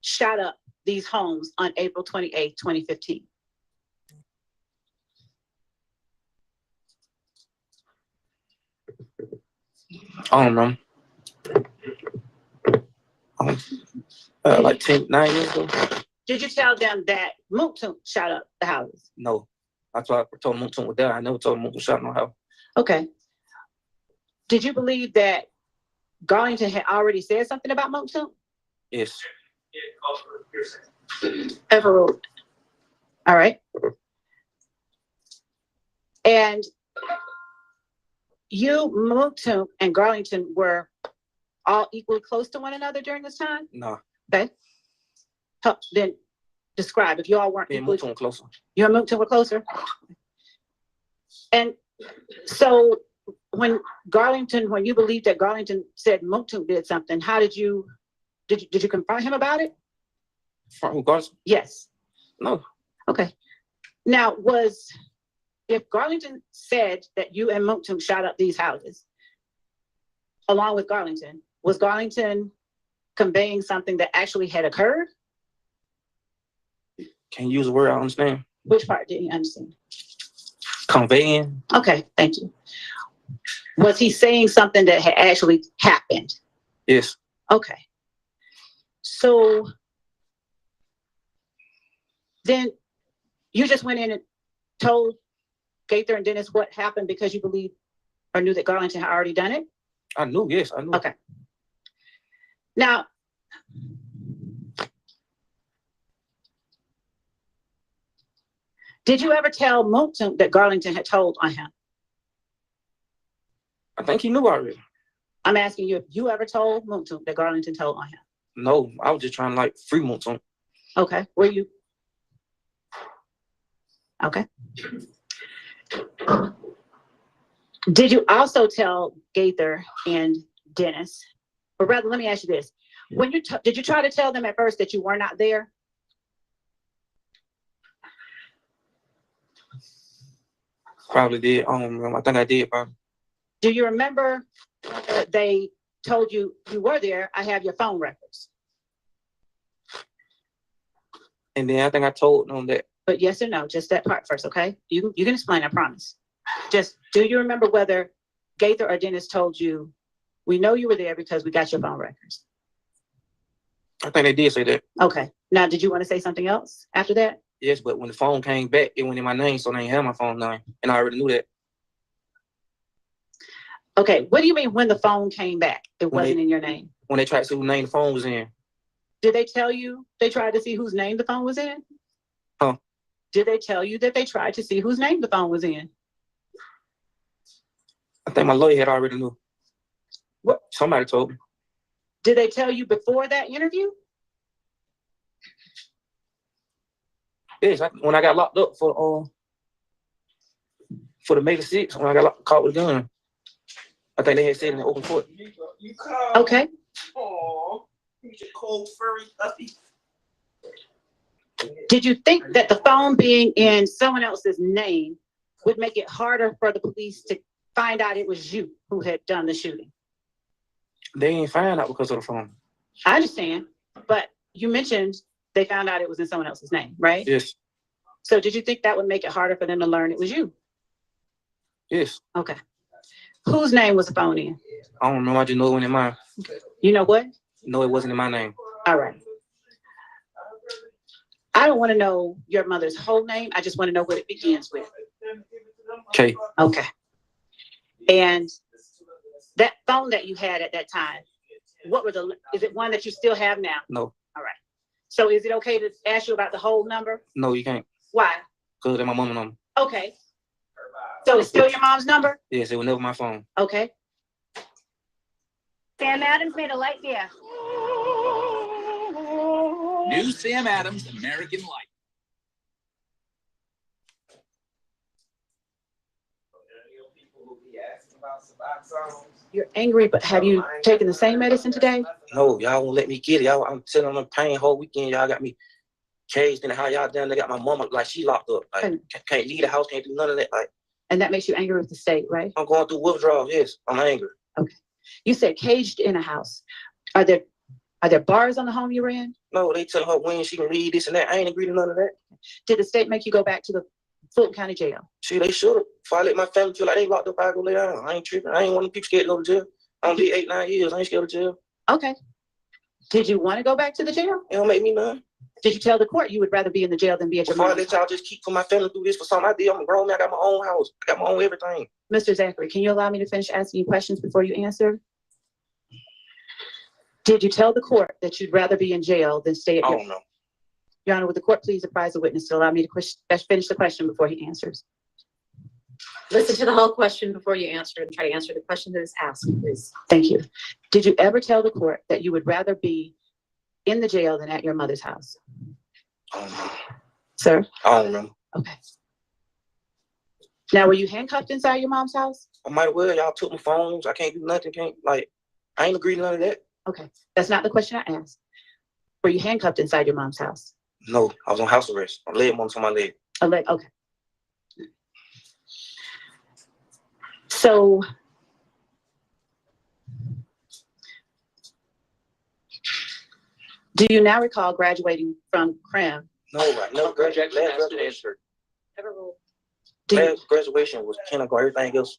shot up these homes on April 28, 2015? I don't know. Like 9 years ago. Did you tell them that Moontoon shot up the houses? No. That's why I told Moontoon was there. I never told him Moontoon shot no house. Okay. Did you believe that Garlington had already said something about Moontoon? Yes. It calls for hearsay. Overruled. All right. And you, Moontoon, and Garlington were all equally close to one another during this time? No. Okay. Then describe if you all weren't Yeah, equally. Moontoon closer. You and Moontoon were closer? And so when you believed that Garlington said Moontoon did something, how did you confront him about it? From Garlington? Yes. No. Okay. Now, if Garlington said that you and Moontoon shot up these houses, along with Garlington, was Garlington conveying something that actually had occurred? Can you use a word I understand? Which part didn't you understand? Conveying. Okay, thank you. Was he saying something that had actually happened? Yes. Okay. So then you just went in and told Gaither and Dennis what happened because you believed or knew that Garlington had already done it? I knew, yes, I knew. Okay. Now, did you ever tell Moontoon that Garlington had told on him? I think he knew already. I'm asking you if you ever told Moontoon that Garlington told on him. No, I was just trying to free Moontoon. Okay. Were you? Okay. Did you also tell Gaither and Dennis, or rather, let me ask you this. When you did you try to tell them at first that you were not there? Probably did. I don't remember. I think I did, probably. Do you remember they told you you were there? I have your phone records. And then I think I told them that. But yes or no, just that part first, okay? You can explain, I promise. Just, do you remember whether Gaither or Dennis told you, we know you were there because we got your phone records? I think they did say that. Okay. Now, did you want to say something else after that? Yes, but when the phone came back, it went in my name, so they didn't have my phone name. And I already knew that. Okay, what do you mean when the phone came back? It When wasn't in your name. When they tried to see whose name the phone was in. Did they tell you they tried to see whose name the phone was in? Huh? Did they tell you that they tried to see whose name the phone was in? I think my lawyer had already knew. What? Somebody told me. Did they tell you before that interview? Yes, when I got locked up for the Mega 6, when I got caught with a gun. I think they had said in the open court. Okay. Oh, he's a cold, furry puppy. Did you think that the phone being in someone else's name would make it harder for the police to find out it was you who had done the shooting? They didn't find out because of the phone. I understand, but you mentioned they found out it was in someone else's name, right? Yes. So did you think that would make it harder for them to learn it was you? Yes. Okay. Whose name was the phone in? I don't remember. I just know it went in mine. You know what? No, it wasn't in my name. All right. I don't want to know your mother's whole name. I just want to know what it begins with. Okay. Okay. And that phone that you had at that time, is it one that you still have now? No. All right. So is it okay to ask you about the whole number? No, you can't. Why? Because that's my mama's number. Okay. So it's still your mom's number? Yes, it was never my phone. Okay. Sam Adams made a light beer. New Sam Adams American Light. You're angry, but have you taken the same medicine today? No, y'all won't let me get it. I'm sitting on the pain whole weekend. Y'all got me caged in the house. Y'all down there got my mama like she locked up. Like can't leave the house, can't do none of that. Like, and that makes you angry with the state, right? I'm going through withdrawals. Yes, I'm angry. Okay. You said caged in a house. Are there bars on the home you're in? No, they tell her when she can read this and that. I ain't agree to none of that. Did the state make you go back to the Fulton County Jail? See, they should have. If I let my family feel like they locked up, I go lay down. I ain't tripping. I ain't want people scared to go to jail. I done did 8-9 years. I ain't scared of jail. Okay. Did you want to go back to the jail? It don't make me none. Did you tell the court you would rather be in the jail than be at your Before I mom's let y'all just keep for my family through this for something I did, I'm a grown man. I got my own house. I got my own everything. Mr. Zachary, can you allow me to finish asking you questions before you answer? Did you tell the court that you'd rather be in jail than stay at I your... don't know. Your Honor, would the court please advise the witness to allow me to finish the question before he answers? Listen to the whole question before you answer and try to answer the question that is asked, please. Thank you. Did you ever tell the court that you would rather be in the jail than at your mother's house? I don't know. Sir? I don't know. Okay. Now, were you handcuffed inside your mom's house? I might as well. Y'all took my phones. I can't do nothing. I ain't agree to none of that. Okay. That's not the question I asked. Were you handcuffed inside your mom's house? No, I was on house arrest. My leg was on my leg. A leg, okay. So, do you now recall graduating from CREM? No, I never graduated. Last graduation. Last graduation was kindergarten. Everything else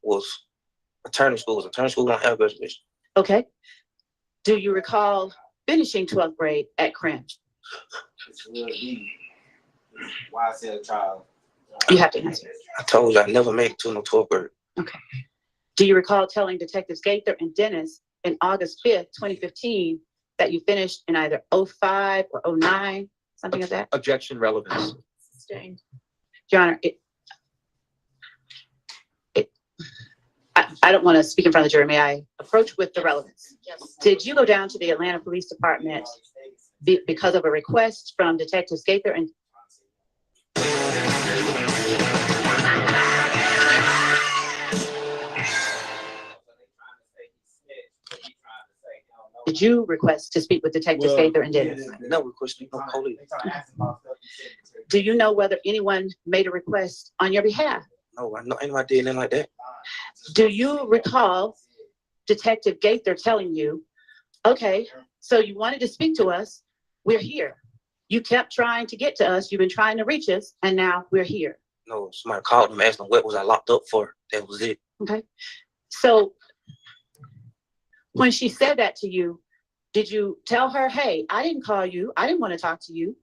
was attorney school. Attorney school don't have graduation. Okay. Do you recall finishing 12th grade at CREM? Why I said child? You have to answer. I told you I never made it to no 12th grade. Okay. Do you recall telling Detectives Gaither and Dennis in August 5th, 2015, that you finished in either 05 or 09, something like that? Objection, relevance. Sustained. Your Honor, I don't want to speak in front of the jury. May I approach with the relevance? Yes. Did you go down to the Atlanta Police Department because of a request from Detectives Gaither and Did you request to speak with Detective Gaither and Dennis? No request to speak no police. Do you know whether anyone made a request on your behalf? No, I know anybody did anything like that. Do you recall Detective Gaither telling you, okay, so you wanted to speak to us, we're here. You kept trying to get to us, you've been trying to reach us, and now we're here. No, somebody called them, asked them what was I locked up for. That was it. Okay. So when she said that to you, did you tell her, hey, I didn't call you, I didn't want to talk to you?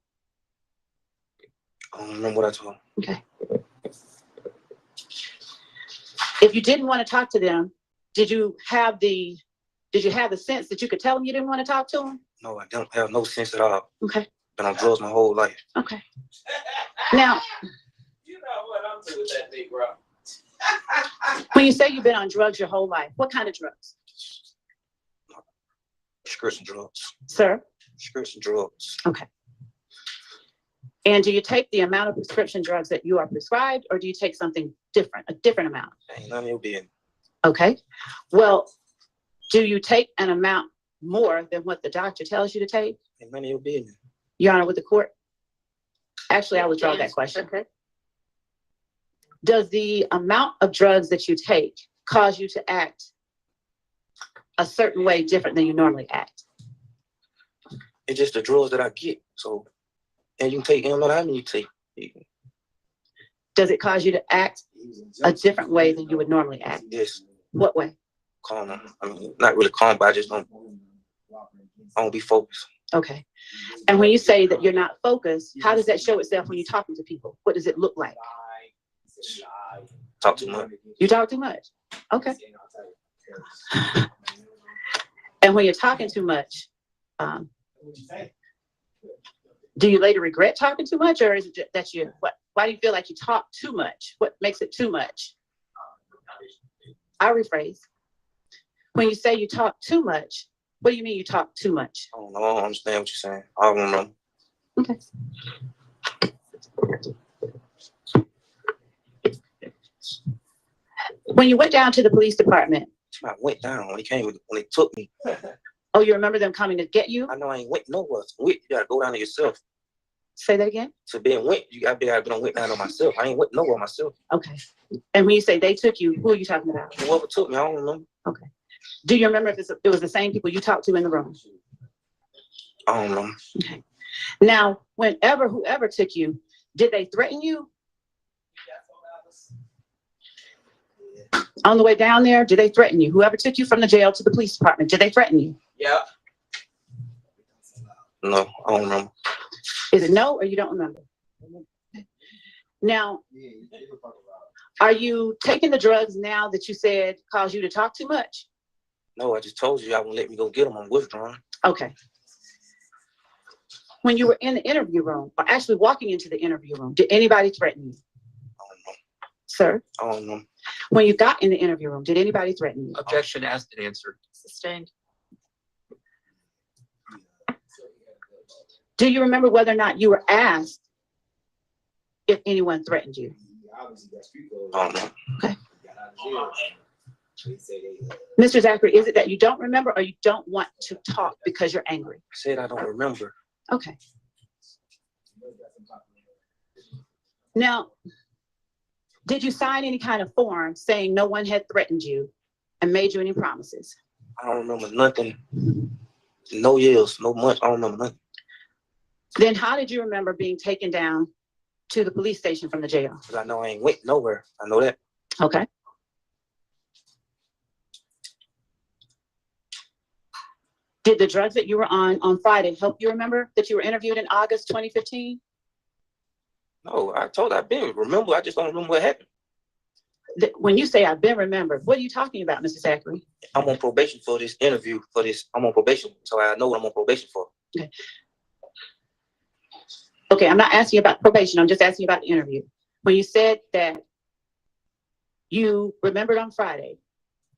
I don't remember what I told them. Okay. If you didn't want to talk to them, did you have the sense that you could tell them you didn't want to talk to them? No, I don't have no sense at all. Okay. Been on drugs my whole life. Okay. Now, You know what I'm doing with that big bro. when you say you've been on drugs your whole life, what kind of drugs? Prescription drugs. Sir? Prescription drugs. Okay. And do you take the amount of prescription drugs that you are prescribed, or do you take something different, a different amount? Ain't none of your business. Okay. Well, do you take an amount more than what the doctor tells you to take? Ain't none of your business. Your Honor, with the court? Actually, I withdraw that question. Okay. Does the amount of drugs that you take cause you to act a certain way different than you normally act? It's just the drugs that I get. So, and you can take any how many you take. Does it cause you to act a different way than you would normally act? Yes. What way? Calm. I mean, not really calm, but I don't be focused. Okay. And when you say that you're not focused, how does that show itself when you're talking to people? What does it look like? Talk too much. You talk too much. Okay. And when you're talking too much, do you later regret talking too much, or is it just that you, why do you feel like you talk too much? What makes it too much? I'll rephrase. When you say you talk too much, what do you mean you talk too much? I don't understand what you're saying. I don't know. Okay. When you went down to the police department. I went down when they took me. Oh, you remember them coming to get you? I know I ain't went nowhere. You gotta go down there yourself. Say that again? To being went, you gotta be went down on myself. I ain't went nowhere myself. Okay. And when you say they took you, who are you talking about? Whoever took me, I don't remember. Okay. Do you remember if it was the same people you talked to in the room? I don't know. Okay. Now, whoever took you, did they threaten you? On the way down there, did they threaten you? Whoever took you from the jail to the police department, did they threaten you? Yeah. No, I don't remember. Is it no or you don't remember? Now, are you taking the drugs now that you said caused you to talk too much? No, I just told you I won't let me go get them. I'm withdrawing. Okay. When you were in the interview room, or actually walking into the interview room, did anybody threaten you? I don't know. Sir? I don't know. When you got in the interview room, did anybody threaten you? Objection asked and answered. Sustained. Do you remember whether or not you were asked if anyone threatened you? I don't know. Okay. Mr. Zachary, is it that you don't remember or you don't want to talk because you're angry? I said I don't remember. Okay. Now, did you sign any kind of form saying no one had threatened you and made you any promises? I don't remember nothing. No years, no months. I don't remember nothing. Then how did you remember being taken down to the police station from the jail? Because I know I ain't went nowhere. I know that. Okay. Did the drugs that you were on Friday help you remember that you were interviewed in August 2015? No, I told you I've been. Remember, I just don't remember what happened. When you say I've been remembered, what are you talking about, Mr. Zachary? I'm on probation for this interview, I'm on probation, so I know what I'm on probation for. Okay. Okay, I'm not asking about probation. I'm just asking about the interview. When you said that you remembered on Friday,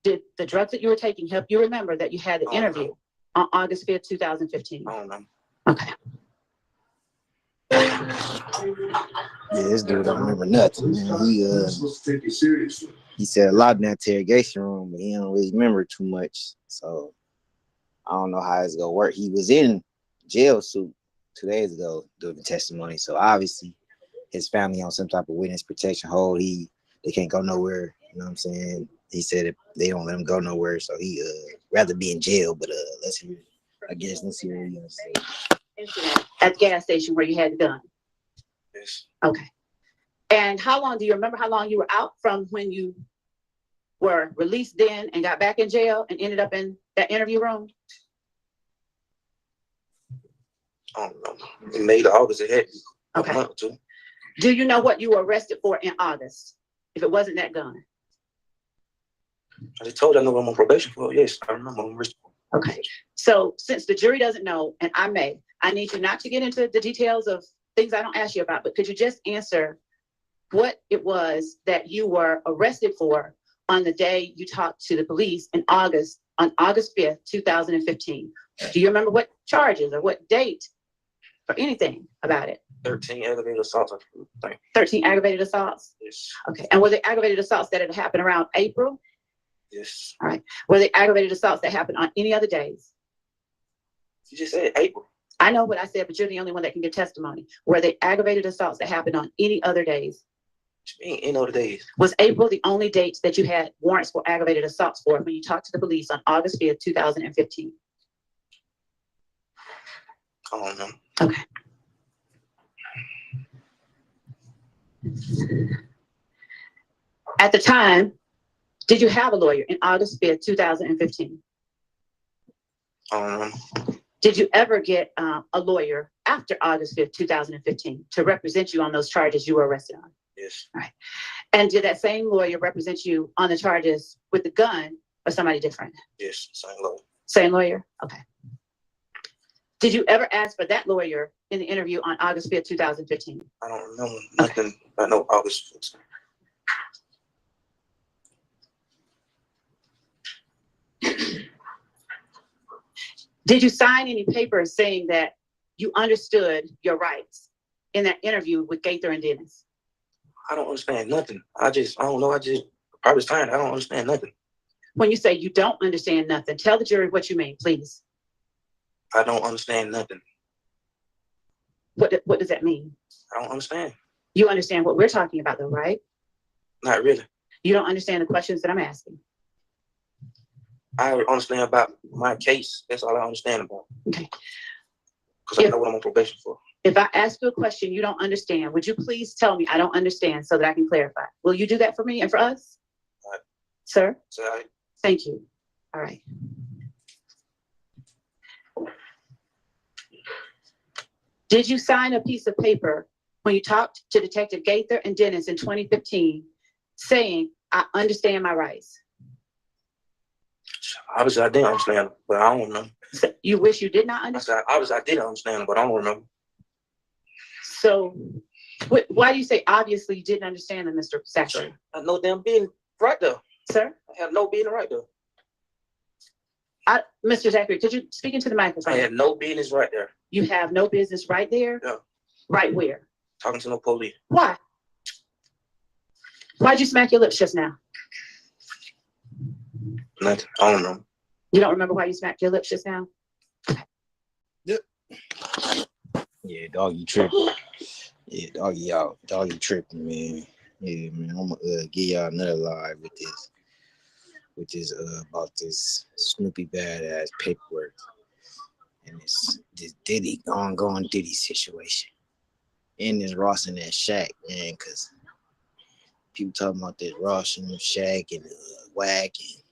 did the drugs that you were taking help you remember that you had the interview on August 5th, 2015? I don't know. Okay. Yeah, this dude don't remember nothing, man. He said a lot in that interrogation room, but he don't really remember too much. So I don't know how it's gonna work. He was in jail suit 2 days ago doing the testimony, so obviously his family on some type of witness protection hold. They can't go nowhere. You know what I'm saying? He said if they don't let him go nowhere, so he rather be in jail. But let's hear. Let's hear what he has to say. Incident at the gas station where you had the gun. Yes. Okay. And how long do you remember? How long you were out from when you were released then and got back in jail and ended up in that interview room? I don't know. In May to August, it had Okay. a month or two. Do you know what you were arrested for in August? If it wasn't that gun. I just told you I know what I'm on probation for. Yes, I remember I'm arrested for. Okay. So since the jury doesn't know, and I need you not to get into the details of things I don't ask you about, but could you just answer what it was that you were arrested for on the day you talked to the police in August, on August 5th, 2015? Do you remember what charges or what date or anything about it? 13 aggravated assaults. 13 aggravated assaults? Yes. Okay. And were they aggravated assaults that had happened around April? Yes. All right. Were they aggravated assaults that happened on any other days? You just said April. I know what I said, but you're the only one that can give testimony. Were they aggravated assaults that happened on any other days? What you mean, any other days? Was April the only date that you had warrants for aggravated assaults for when you talked to the police on August 5th, 2015? I don't know. Okay. At the time, did you have a lawyer in August 5th, 2015? I don't know. Did you ever get a lawyer after August 5th, 2015 to represent you on those charges you were arrested on? Yes. All right. And did that same lawyer represent you on the charges with the gun or somebody different? Yes, same lawyer. Same lawyer? Okay. Did you ever ask for that lawyer in the interview on August 5th, 2015? I don't know nothing. I know August 5th. Did you sign any papers saying that you understood your rights in that interview with Gaither and Dennis? I don't understand nothing. I don't know. I was tired. I don't understand nothing. When you say you don't understand nothing, tell the jury what you mean, please. I don't understand nothing. What does that mean? I don't understand. You understand what we're talking about though, right? Not really. You don't understand the questions that I'm asking. I understand about my case. That's all I understand about. Okay. Because I know what I'm on probation for. If I ask you a question you don't understand, would you please tell me I don't understand so that I can clarify? Will you do that for me and for us? All right. Sir? Sorry. Thank you. All right. Did you sign a piece of paper when you talked to Detective Gaither and Dennis in 2015 saying, I understand my rights? Obviously, I didn't understand, but I don't know. So you wish you did not understand? Obviously, I didn't understand, but I don't remember. So why do you say obviously you didn't understand them, Mr. Zachary? I know them being right there. Sir? I have no business right there. Mr. Zachary, could you speak into the microphone? I had no business right there. You have no business right there? Yeah. Right where? Talking to no police. Why? Why'd you smack your lips just now? Nothing. I don't know. You don't remember why you smacked your lips just now? Yep. Yeah, dog, you tripping. Yeah, dog, you tripping, man. Yeah, man, I'm gonna give y'all another live with this about this Snoopy badass paperwork and this Diddy ongoing Diddy situation and this Ross and that Shaq, man, because people talking about this Ross and Shaq and Wack and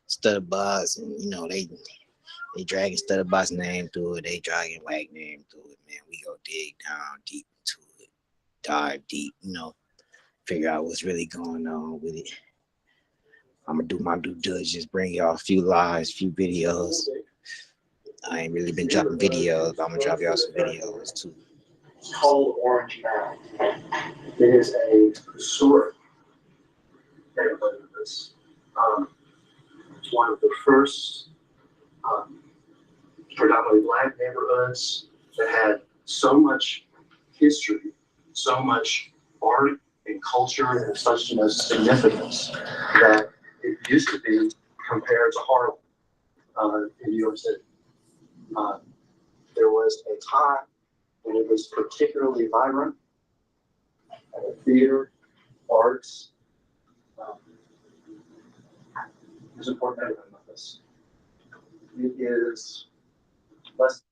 Studbox, and you know they dragging Studbox name through it, they dragging Wack name through it, man. We go dig down deep into it, dive deep, you know, figure out what's really going on with it. I'm gonna do my due diligence, bring y'all a few lives, few videos. I ain't really been dropping videos, but I'm gonna drop y'all some videos too. Called Orange Mound. It is a historic neighborhood of this. It's one of the first predominantly Black neighborhoods that had so much history, so much art and culture and such significance that it used to be compared to Harlem. in New York City. There was a time when it was particularly vibrant. Theater, arts. There's an important neighborhood about this. It is less.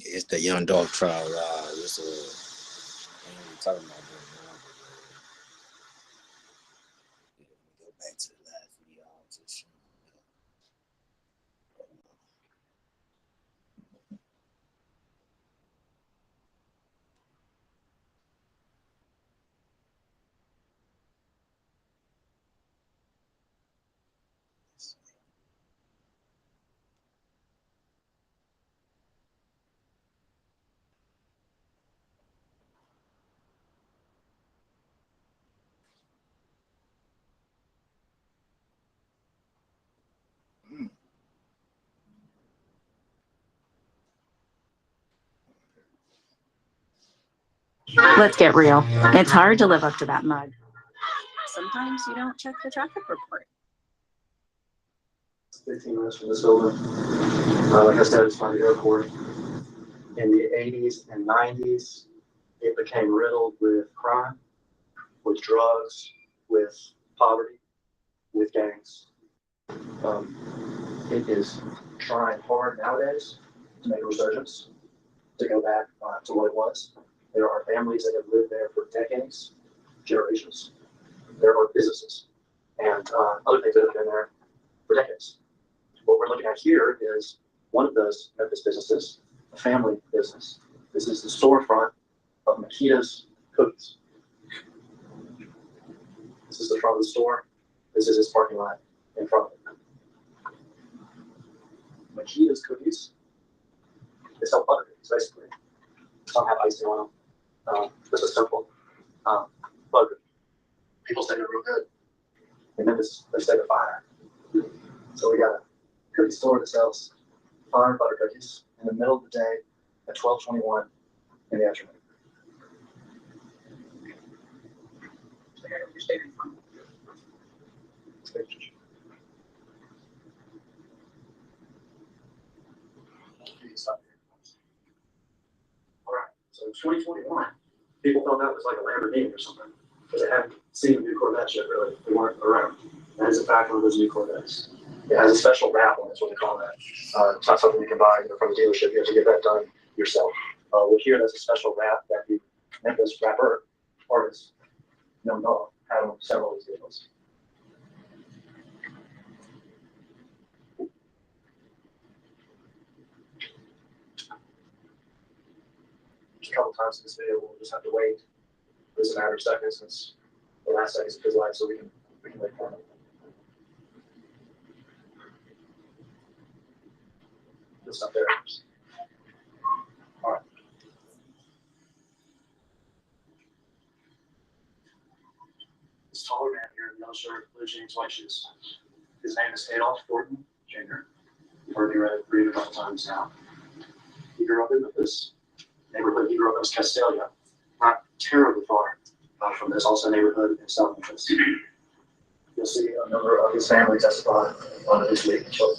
It's the young Dolph trial. It's we're talking about that now. Go back to the last video. Let's get real. It's hard to live up to that mug. Sometimes you don't check the traffic report. 15 minutes from this building. Like I said, it's by the airport. In the 80s and 90s, it became riddled with crime, with drugs, with poverty, with gangs. It is trying hard nowadays to make a resurgence, to go back to what it was. There are families that have lived there for decades, generations. There are businesses and other things that have been there for decades. What we're looking at here is one of those Memphis businesses, a family business. This is the storefront of Makita's Cookies. This is the front of the store. This is its parking lot in front of it. Makita's Cookies, they sell butter cookies, basically. Some have icing on them. This is simple. Butter cookie. People say they're real good. And then they say they're fire. So we got a cookie store that sells fire butter cookies in the middle of the day at 12:21 in the afternoon. All right, so 2021, people thought that was like a Lamborghini or something because they hadn't seen the new Corvette yet, really. They weren't around. That is in fact one of those new Corvettes. It has a special wrap on it, is what they call that. It's not something you can buy from the dealership. You have to get that done yourself. Well, here, that's a special wrap that the Memphis rapper artist, Young Dolph, had on several of these vehicles. A couple times in this video, we'll just have to wait. It's a matter of seconds since the last seconds of his life, so we can wait for him. This up there. All right. This taller man here in yellow shirt, blue jeans, white shoes. His name is Adolph Thornton Jr. You've heard me read it a couple times now. He grew up in this neighborhood. He grew up in Castalia, not terribly far from this also neighborhood in South Memphis. You'll see a number of his family testify on it this week. She'll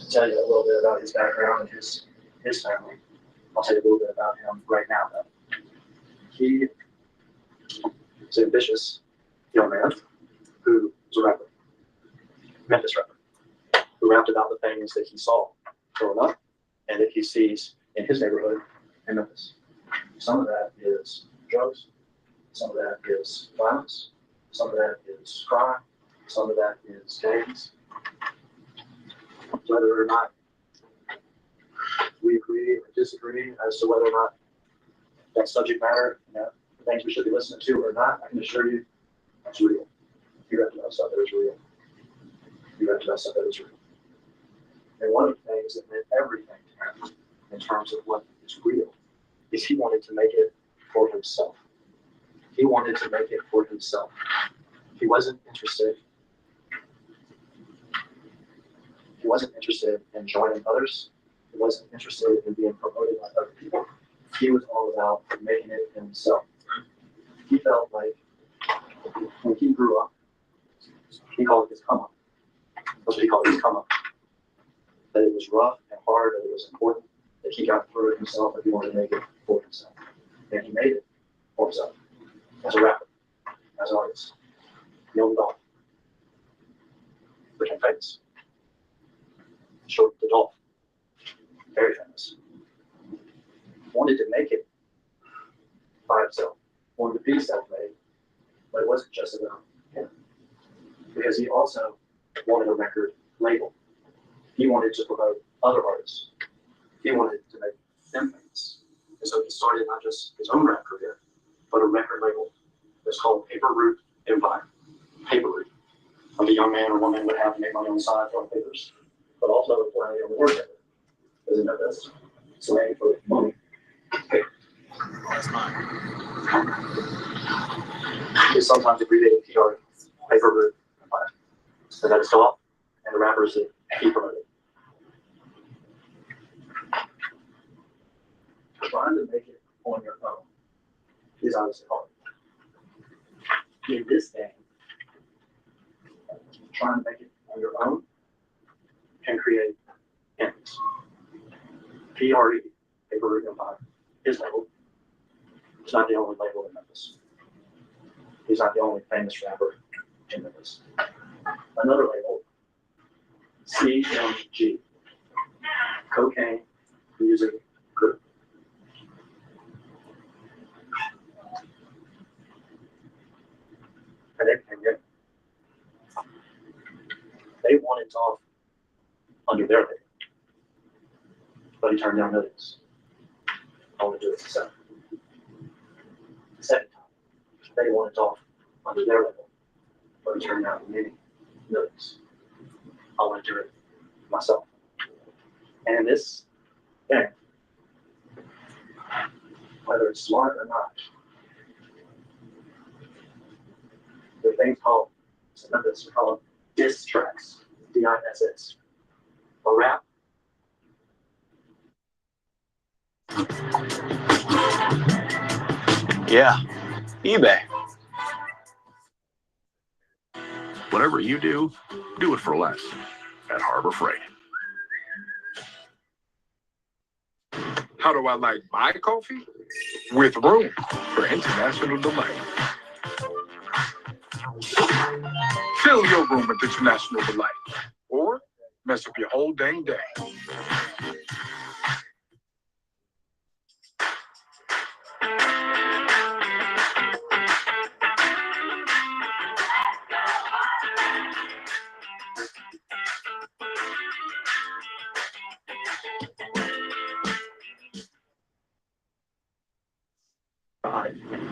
tell you a little bit about his background and his family. I'll tell you a little bit about him right now, though. He is an ambitious young man who was a rapper, Memphis rapper, who rapped about the things that he saw growing up and that he sees in his neighborhood in Memphis. Some of that is drugs, some of that is violence, some of that is crime, some of that is gangs. Whether or not we agree or disagree as to whether or not that subject matter, things we should be listening to or not, I can assure you it's real. You have to know stuff that is real. You have to know stuff that is real. And one of the things that meant everything to him in terms of what is real is he wanted to make it for himself. He wanted to make it for himself. He wasn't interested. He wasn't interested in joining others. He wasn't interested in being promoted by other people. He was all about making it himself. He felt like when he grew up, he called it his come up. That's what he called his come up. That it was rough and hard, that it was important, that he got through it himself, that he wanted to make it for himself. And he made it for himself. As a rapper, as an artist. Young Dolph. Became famous. Short to Dolph. Very famous. Wanted to make it by himself. Wanted to be self-made. But it wasn't just about him. Because he also wanted a record label. He wanted to promote other artists. He wanted to make them famous. And so he started not just his own rap career, but a record label. It's called Paper Route Empire. Paper Route. Like a young man or woman would have to make money on the side on papers, but also play on the work ethic. Isn't that this? Slang for money. Paper. That's mine. It's sometimes abbreviated PR. Paper Route Empire. So that's Dolph and the rappers that he promoted. Trying to make it on your own is obviously hard. In this game, trying to make it on your own can create enemies. PRE, Paper Route Empire, his label, is not the only label in Memphis. He's not the only famous rapper in Memphis. Another label, CMG, Cocaine Music Group. And they came in. They wanted Dolph under their label, but he turned down millions. I want to do it the second. The second time, they wanted Dolph under their label, but he turned down many millions. I want to do it myself. And in this game, whether it's smart or not, the things called Memphis are called diss tracks, DISS. A rap. Yeah, eBay. Whatever you do it for less at Harbor Freight. How do I like my coffee? With room for international delight. Fill your room with international delight, or mess up your whole dang day.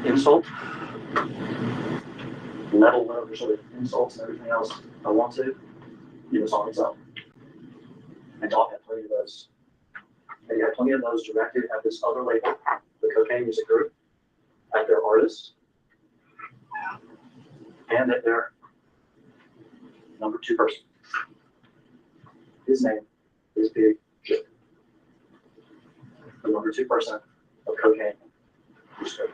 Insult, level whatever sort of insults and everything else I want to, you the song itself. And Dolph had plenty of those. And he had plenty of those directed at this other label, the Cocaine Music Group, at their artists, and at their number 2 person. His name is Big J. The number 2 person of Cocaine Music Group.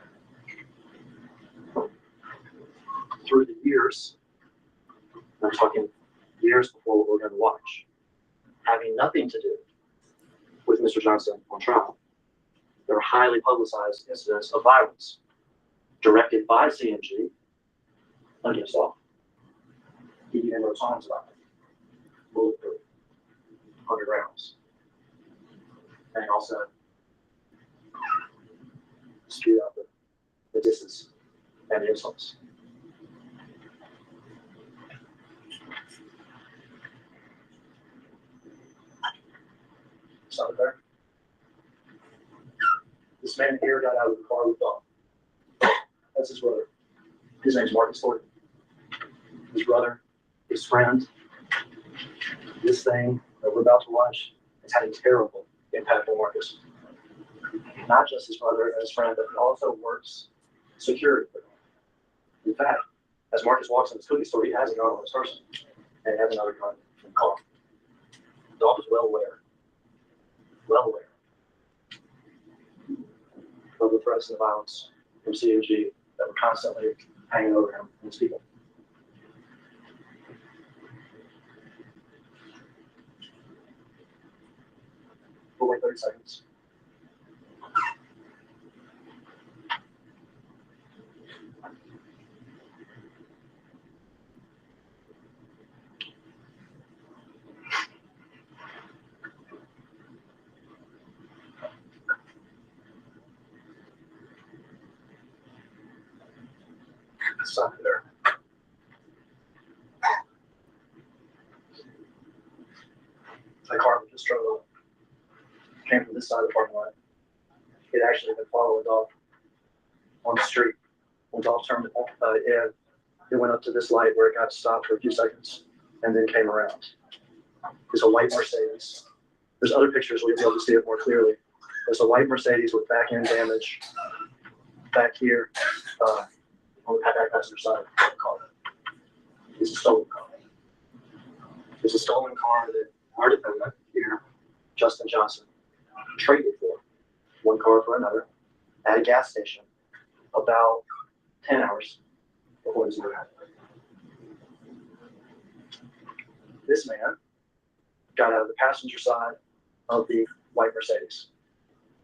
Through the years, I'm talking years before what we're going to watch, having nothing to do with Mr. Johnson on trial, there were highly publicized incidents of violence directed by CMG against Dolph. He even wrote songs about it. Bulletproof, 100 rounds. And also spewed out the disses and the insults. Stop it there. This man here got out of the car with Dolph. That's his brother. His name's Marcus Thornton. His brother, his friend. This thing that we're about to watch has had a terrible impact on Marcus. Not just his brother and his friend, but he also works security for him. In fact, as Marcus walks in the cookie store, he has a gun on his person and he has another gun in the car. Dolph is well aware of the threats and the violence from CMG that were constantly hanging over him and his people. We'll wait 30 seconds. Stop there. The car that just drove up came from this side of the parking lot. It actually been following Dolph on the street. When Dolph turned in, it went up to this light where it got stopped for a few seconds and then came around. There's a white Mercedes. There's other pictures where you'll be able to see it more clearly. There's a white Mercedes with back end damage back here on the back passenger side of the car. It's a stolen car. It's a stolen car that our defendant here, Justin Johnson, traded for one car for another at a gas station about 10 hours before this murder happened. This man got out of the passenger side of the white Mercedes.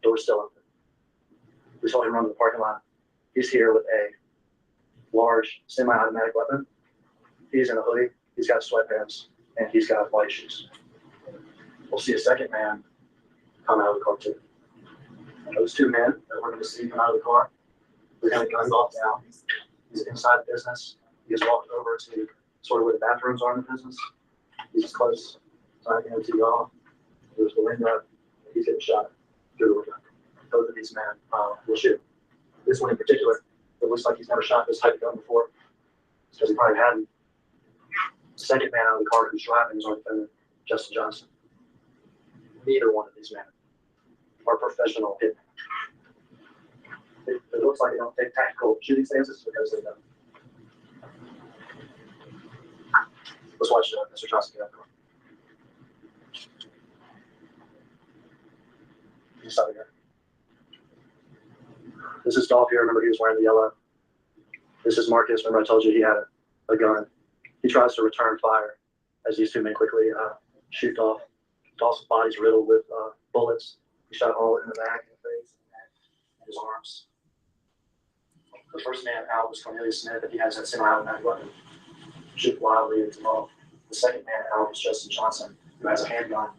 Door still open. We saw him run to the parking lot. He's here with a large semi-automatic weapon. He's in a hoodie, he's got sweatpants, and he's got white shoes. We'll see a second man come out of the car too. Those two men that we're going to see come out of the car, they're going to gun Dolph down. He's inside the business. He has walked over to sort of where the bathrooms are in the business. He's as close as I can to y'all. There's the window. He's getting shot through the window. Both of these men will shoot. This one in particular, it looks like he's never shot this type of gun before. Because he probably hadn't. The second man out of the car who's driving is our defendant, Justin Johnson. Neither one of these men are professional hitmen. It looks like they don't take tactical shooting stances because they don't. Let's watch Mr. Johnson get out of the car. He's out of here. This is Dolph here. Remember, he was wearing the yellow. This is Marcus. Remember, I told you he had a gun. He tries to return fire as these two men quickly shoot Dolph. Dolph's body's riddled with bullets. He shot all in the back, in the face, and his arms. The first man out was Cornelius Smith, and he has that semi-automatic weapon. Shoot wildly into Dolph. The second man out was Justin Johnson, who has a handgun,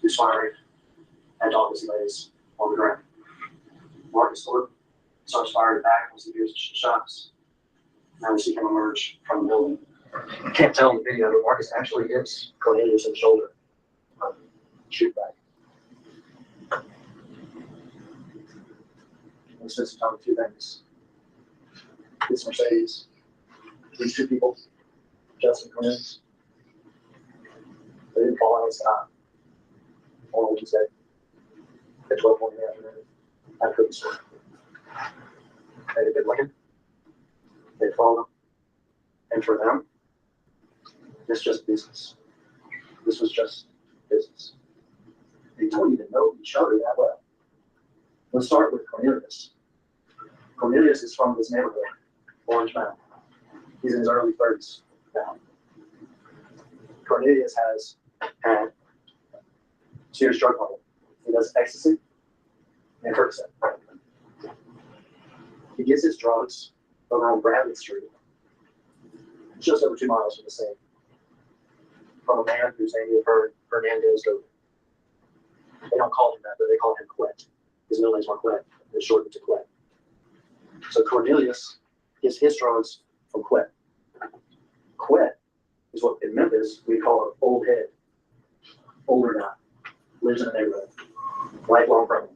who's firing at Dolph as he lays on the ground. Marcus starts firing back as he hears the shots. Now we see him emerge from the building. You can't tell in the video, but Marcus actually hits Cornelius in the shoulder. Shoot back. We spent some time with two things. This Mercedes, these two people, Justin and Cornelius, they didn't fall out of the sky on Wednesday at 12:40 in the afternoon. I couldn't swear. They had been looking. They followed them. And for them, this just business. This was just business. They don't even know each other that well. Let's start with Cornelius. Cornelius is from this neighborhood, Orange Mountain. He's in his early 30s now. Cornelius has had serious drug problem. He does ecstasy and Percocet. He gets his drugs over on Bradley Street, just over 2 miles from the scene, from a man whose name you've heard, Hernandez. They don't call him that, but they call him Quet. His middle name's Marquette, and it's shortened to Quet. So Cornelius gets his drugs from Quet. Quet is what in Memphis we call an old head, older guy, lives in the neighborhood, lifelong problem.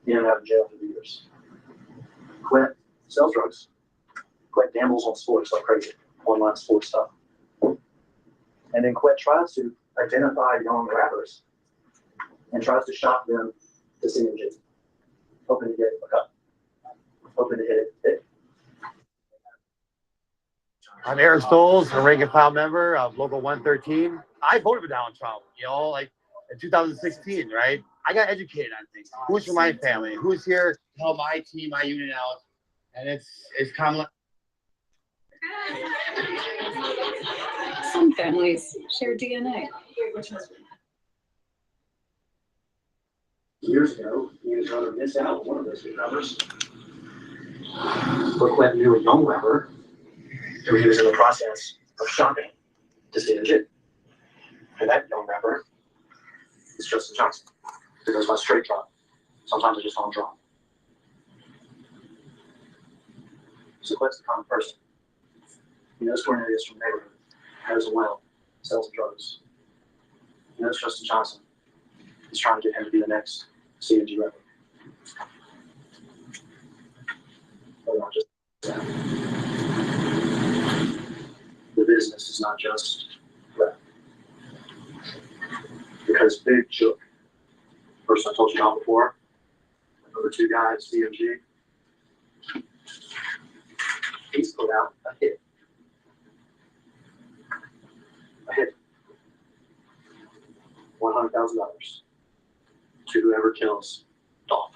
He ended up in jail for years. Quet sells drugs. Quet gambles on sports like crazy, online sports stuff. And then Quet tries to identify young rappers and tries to shop them to CMG, hoping to get a cut, hoping to hit it. I'm Eric Stoles, a rank and file member of Local 113. I voted for Donald Trump, like in 2016, right? I got educated on things. Who's for my family? Who's here to help my team, my union out? And it's kind of Some families share DNA. Years ago, he was going to miss out on one of those new rappers. But Quentin knew a young rapper who he was in the process of shopping to see legit. And that young rapper is Justin Johnson, who goes by straight drop. Sometimes I just call him drop. So Quentin's a common person. He knows Cornelius from the neighborhood, knows him well, sells him drugs. He knows Justin Johnson. He's trying to get him to be the next CMG rapper. But not just that. The business is not just rap. Because Big Chook, person I told you about before, number 2 guy at CMG, he's put out a hit. A hit. $100,000 to whoever kills Dolph.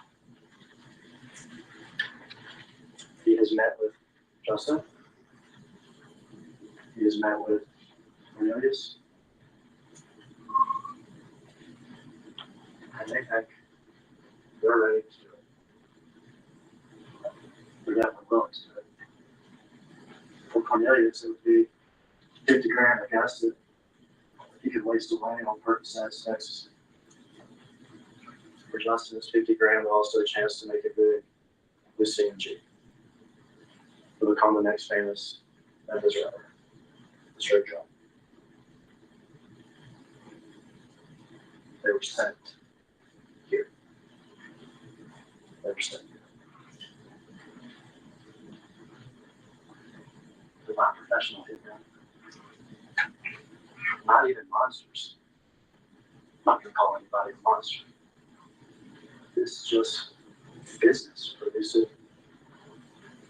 He has met with Justin. He has met with Cornelius. And they think they're ready to do it. They're definitely willing to do it. For Cornelius, it would be 50 grand, I guess, that he could waste away on Percocets, Texas. For Justin, it's 50 grand, but also a chance to make it big with CMG. To become the next famous Memphis rapper, the straight drop. They were sent here. They were sent here. They're not professional hitmen. Not even monsters. I'm not going to call anybody a monster. This is just business producing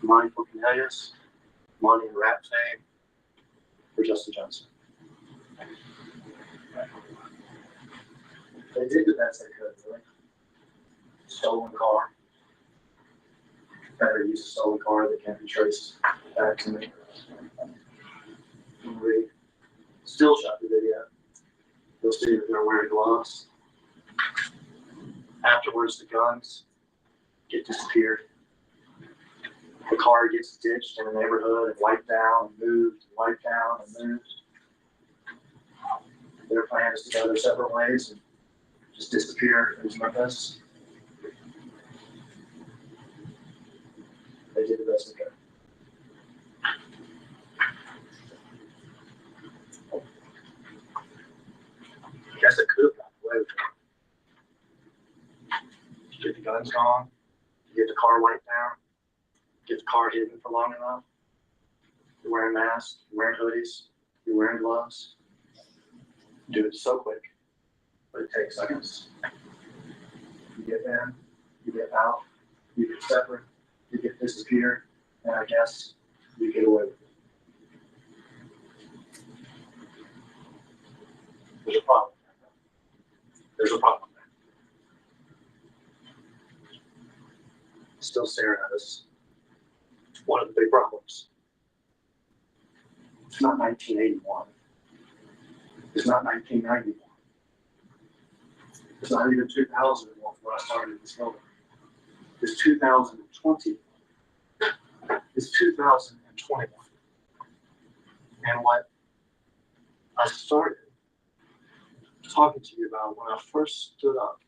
money for Cornelius, money and rap fame for Justin Johnson. They did the best they could, really. Stolen car. Better use a stolen car that can't be traced back to me. We still shot the video. You'll see that they're wearing gloves. Afterwards, the guns get disappeared. The car gets ditched in the neighborhood and wiped down and moved, and wiped down and moved. Their plan is to go their separate ways and just disappear into Memphis. They did the best they could. I guess they could have gotten away with it. You get the guns gone, you get the car wiped down, get the car hidden for long enough. You're wearing masks, you're wearing hoodies, you're wearing gloves. Do it so quick, but it takes seconds. You get in, you get out, you get separate, you get disappeared, and I guess you get away with it. There's a problem. There's a problem. Still staring at us. One of the big problems. It's not 1981. It's not 1991. It's not even 2001 when I started this building. It's 2020. It's 2021. And what I started talking to you about when I first stood up,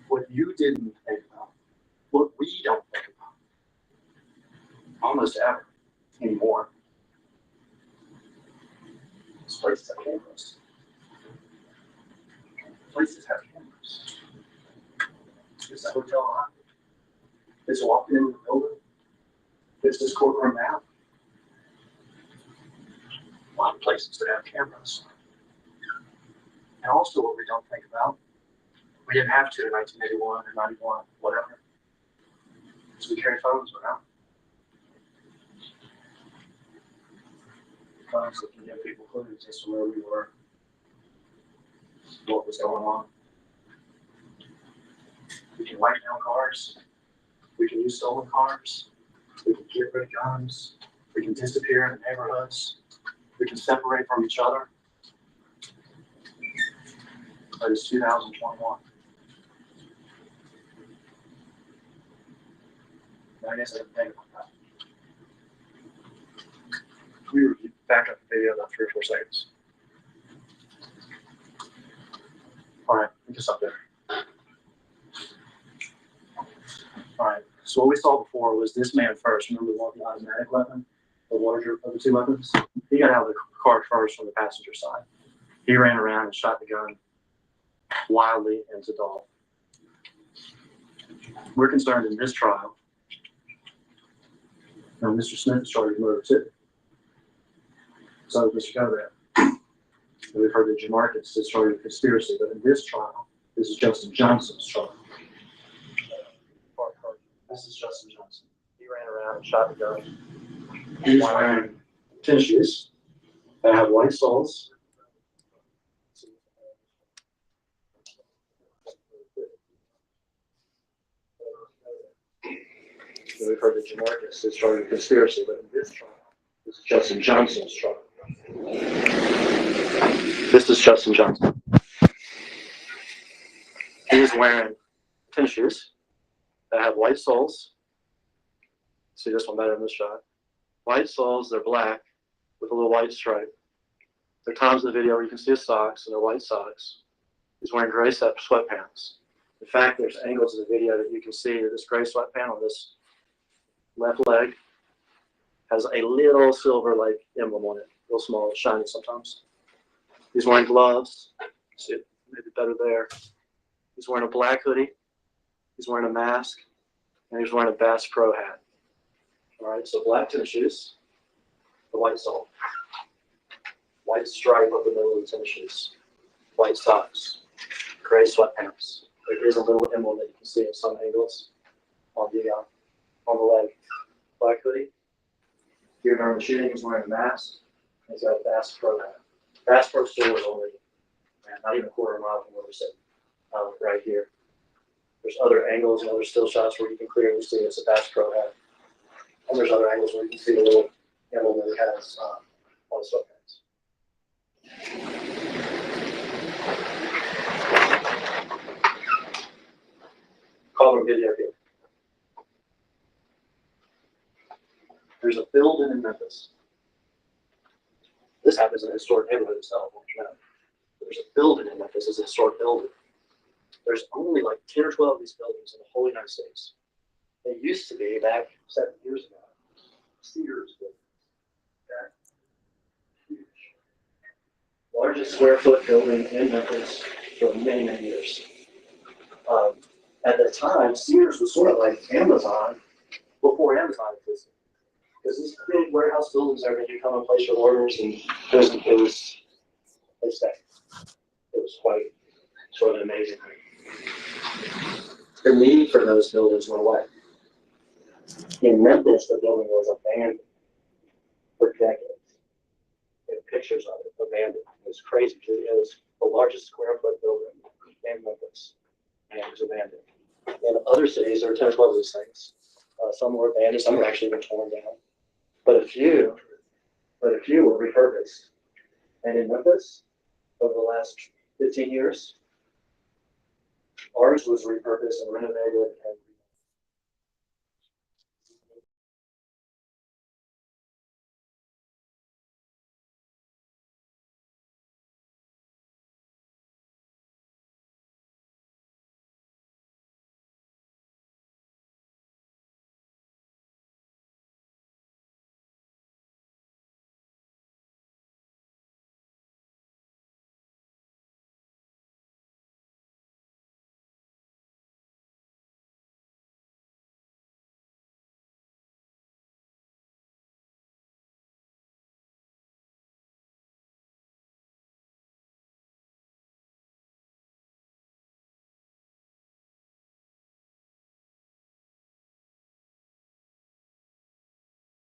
what you didn't think about, what we don't think about, almost ever anymore. This place have cameras. Places have cameras. It's a hotel on. It's walking into the building. It's this courtroom now. A lot of places that have cameras. And also what we don't think about, we didn't have to in 1981 or 91, whatever. So we carry phones around. Phones that can give people clues as to where we were, what was going on. We can wipe down cars. We can use stolen cars. We can get rid of guns. We can disappear in neighborhoods. We can separate from each other. But it's 2021. I guess I didn't think about that. We were back up the video about 3 or 4 seconds. All right, just up there. All right, so what we saw before was this man first. Remember the one with the automatic weapon, the larger of the 2 weapons? He got out of the car first from the passenger side. He ran around and shot the gun wildly into Dolph. We're concerned in this trial. And Mr. Smith is charged with murder too. So is Mr. Coverdale. And we've heard that Jamarcus is charged with conspiracy, but in this trial, this is Justin Johnson's trial. This is Justin Johnson. He ran around and shot the gun. He's wearing tennis shoes that have white soles. And we've heard that Jamarcus is charged with conspiracy, but in this trial, this is Justin Johnson's trial. This is Justin Johnson. He is wearing tennis shoes that have white soles. See this one better in this shot. White soles, they're black with a little white stripe. There are times in the video where you can see his socks, and they're white socks. He's wearing gray sweatpants. In fact, there's angles in the video that you can see that this gray sweatpant on this left leg has a little silver-like emblem on it. Real small, shiny sometimes. He's wearing gloves. See it maybe better there. He's wearing a black hoodie. He's wearing a mask, and he's wearing a Bass Pro hat. All right, so black tennis shoes, the white sole, white stripe up the middle of the tennis shoes, white socks, gray sweatpants. There is a little emblem that you can see in some angles on the leg. Black hoodie. Here during the shooting, he's wearing a mask. He's got a Bass Pro hat. Bass Pro store is only not even a quarter mile from where we're sitting, right here. There's other angles and other still shots where you can clearly see it's a Bass Pro hat. And there's other angles where you can see the little emblem that it has on the sweatpants. Color video here. There's a building in Memphis. This happens in a historic neighborhood itself. There's a building in Memphis. It's a historic building. There's only like 10 or 12 of these buildings in the whole United States. They used to be back 7 years ago. Sears building. Okay. Huge. Largest square foot building in Memphis for many, many years. At the time, Sears was sort of like Amazon before Amazon existed. Because these big warehouse buildings are going to come and place your orders, and they stay. It was quite sort of an amazing thing. The need for those buildings went away. In Memphis, the building was abandoned for decades. There are pictures of it abandoned. It was crazy. It was the largest square foot building in Memphis, and it was abandoned. In other cities, there are 10 or 12 of these things. Some were abandoned, some were actually even torn down. But a few were repurposed. And in Memphis, over the last 15 years, ours was repurposed and renovated and